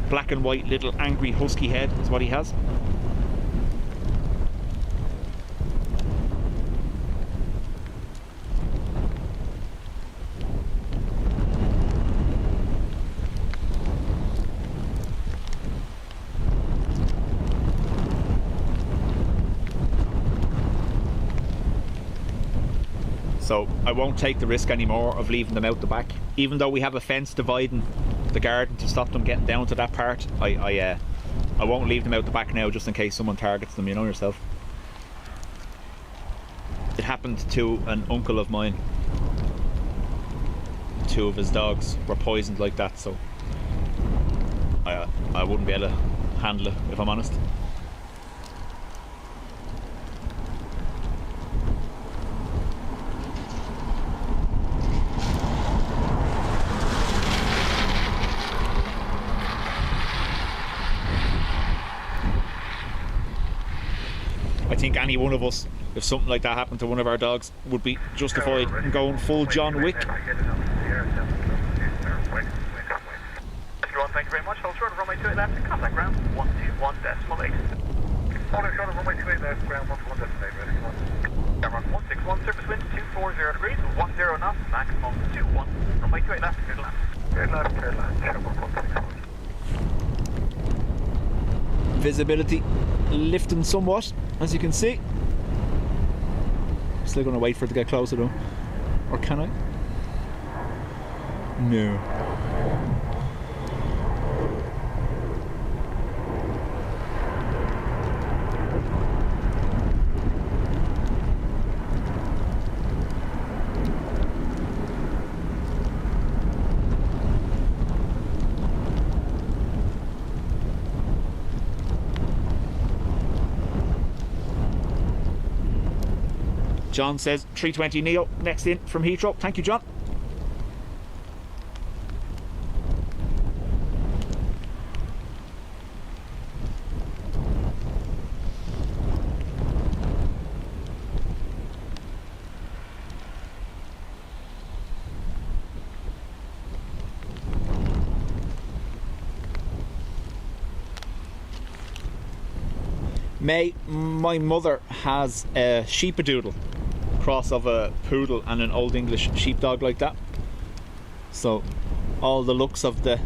black and white little angry husky head is what he has. So I won't take the risk anymore of leaving them out the back. Even though we have a fence dividing the garden to stop them getting down to that part, I won't leave them out the back now just in case someone targets them, you know yourself. It happened to an uncle of mine. 2 of his dogs were poisoned like that, so I wouldn't be able to handle it, if I'm honest. I think any one of us, if something like that happened to one of our dogs, would be justified in going full John Wick. Thank you very much. Hold short of runway 28 left, contact ground 121.8. Holding short of runway 28 left, ground 121.8, ready, come on. Camera 161, surface wind 240 degrees, 10 knots, maximum 21. Runway 28 left, clear left. Clear left, clear left, Camera 161. Visibility lifting somewhat, as you can see. Still going to wait for it to get closer though. Or can I? No. John says 320 Neo next in from Heathrow. Thank you, John. My mother has a sheepadoodle, cross of a poodle and an old English sheepdog like that. So all the looks of the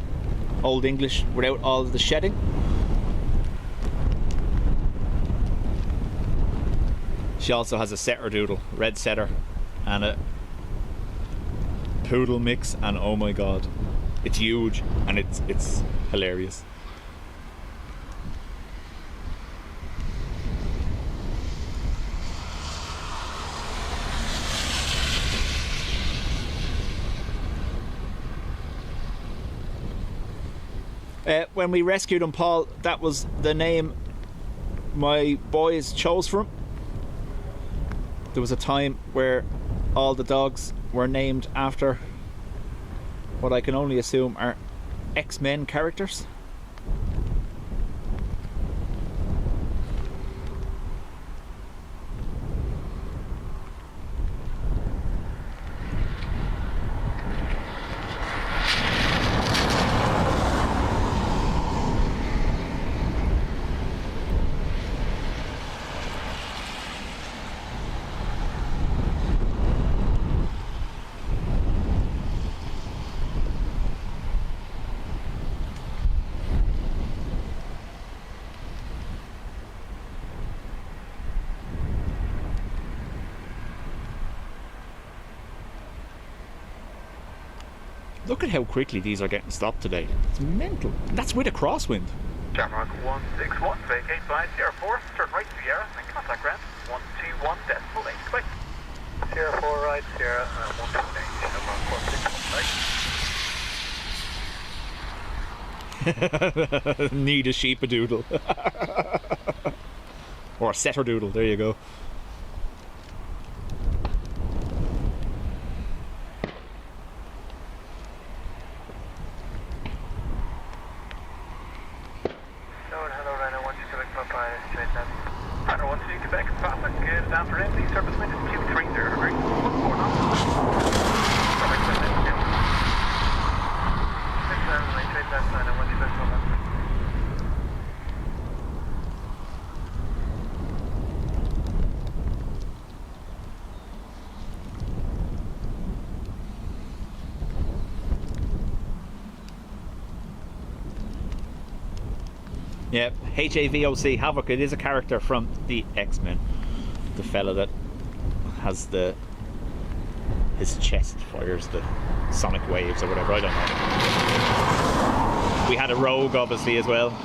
old English without all of the shedding. She also has a setter doodle, red setter, and a poodle mix, and oh my god, it's huge and it's hilarious. When we rescued him, Paul, that was the name my boys chose for him. There was a time where all the dogs were named after what I can only assume are X-Men characters. Look at how quickly these are getting stopped today. It's mental. And that's with a crosswind. Jamrock 161, vacate by Sierra 4, turn right Sierra, and contact ground 121.8. Goodbye. Sierra 4 right, Sierra 128, Jamrock 161 right. Need a sheepadoodle. Or a setterdoodle, there you go. Hello, Rhino 1 to Quebec, Papa, straight down. Rhino 1 to Quebec, Papa, good down for him. The surface wind is 230 degrees. 1 knots. Perfect, good down. 6,000, straight down, Rhino 1 to Quebec, Papa. Yeah, HAVOC, Havoc, it is a character from the X-Men. The fella that has his chest fires the sonic waves or whatever, I don't know. We had a rogue obviously as well.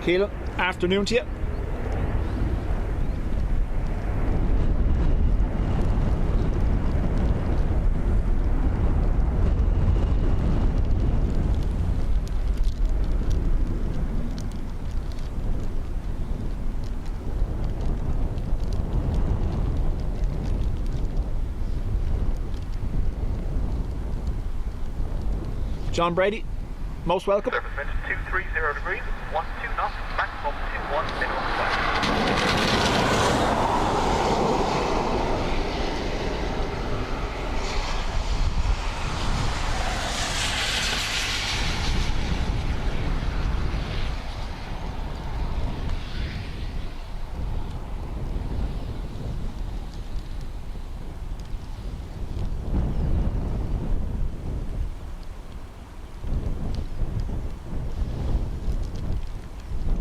Keelan, afternoon to you. John Brady, most welcome. Surface wind 230 degrees, 12 knots, maximum 21, minimum 5.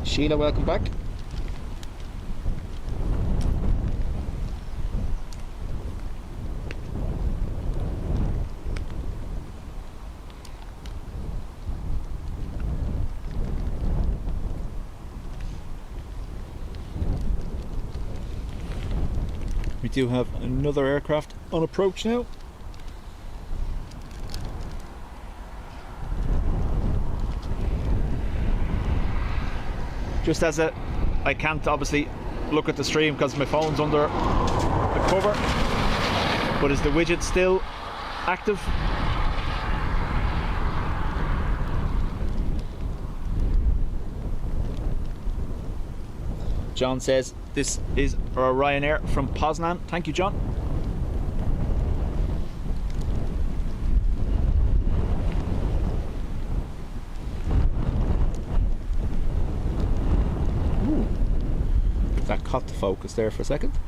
Sheila, welcome back. We do have another aircraft on approach now. Just as I can't obviously look at the stream because my phone's under the cover, but is the widget still active? John says this is Ryanair from Poznan. Thank you, John. That caught the focus there for a second.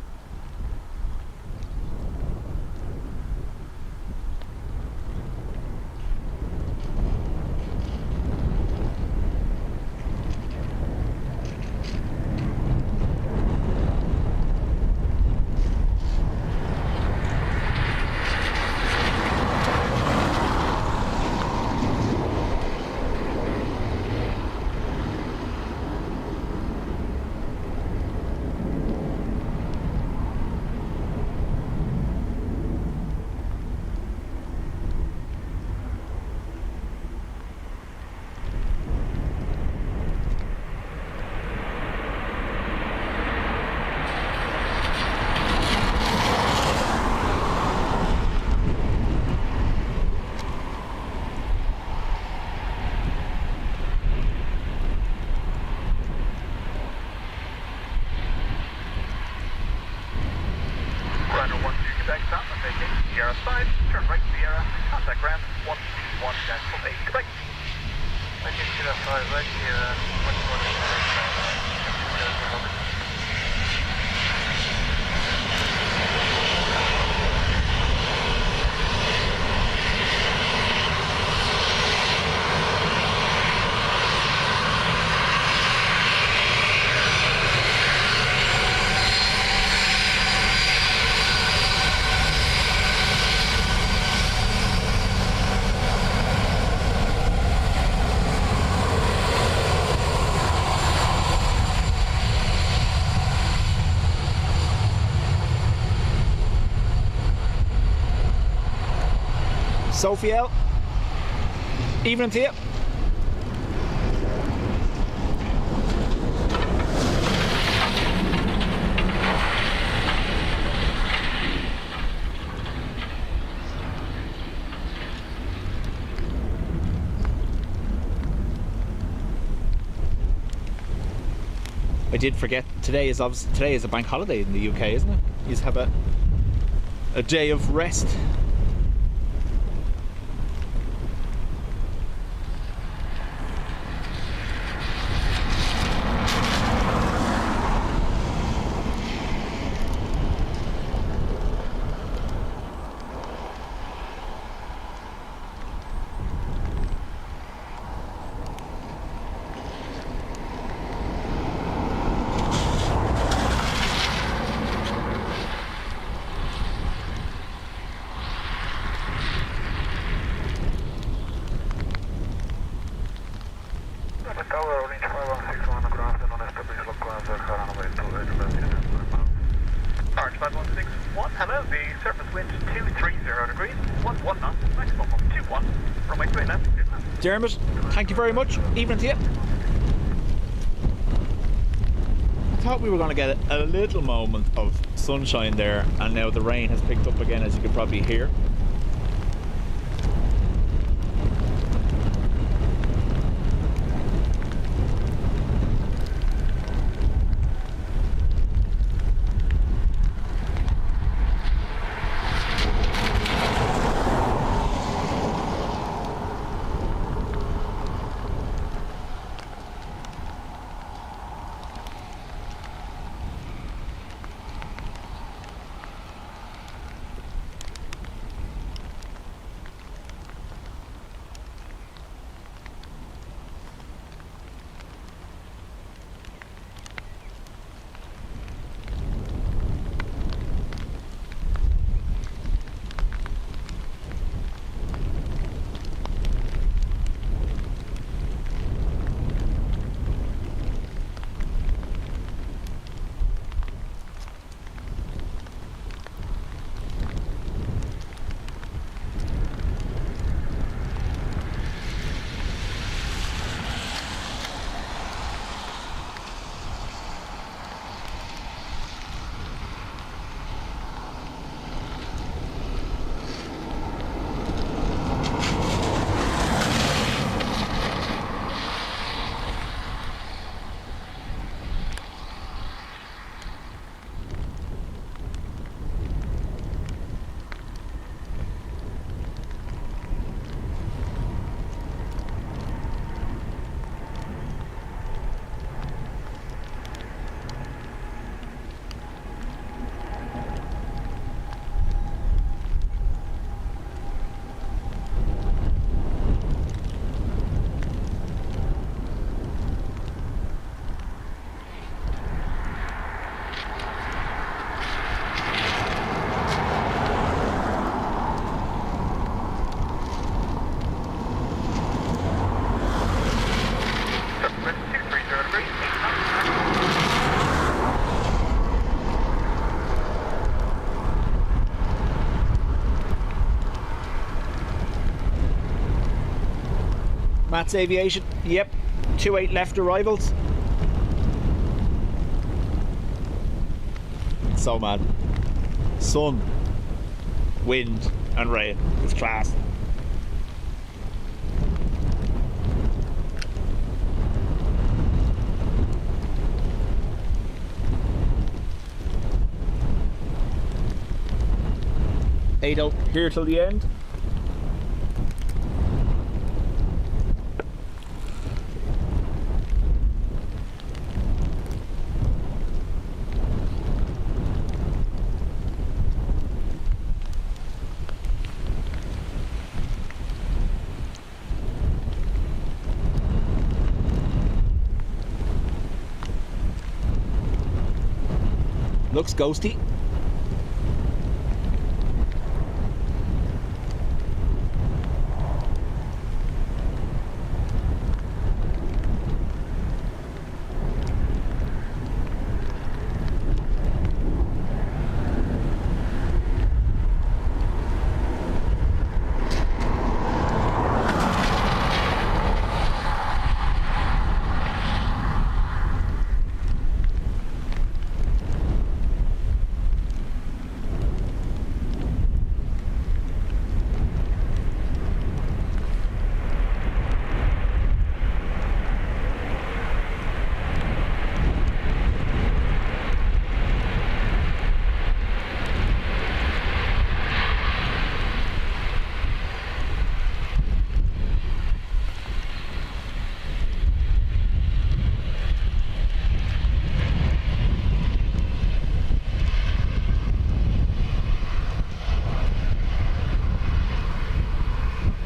Sierra 5, turn right Sierra, contact ground 121-8, goodbye. Thank you, Sierra 5, right Sierra, 121-8. Sophiel. Evening to you. I did forget, today is a bank holiday in the UK, isn't it? You have a day of rest. Arch 5161, hello, the surface wind 230 degrees, 11 knots, maximum of 21, runway 3 left. Dermot, thank you very much. Evening to you. I thought we were going to get a little moment of sunshine there, and now the rain has picked up again, as you can probably hear. Matt's Aviation, yep, 28 left arrivals. So mad. Sun, wind and rain. It's class. Ado here till the end. Looks ghosty.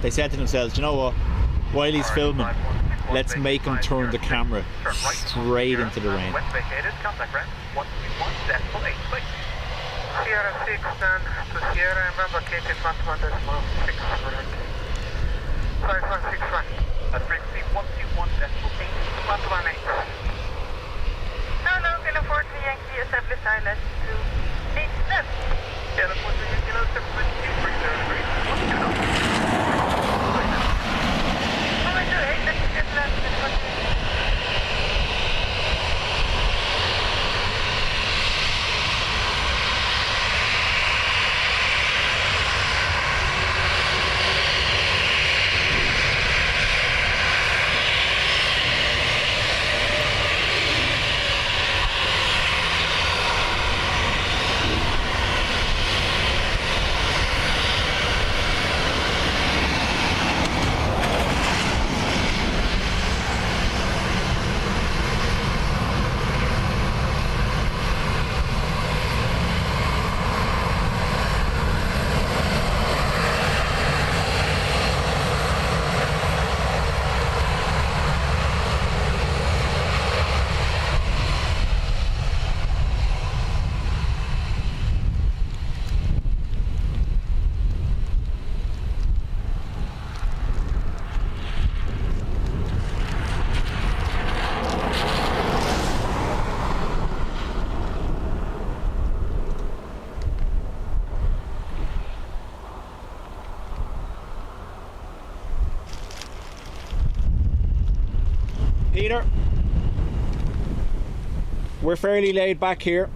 they said to themselves, you know what, while he's filming, let's make him turn the camera straight into the rain. West vacated, contact ground 121.8, please. Sierra 6 and to Sierra and Bravo Cape 11.6 correct. 5161. At frequency 121.8. 118. Hello, Kilo 40 Yankee, establish silence to 8 left. Kilo 40 Yankee, no 7.830 degrees, 120. Oh, I do 8 left, get left, and 40. Peter, we're fairly laid back here.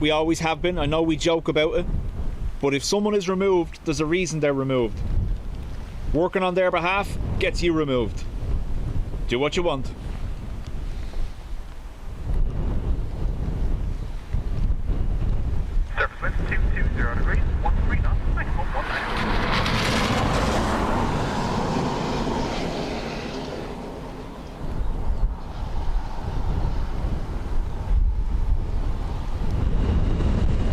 We always have been. I know we joke about it, but if someone is removed, there's a reason they're removed. Working on their behalf gets you removed. Do what you want. Surface wind 220 degrees, 13 knots, maximum 190.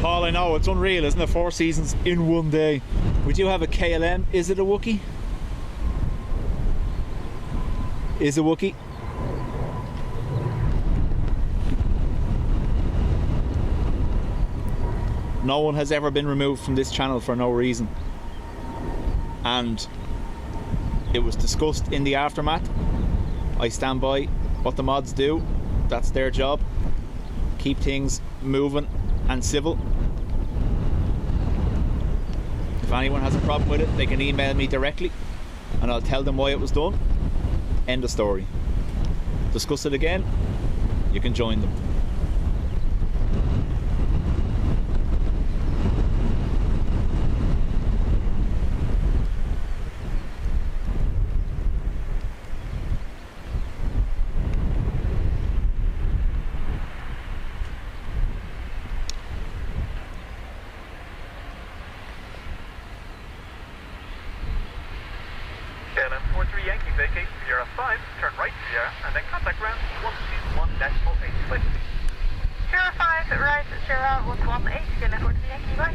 Paul, I know, it's unreal, isn't it? 4 seasons in one day. We do have a KLM. Is it a Wookiee? Is a Wookiee? No one has ever been removed from this channel for no reason. And it was discussed in the aftermath. I stand by what the mods do. That's their job. Keep things moving and civil. If anyone has a problem with it, they can email me directly and I'll tell them why it was done. End of story. Discuss it again, you can join them. KLM 43 Yankee, vacate Sierra 5, turn right Sierra, and then contact ground 121.8, please. Sierra 5, right, Sierra 118, Kilo 40 Yankee, bye.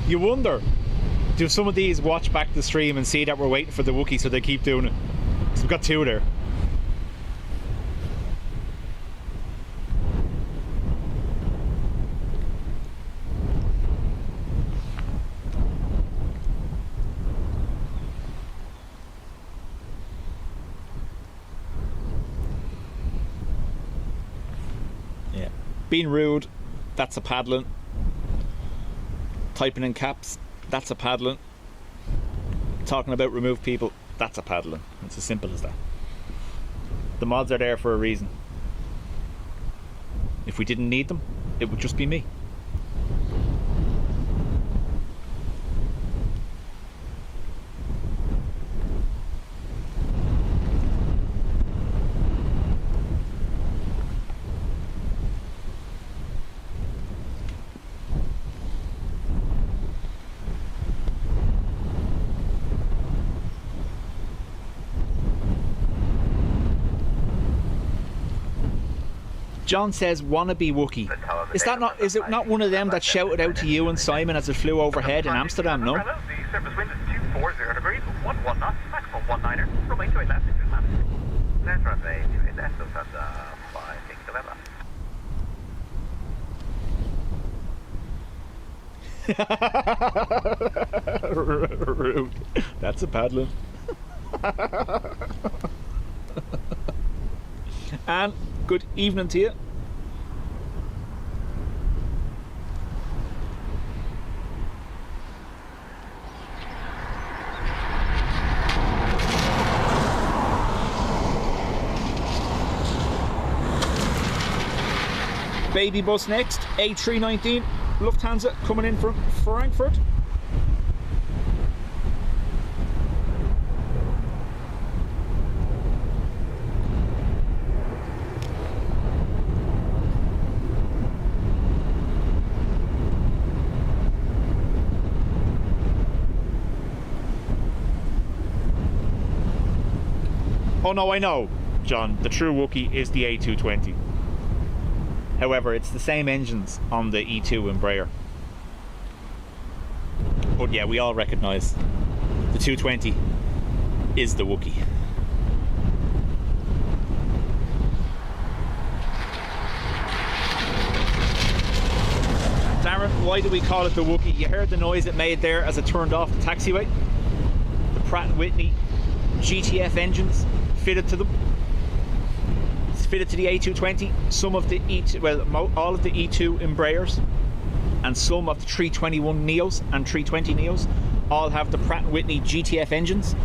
You wonder, do some of these watch back the stream and see that we're waiting for the Wookiee so they keep doing it? Because we've got 2 there. Yeah. Being rude, that's a paddling. Typing in caps, that's a paddling. Talking about remove people, that's a paddling. It's as simple as that. The mods are there for a reason. If we didn't need them, it would just be me. John says wannabe Wookiee. Is that not? Is it not one of them that shouted out to you and Simon as it flew overhead in Amsterdam? No. Hello, the surface wind is 240 degrees, 11 knots, maximum 19er, runway 28 left, 6 left. Left runway 28 left, Lufthansa 56 left. Rude. That's a paddling. And good evening to you. Baby bus next, A319, Lufthansa coming in from Frankfurt. Oh no, I know, John. The true Wookiee is the A220. However, it's the same engines on the E2 Embraer. But yeah, we all recognise the 220 is the Wookiee. Darren, why do we call it the Wookiee? You heard the noise it made there as it turned off the taxiway. The Pratt & Whitney GTF engines fitted to them. It's fitted to the A220. Some of the E2, well, all of the E2 Embraers and some of the 321 Neos and 320 Neos all have the Pratt & Whitney GTF engines,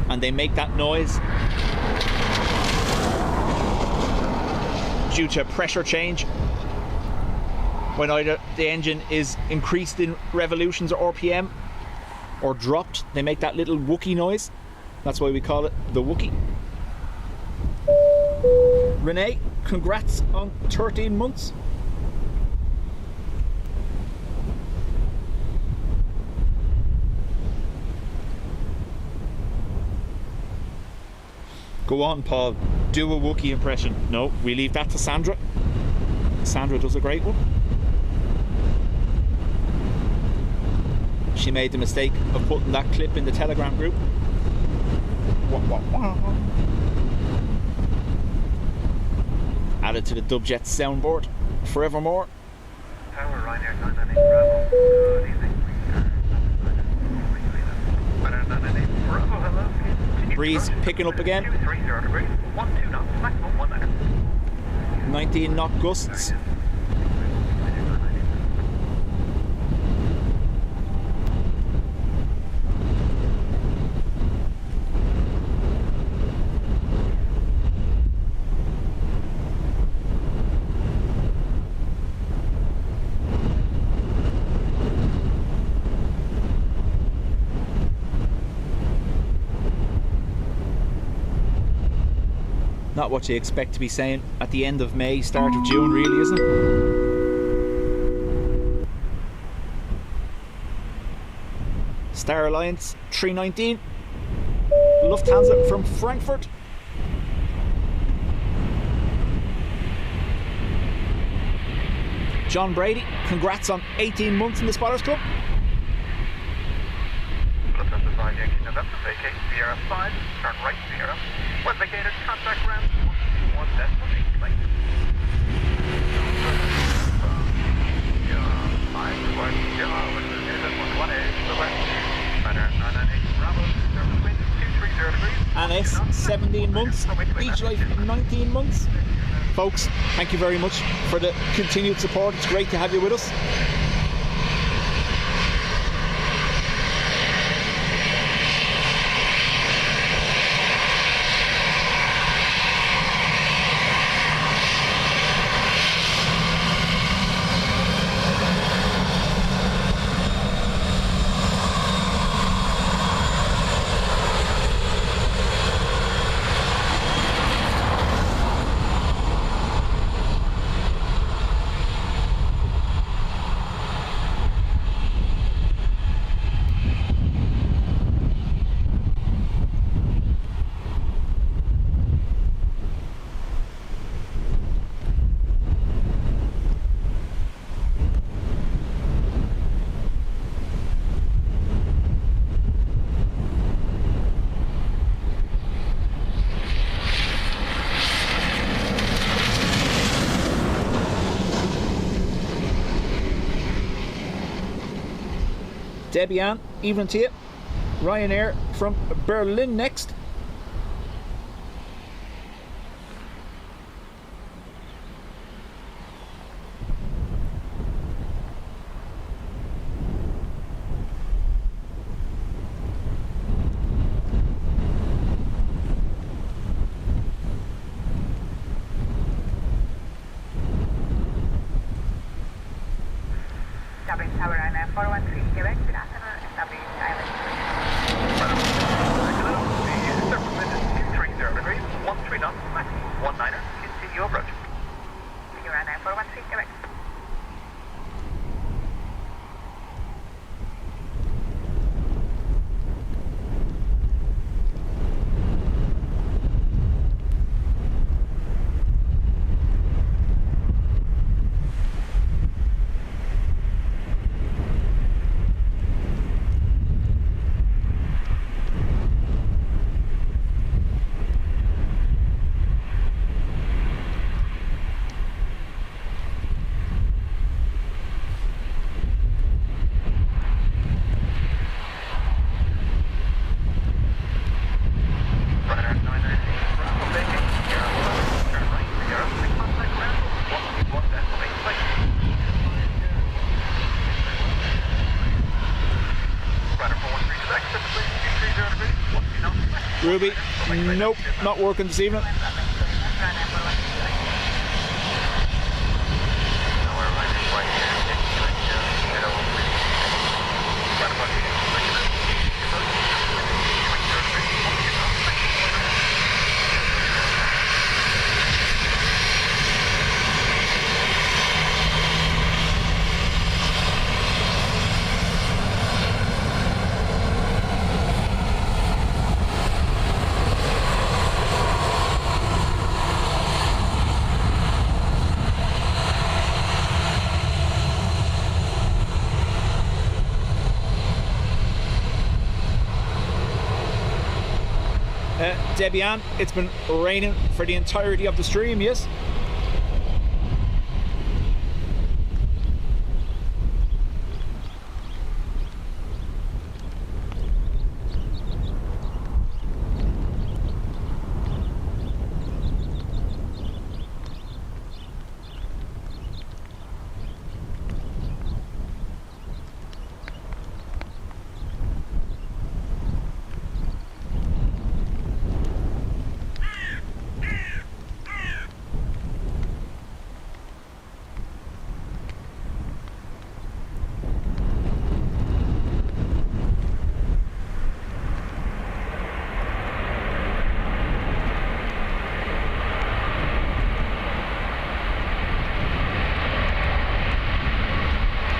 and they make that noise due to pressure change. When either the engine is increased in revolutions or RPM or dropped, they make that little Wookiee noise. That's why we call it the Wookiee. Renee, congrats on 13 months. Go on, Paul, do a Wookiee impression. No, we leave that to Sandra. Sandra does a great one. She made the mistake of putting that clip in the Telegram group. Added to the Dubjet soundboard forevermore. Tower Ryanair 998 Bravo. Good evening. 998 Bravo, hello. Breeze picking up again. 230 degrees, 12 knots, maximum 19er. 19 knot gusts. Not what you expect to be saying at the end of May, start of June, really, isn't it? Star Alliance 319, Lufthansa from Frankfurt. John Brady, congrats on 18 months in the Spotters Club. Lufthansa 5 Yankee November, vacate Sierra 5, turn right Sierra. Was vacated, contact ground 1.8 length. Anis, 17 months, Beach Life 19 months. Folks, thank you very much for the continued support. It's great to have you with us. Debbie Ann, evening to you. Ryanair from Berlin next. Dublin Tower Ryanair 413, Quebec, good afternoon, establish island. Surface wind is 230 degrees, 13 knots, maximum 19er, continue approach. Figure Ryanair 413, Quebec. Ruby, nope, not working this evening. Debbie Ann, it's been raining for the entirety of the stream, yes?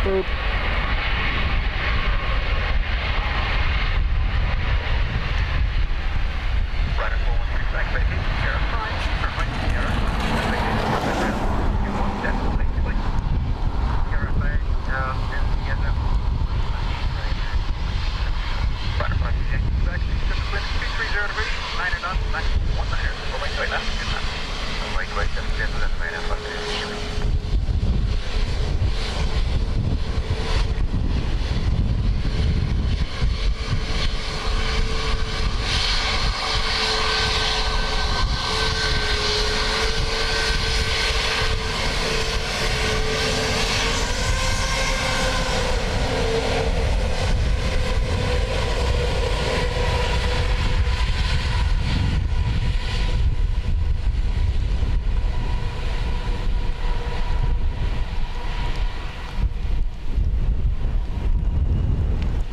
Boop.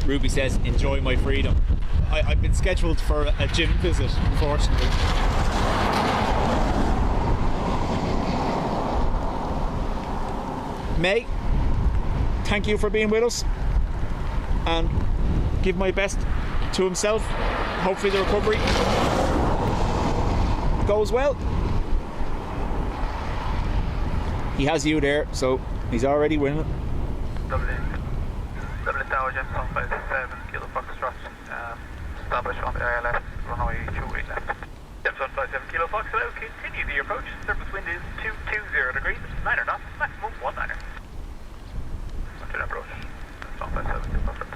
Ruby says, enjoy my freedom. I've been scheduled for a gym visit, unfortunately. May, thank you for being with us, and give my best to himself. Hopefully the recovery goes well. He has you there, so he's already winning. Dublin Tower, Jet 157, Kilo Foxtrot, established on the ILS, runway 28 left. Jet 157, Kilo Fox, hello, continue the approach, surface wind is 220 degrees, 9 knots, maximum 19er. Onto the approach, 157, Kilo Foxtrot.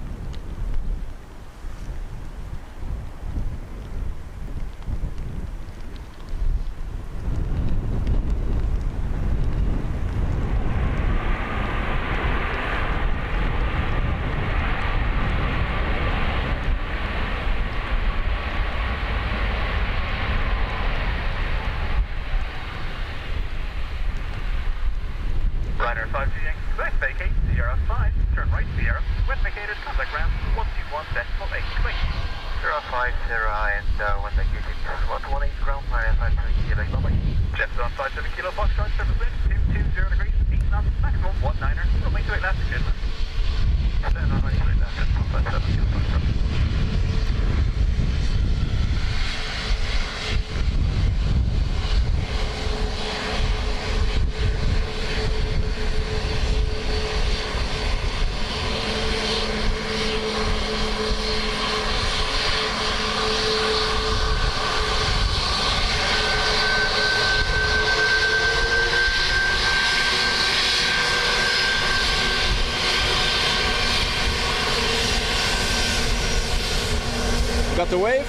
1.8, quick. 050 and when they get it, 118 ground, 953 kilo, runway. Jets on 57 kilo, Foxtrot, surface wind, 220 degrees, 8 knots, maximum 19er, runway 28 left, gentlemen. Then runway 28 left, 157 kilo, Foxtrot. Got the wave.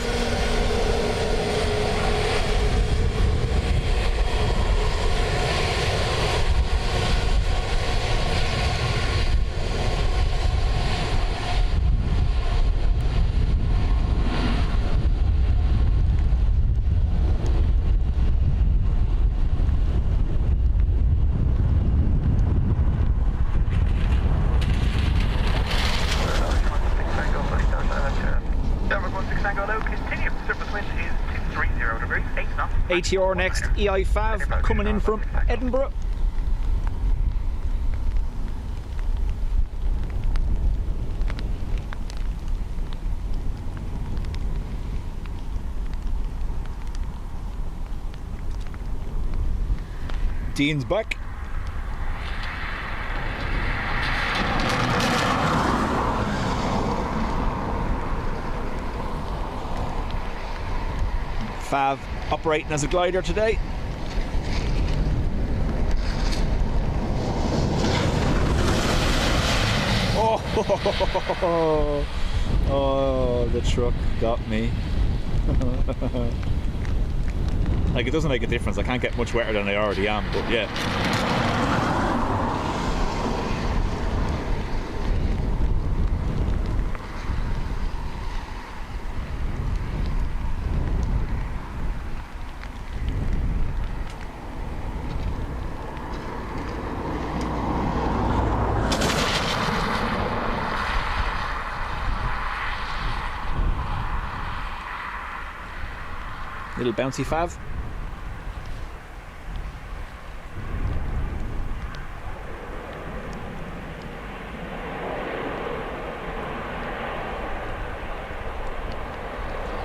ATR next, EI5 coming in from Edinburgh. Dean's back. Fav operating as a glider today. Oh, the truck got me. Like, it doesn't make a difference. I can't get much wetter than I already am, but yeah. Little bouncy Fav.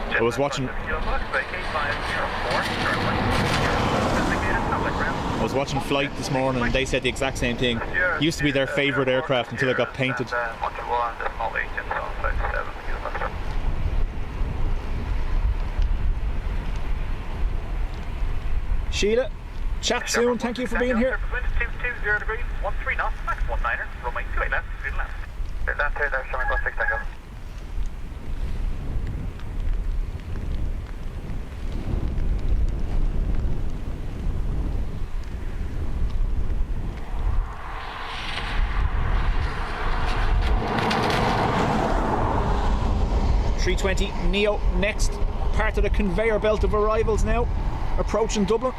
I was watching Flight this morning and they said the exact same thing. Used to be their favourite aircraft until it got painted. Sheila, chat soon. Thank you for being here. 220 degrees, 13 knots, max 19er, runway 28 left, straight left. There's that there, showing bus 6 tango. Neo next, part of the conveyor belt of arrivals now, approaching Dublin,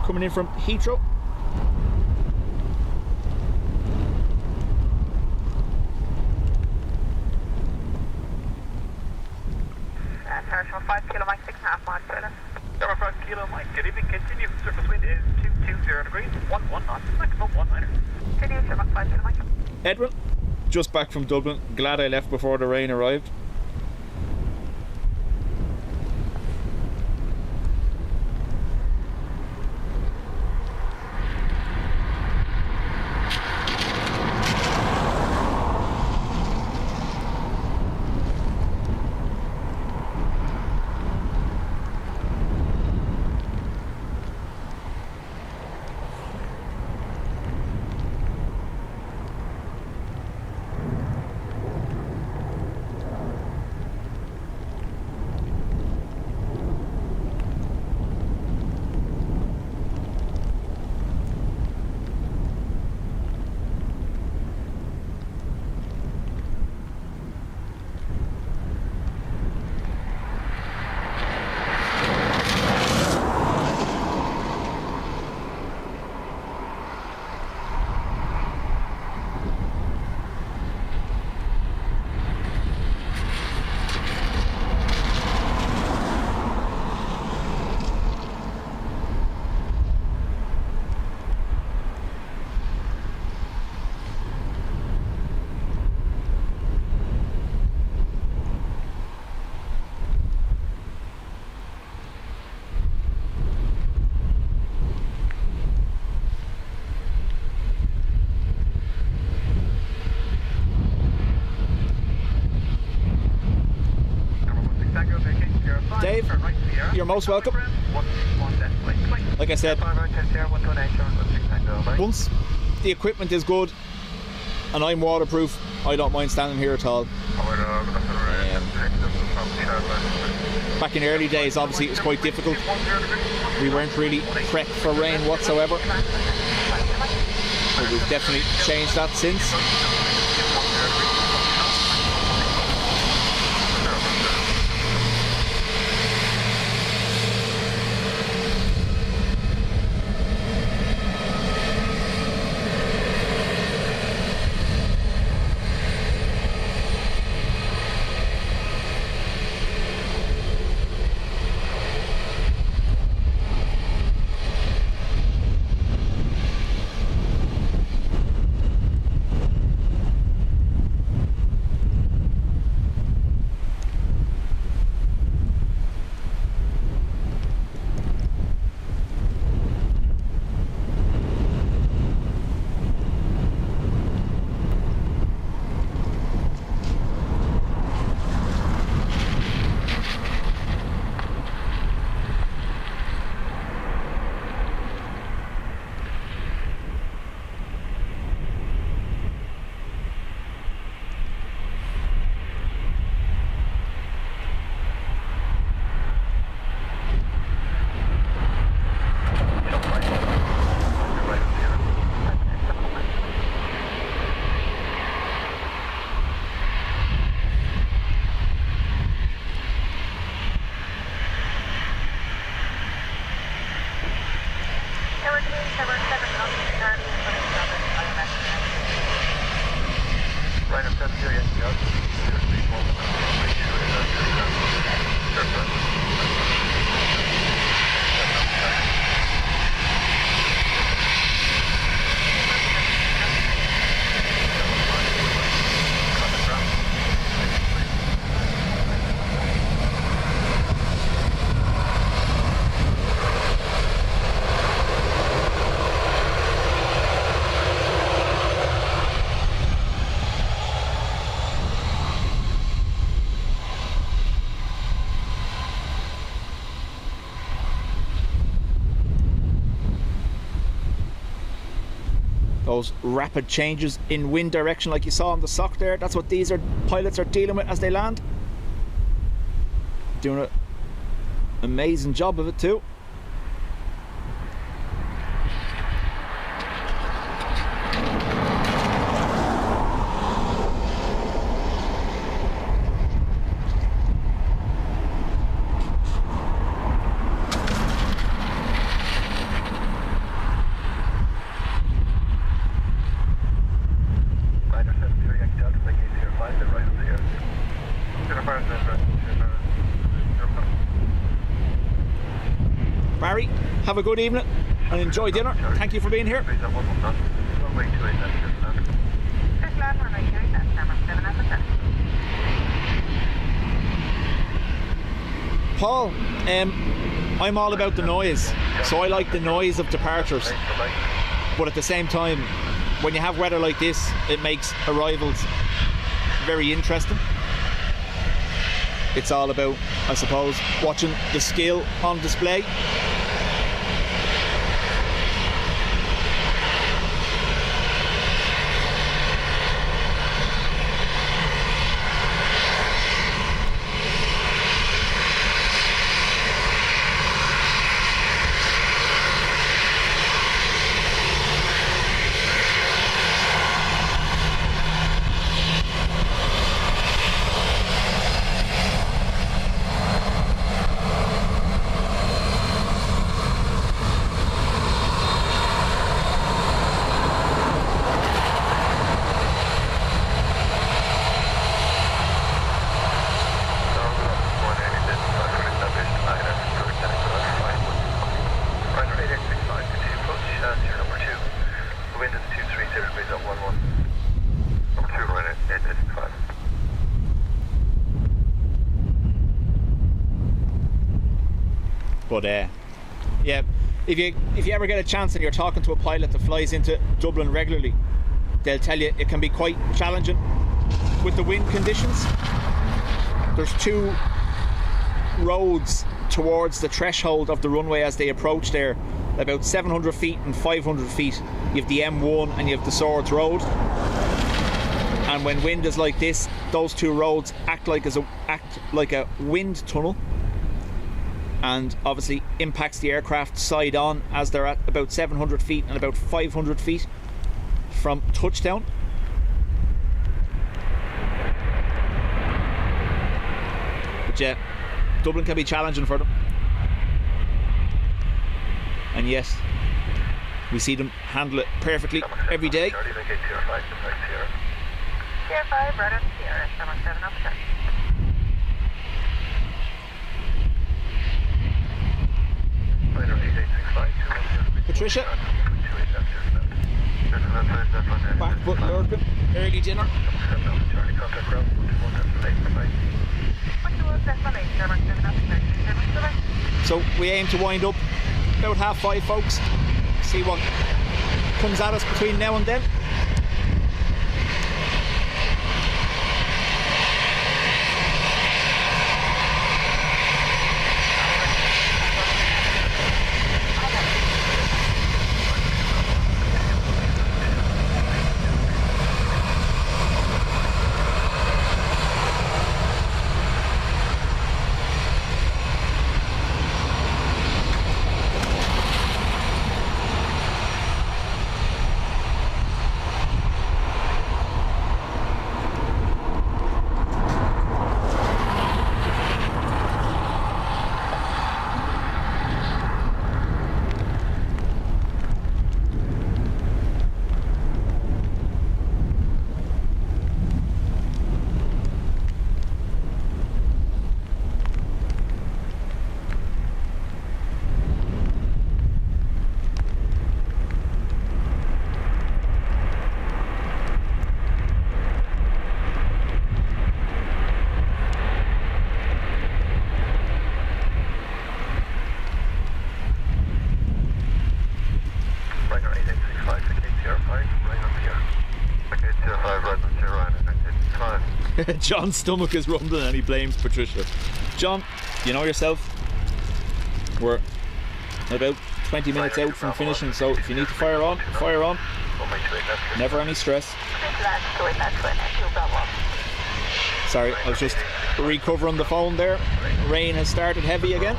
coming in from Heathrow. Parachute 5 kilo, Mike 6.5 miles further. Number 5 kilo, Mike, good evening, continue, surface wind is 220 degrees, 11 knots, maximum 19er. Continue, Sherlock 5 kilo, Mike. Edwin, just back from Dublin, glad I left before the rain arrived. Sierra 5, Dave, turn right Sierra. you're most welcome. 121 decimal 8. Like I said, 5 right 10 Sierra, 128, turn 16 Tango, bye. once the equipment is good and I'm waterproof, I don't mind standing here at all. Back in the early days, obviously it was quite difficult. We weren't really prepped for rain whatsoever. But we've definitely changed that since. Right up that Sierra, yes. Those rapid changes in wind direction like you saw on the sock there, that's what these pilots are dealing with as they land. Doing an amazing job of it too. Barry, have a good evening and enjoy dinner. Thank you for being here. Paul, I'm all about the noise, so I like the noise of departures, but at the same time, when you have weather like this, it makes arrivals very interesting. It's all about, I suppose, watching the skill on display. But yeah, if you ever get a chance and you're talking to a pilot that flies into Dublin regularly, they'll tell you it can be quite challenging with the wind conditions. There's two roads towards the threshold of the runway as they approach there, about 700 feet and 500 feet. You have the M1 and you have the Swords Road. And when wind is like this, those two roads act like a wind tunnel, and obviously impacts the aircraft side on as they're at about 700 feet and about 500 feet from touchdown. But yeah, Dublin can be challenging for them, and yes, we see them handle it perfectly every day. Tier 5, right on Sierra, 77 up there. Patricia, back foot Lurgan, early dinner. So we aim to wind up about 5:30, folks. See what comes at us between now and then. John's stomach is rumbling and he blames Patricia. John, you know yourself, we're about 20 minutes out from finishing, so if you need to fire on, fire on. Never any stress. Sorry, I was just recovering the phone there. Rain has started heavy again.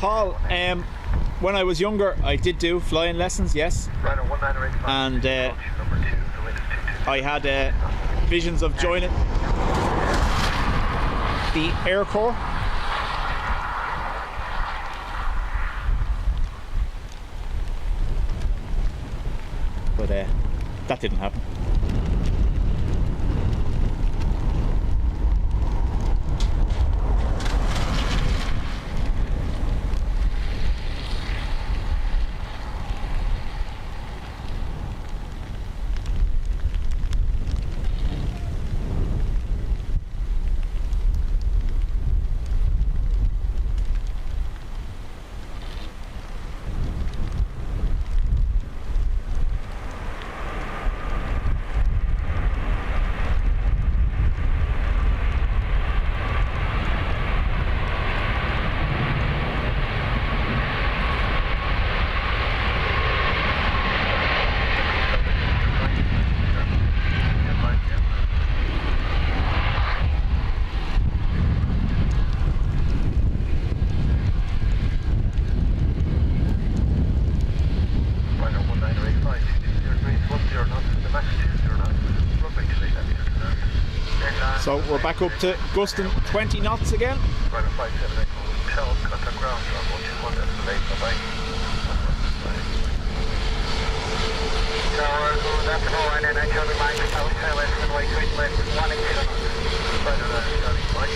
Paul, when I was younger, I did do flying lessons, yes. Right on 1985. And Number 2, the wind is 222. I had visions of joining the Air Corps. But that didn't happen. So we're back up to gusting 20 knots again. Right on 578, tell contact ground on 121, escalate, bye-bye. Tower, good afternoon, and I tell you, Mike, South West, and White West, 180. Right on that, Charlie, Mike.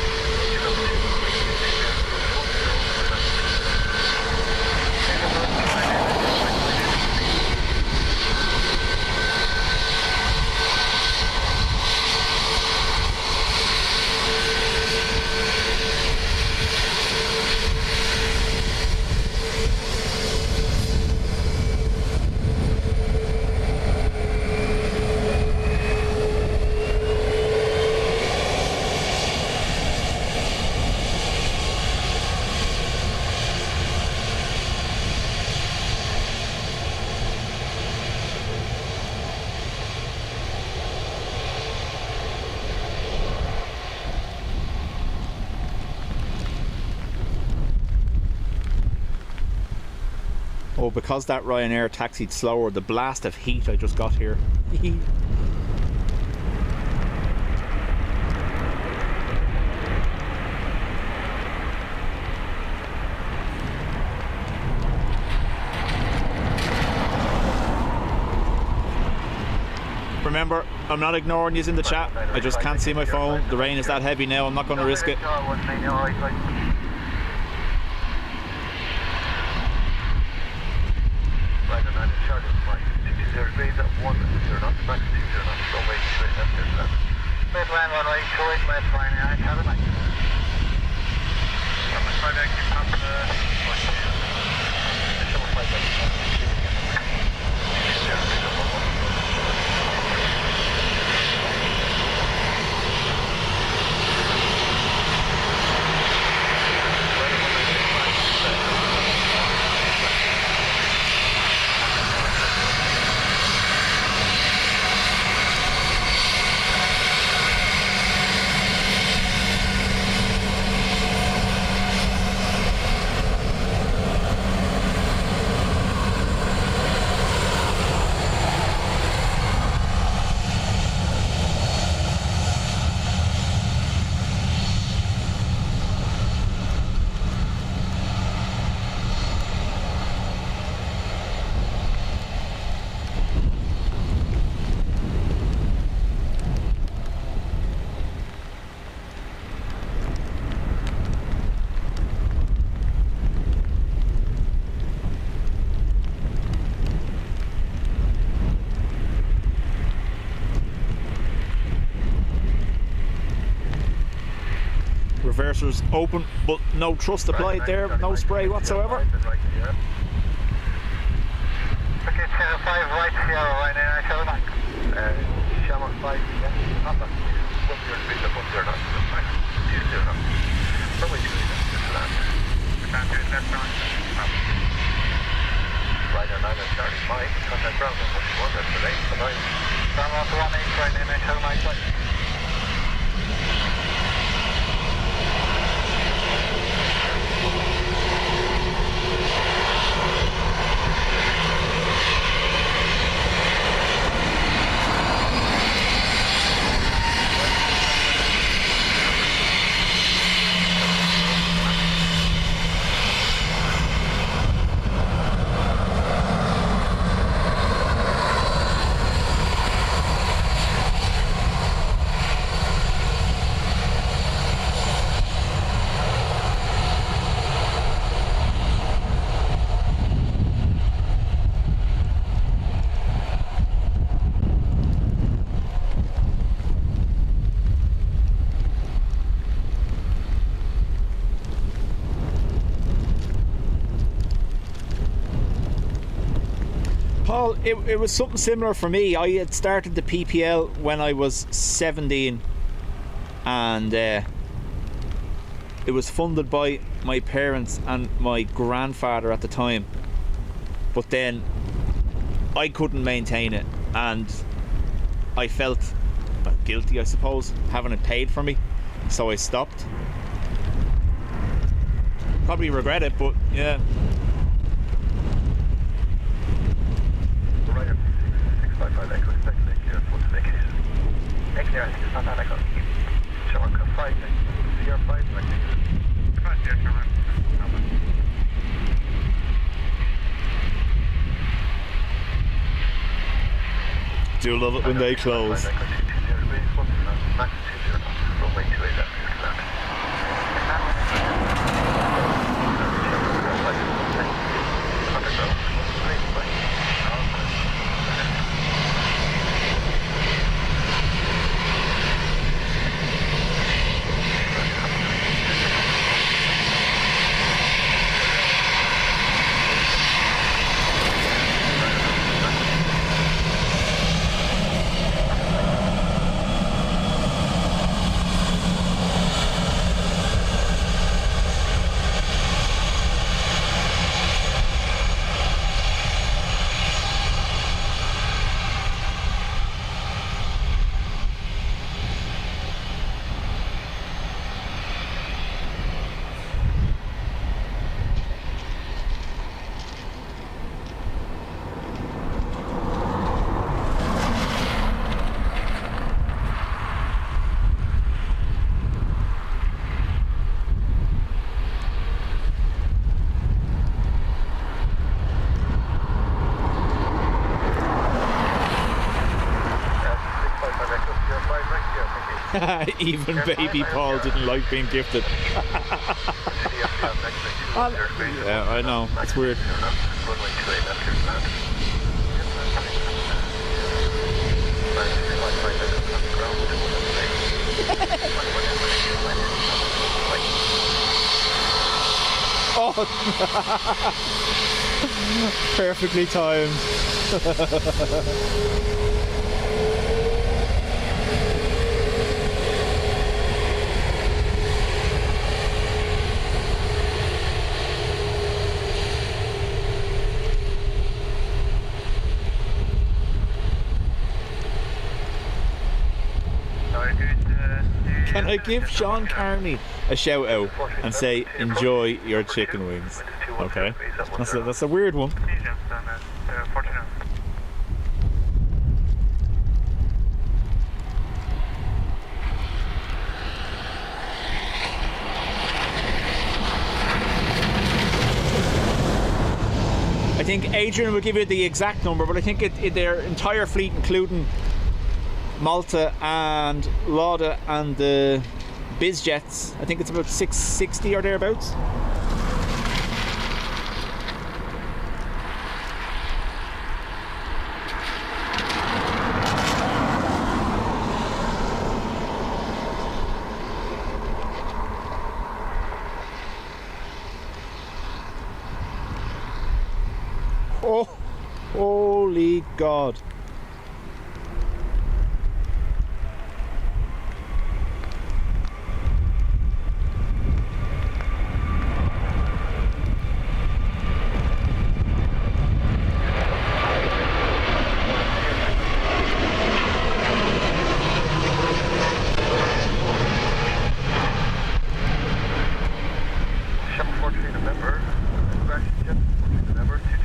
Oh, because that Ryanair taxied slower, the blast of heat I just got here. Remember, I'm not ignoring you in the chat. I just can't see my phone. The rain is that heavy now, I'm not going to risk it. Right on 9 Charlie, Mike. 220 raise at 1, 0 knots, max 2 0 knots, runway straight left, there's left. Midland, runway, short, left, flying, I tell you, Mike. I'm going to try to keep up the push. Reversers open, but no thrust applied there, no spray whatsoever. Okay, 5 right, Sierra, right now, I tell you, Mike. Shamrock 5, yeah, not that. 1 0 speed, 1 0 knots, 2 0 knots. Runway 2 just land. Can't do it left on. Right on 9 Charlie, Mike, contact ground on 121, that's the lane, bye-bye. Shamrock 1 8 right now, I tell you, Mike. It was something similar for me. I had started the PPL when I was 17, and it was funded by my parents and my grandfather at the time, but then I couldn't maintain it, and I felt guilty, I suppose, having it paid for me, so I stopped. Probably regret it, but yeah. Right, 655 Echo, expect to make your foot vacation. Clear, I think it's not that Echo. Show on 5, CR 5, like come on, yeah, come on. Do love it when they close. Even baby Paul didn't like being gifted. Yeah, I know, it's weird. Oh, perfectly timed. Can I give Sean Carney a shout out and say enjoy your chicken wings? Okay, that's a weird one. I think Adrian will give you the exact number, but I think their entire fleet, including Malta and Lauda and the biz jets, I think it's about 660 or thereabouts. Oh, holy God.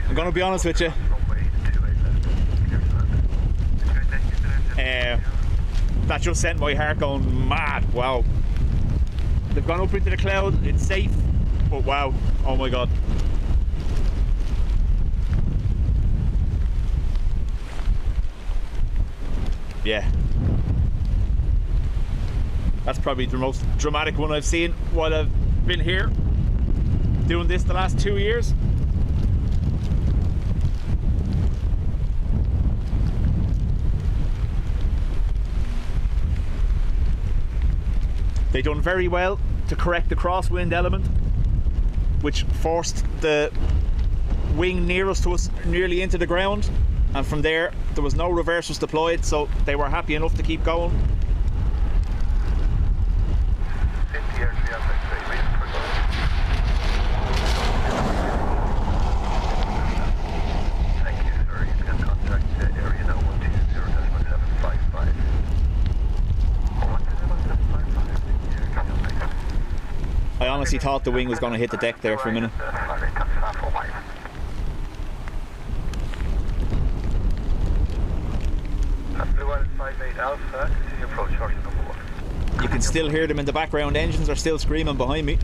I'm gonna be honest with you. That just sent my heart going mad. Wow. They've gone up into the cloud. It's safe, but wow. Oh my God. Yeah. That's probably the most dramatic one I've seen while I've been here doing this the last 2 years. They done very well to correct the crosswind element, which forced the wing nearest to us nearly into the ground, and from there was no reversers deployed, so they were happy enough to keep going. 50 air 3 outside 3, reason for going. Thank you, sir. You can contact area now 120.755. I honestly thought the wing was going to hit the deck there for a minute. Blue Island 58 Alpha, continue approach shortly number 1. You can still hear them in the background, engines are still screaming behind me.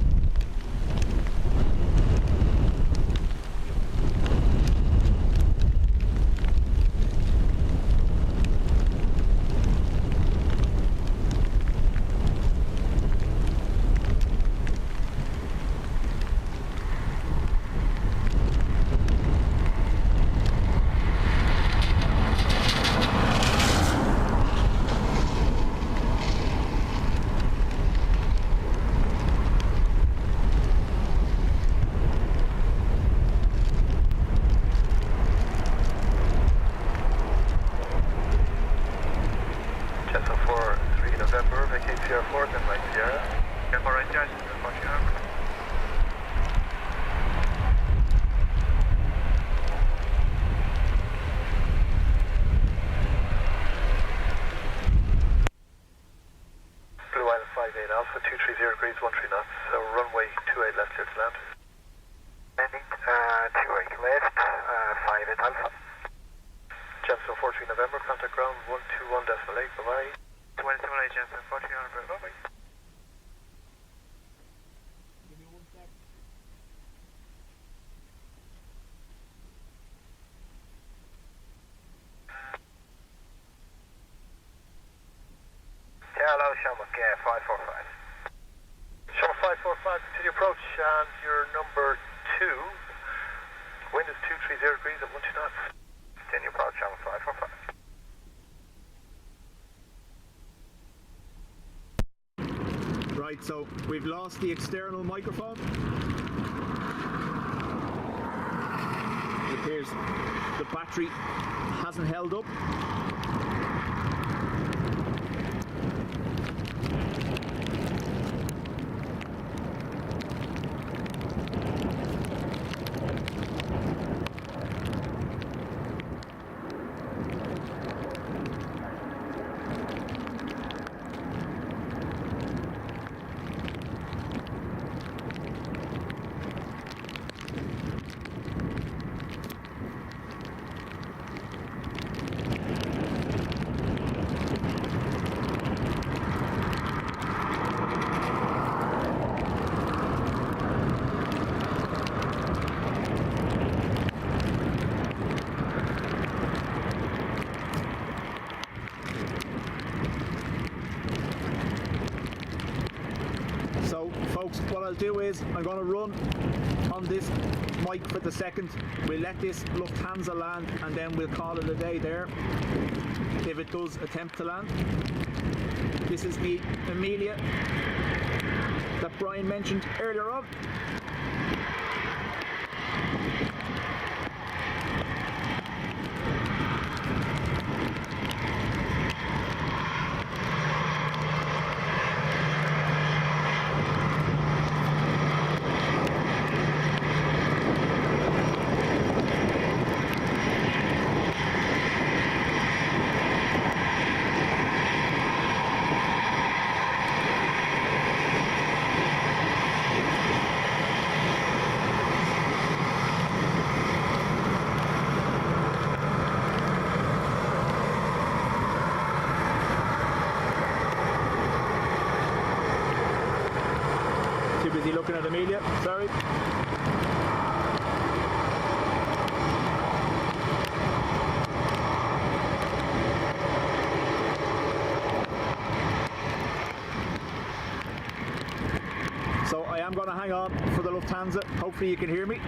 Alpha 230 degrees 13 knots, so runway 28 left clear to land. Landing 28 left, 58 Alpha. Gemstone 43 November, contact ground 121.8, bye-bye. 2178 Gemstone 43 November, bye-bye. Hello, Shamrock 545. Shamrock 545, continue approach, and your number 2. Wind is 230 degrees at 12 knots. Continue approach, Shamrock 545. Right, so we've lost the external microphone. It appears the battery hasn't held up. So folks, what I'll do is I'm going to run on this mic for the second. We'll let this Lufthansa land and then we'll call it a day there if it does attempt to land. This is the Amelia that Brian mentioned earlier on. Busy looking at Amelia, sorry. So I am going to hang on for the Lufthansa. Hopefully you can hear me.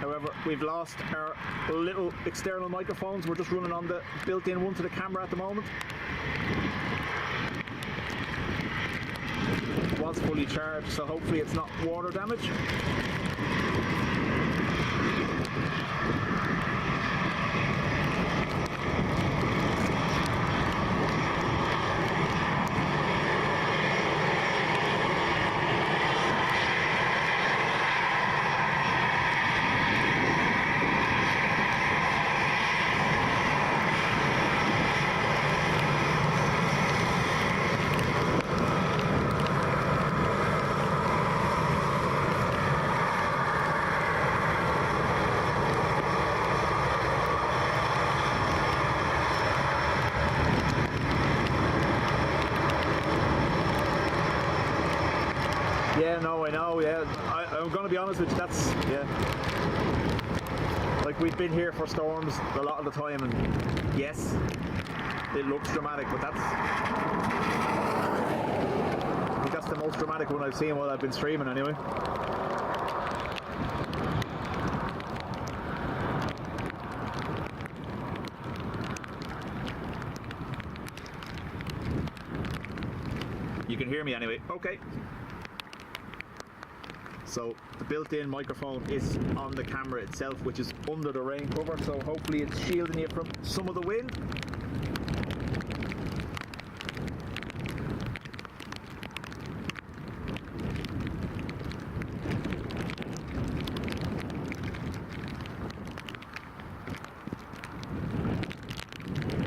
However, we've lost our little external microphones. We're just running on the built-in one to the camera at the moment. Was fully charged, so hopefully it's not water damage. Yeah, no, I know, yeah. I'm going to be honest with you, that's, yeah. Like, we've been here for storms a lot of the time, and yes, it looks dramatic, but I think that's the most dramatic one I've seen while I've been streaming anyway. You can hear me anyway. Okay. So the built-in microphone is on the camera itself, which is under the rain cover, so hopefully it's shielding you from some of the wind.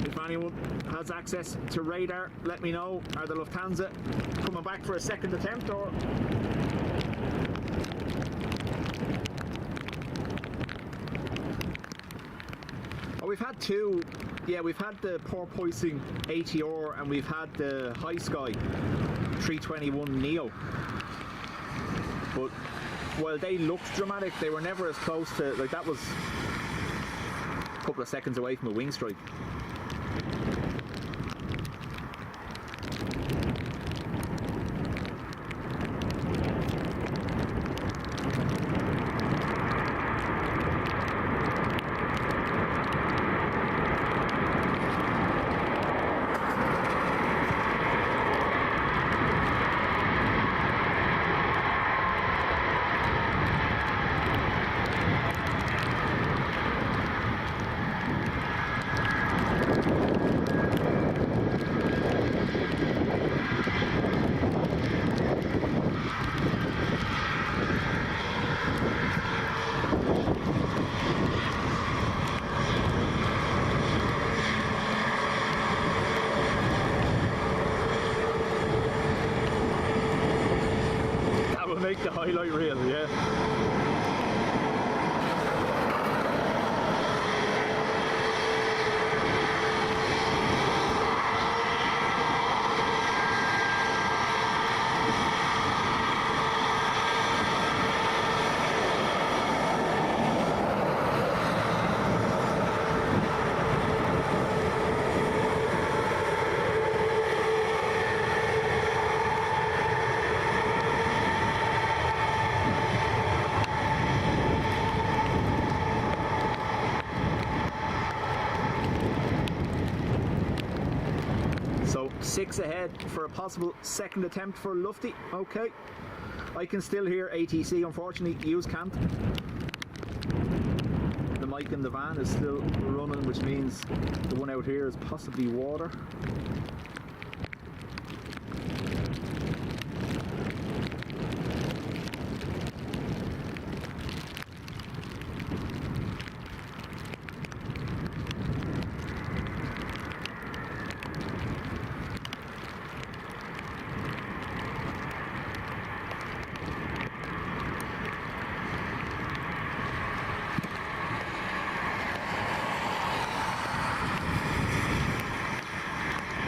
If anyone has access to radar, let me know. Are the Lufthansa coming back for a second attempt, or? Oh, we've had two. Yeah, we've had the porpoising ATR and we've had the High Sky 321 Neo. But while they looked dramatic, they were never as close to, like, that was a couple of seconds away from a wing strike. Make the highlight reel, yeah. So 6 ahead for a possible second attempt for Lufty. Okay, I can still hear ATC, unfortunately you can't. The mic in the van is still running, which means the one out here is possibly water.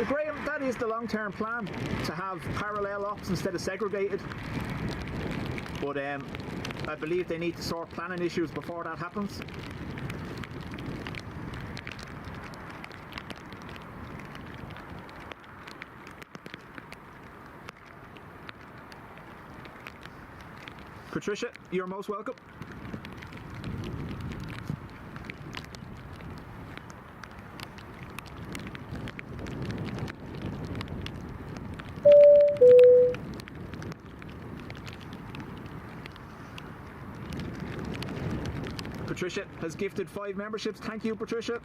Graham, that is the long-term plan, to have parallel ops instead of segregated. But I believe they need to sort planning issues before that happens. Patricia, you're most welcome. Patricia has gifted 5 memberships. Thank you, Patricia.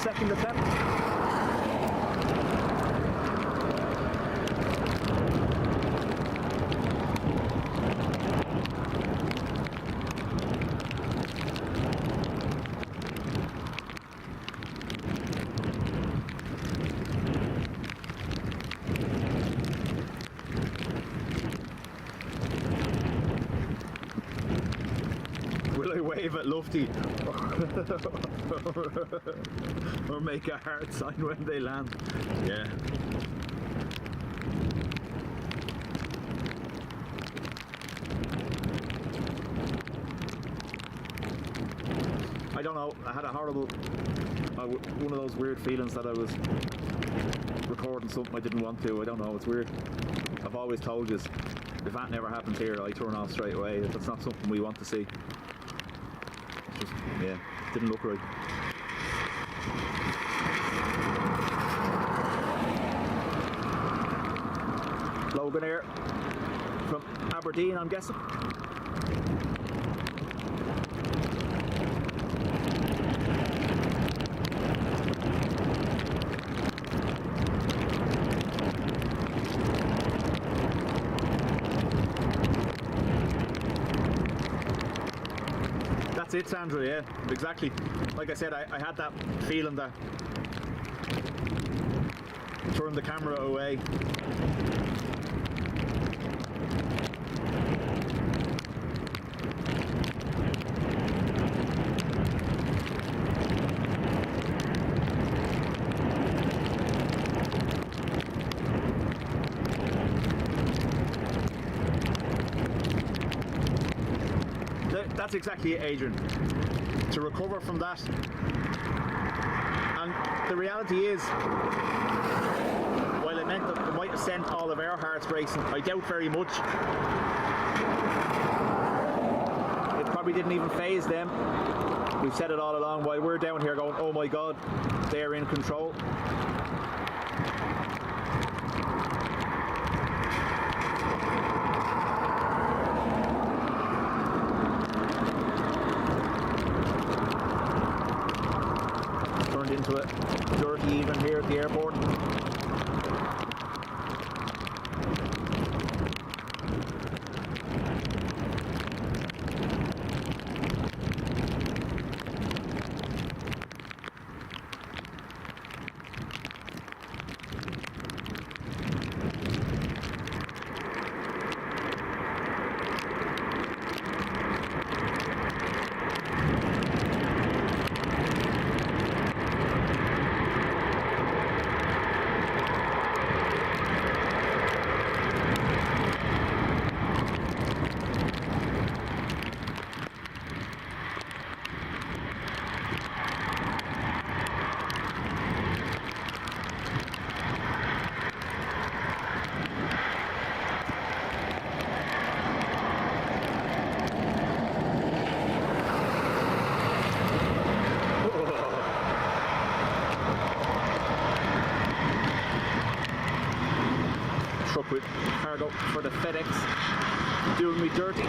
second attempt. Will I wave at Lufty or make a heart sign when they land? Yeah. I don't know, I had a horrible, one of those weird feelings that I was recording something I didn't want to. I don't know, it's weird. I've always told you, if that never happens here, I turn off straight away. That's not something we want to see. Just, yeah, didn't look right. Logan here from Aberdeen, I'm guessing. That's it, Sandra, yeah, exactly. Like I said, I had that feeling that turn the camera away. That's exactly it, Adrian. To recover from that. And the reality is, while it meant that it might have sent all of our hearts racing, I doubt very much. It probably didn't even faze them. We've said it all along, while we're down here going, oh my God, they're in control. Into it dirty even here at the airport. Truck with cargo for the FedEx doing me dirty.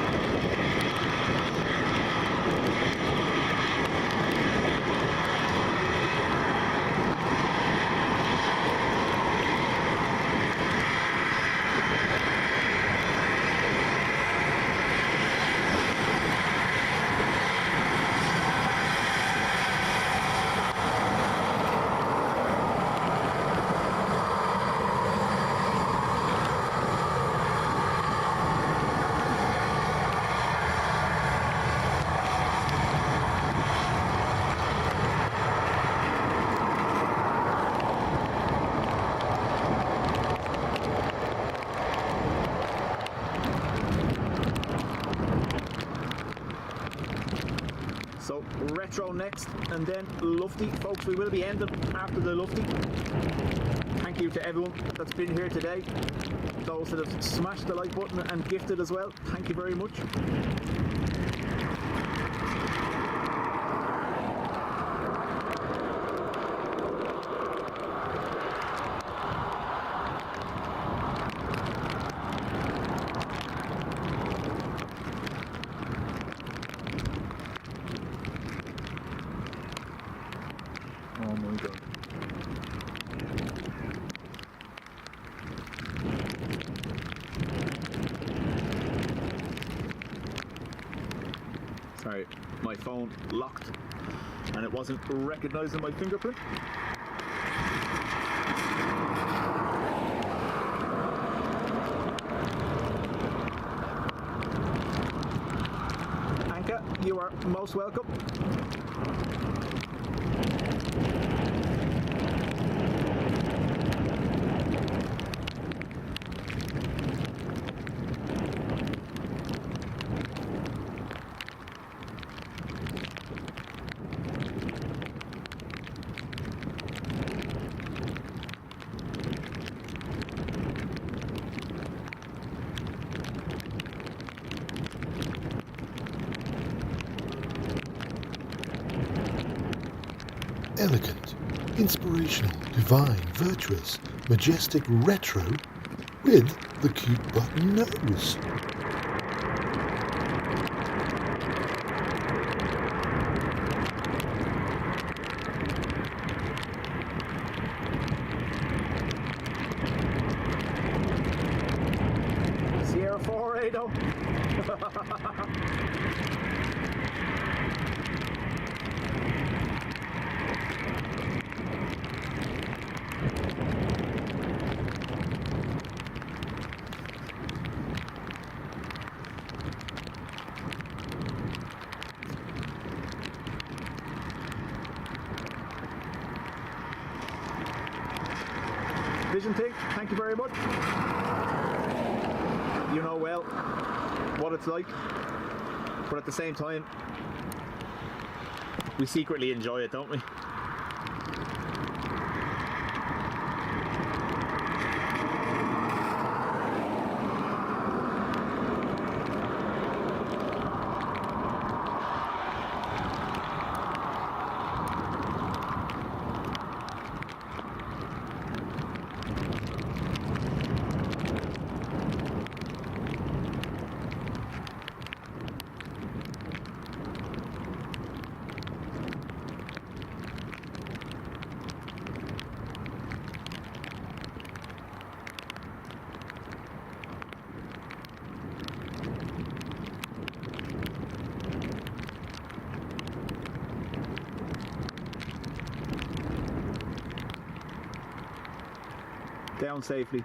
So retro next, and then Lufty. Folks, we will be ending after the Lufty. Thank you to everyone that's been here today. Those that have smashed the like button and gifted as well, thank you very much. Oh my god. Sorry, my phone locked and it wasn't recognising my fingerprint. Anka, you are most welcome. Elegant, inspirational, divine, virtuous, majestic, retro, with the cute button nose. Sierra 480. Vision Tig, thank you very much. You know well what it's like, but at the same time, we secretly enjoy it, don't we? Down safely.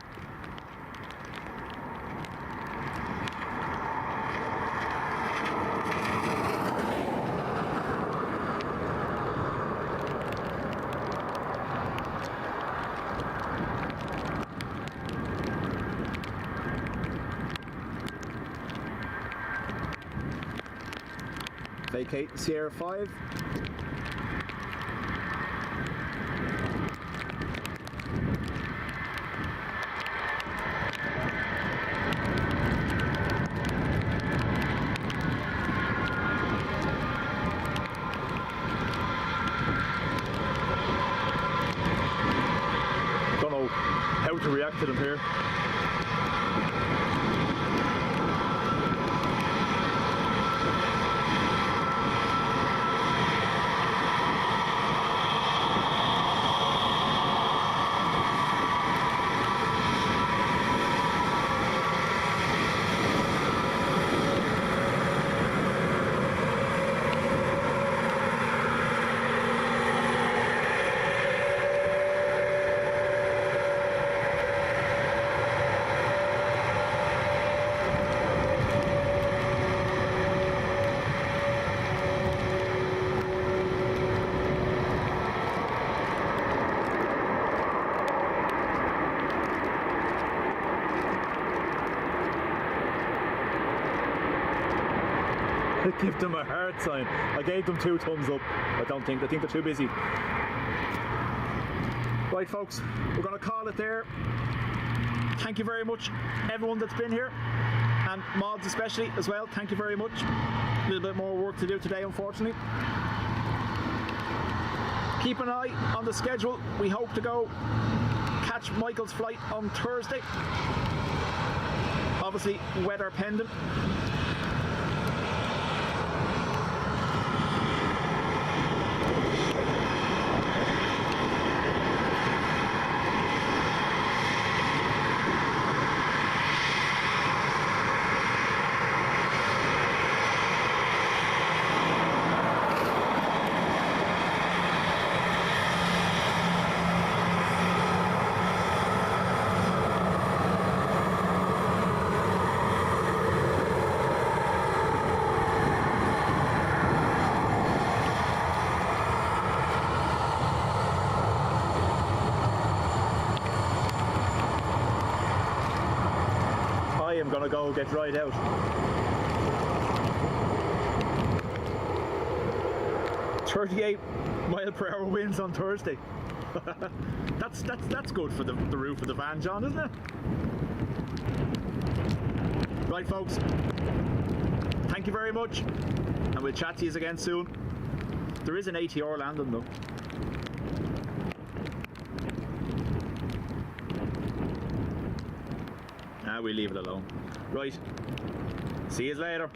Vacate Sierra 5. Don't know how to react to them here. I give them a heart sign. I gave them 2 thumbs up. I think they're too busy. Right folks, we're going to call it there. Thank you very much everyone that's been here, and mods especially as well. Thank you very much. A little bit more work to do today, unfortunately. Keep an eye on the schedule. We hope to go catch Michael's flight on Thursday. Obviously weather pending. gonna go get dried out. "38-mile-per-hour winds on Thursday." That's good for the roof of the van, John, isn't it? Right, folks. Thank you very much, and we'll chat to you again soon. There is an ATR landing though. We'll leave it alone. Right. See you later.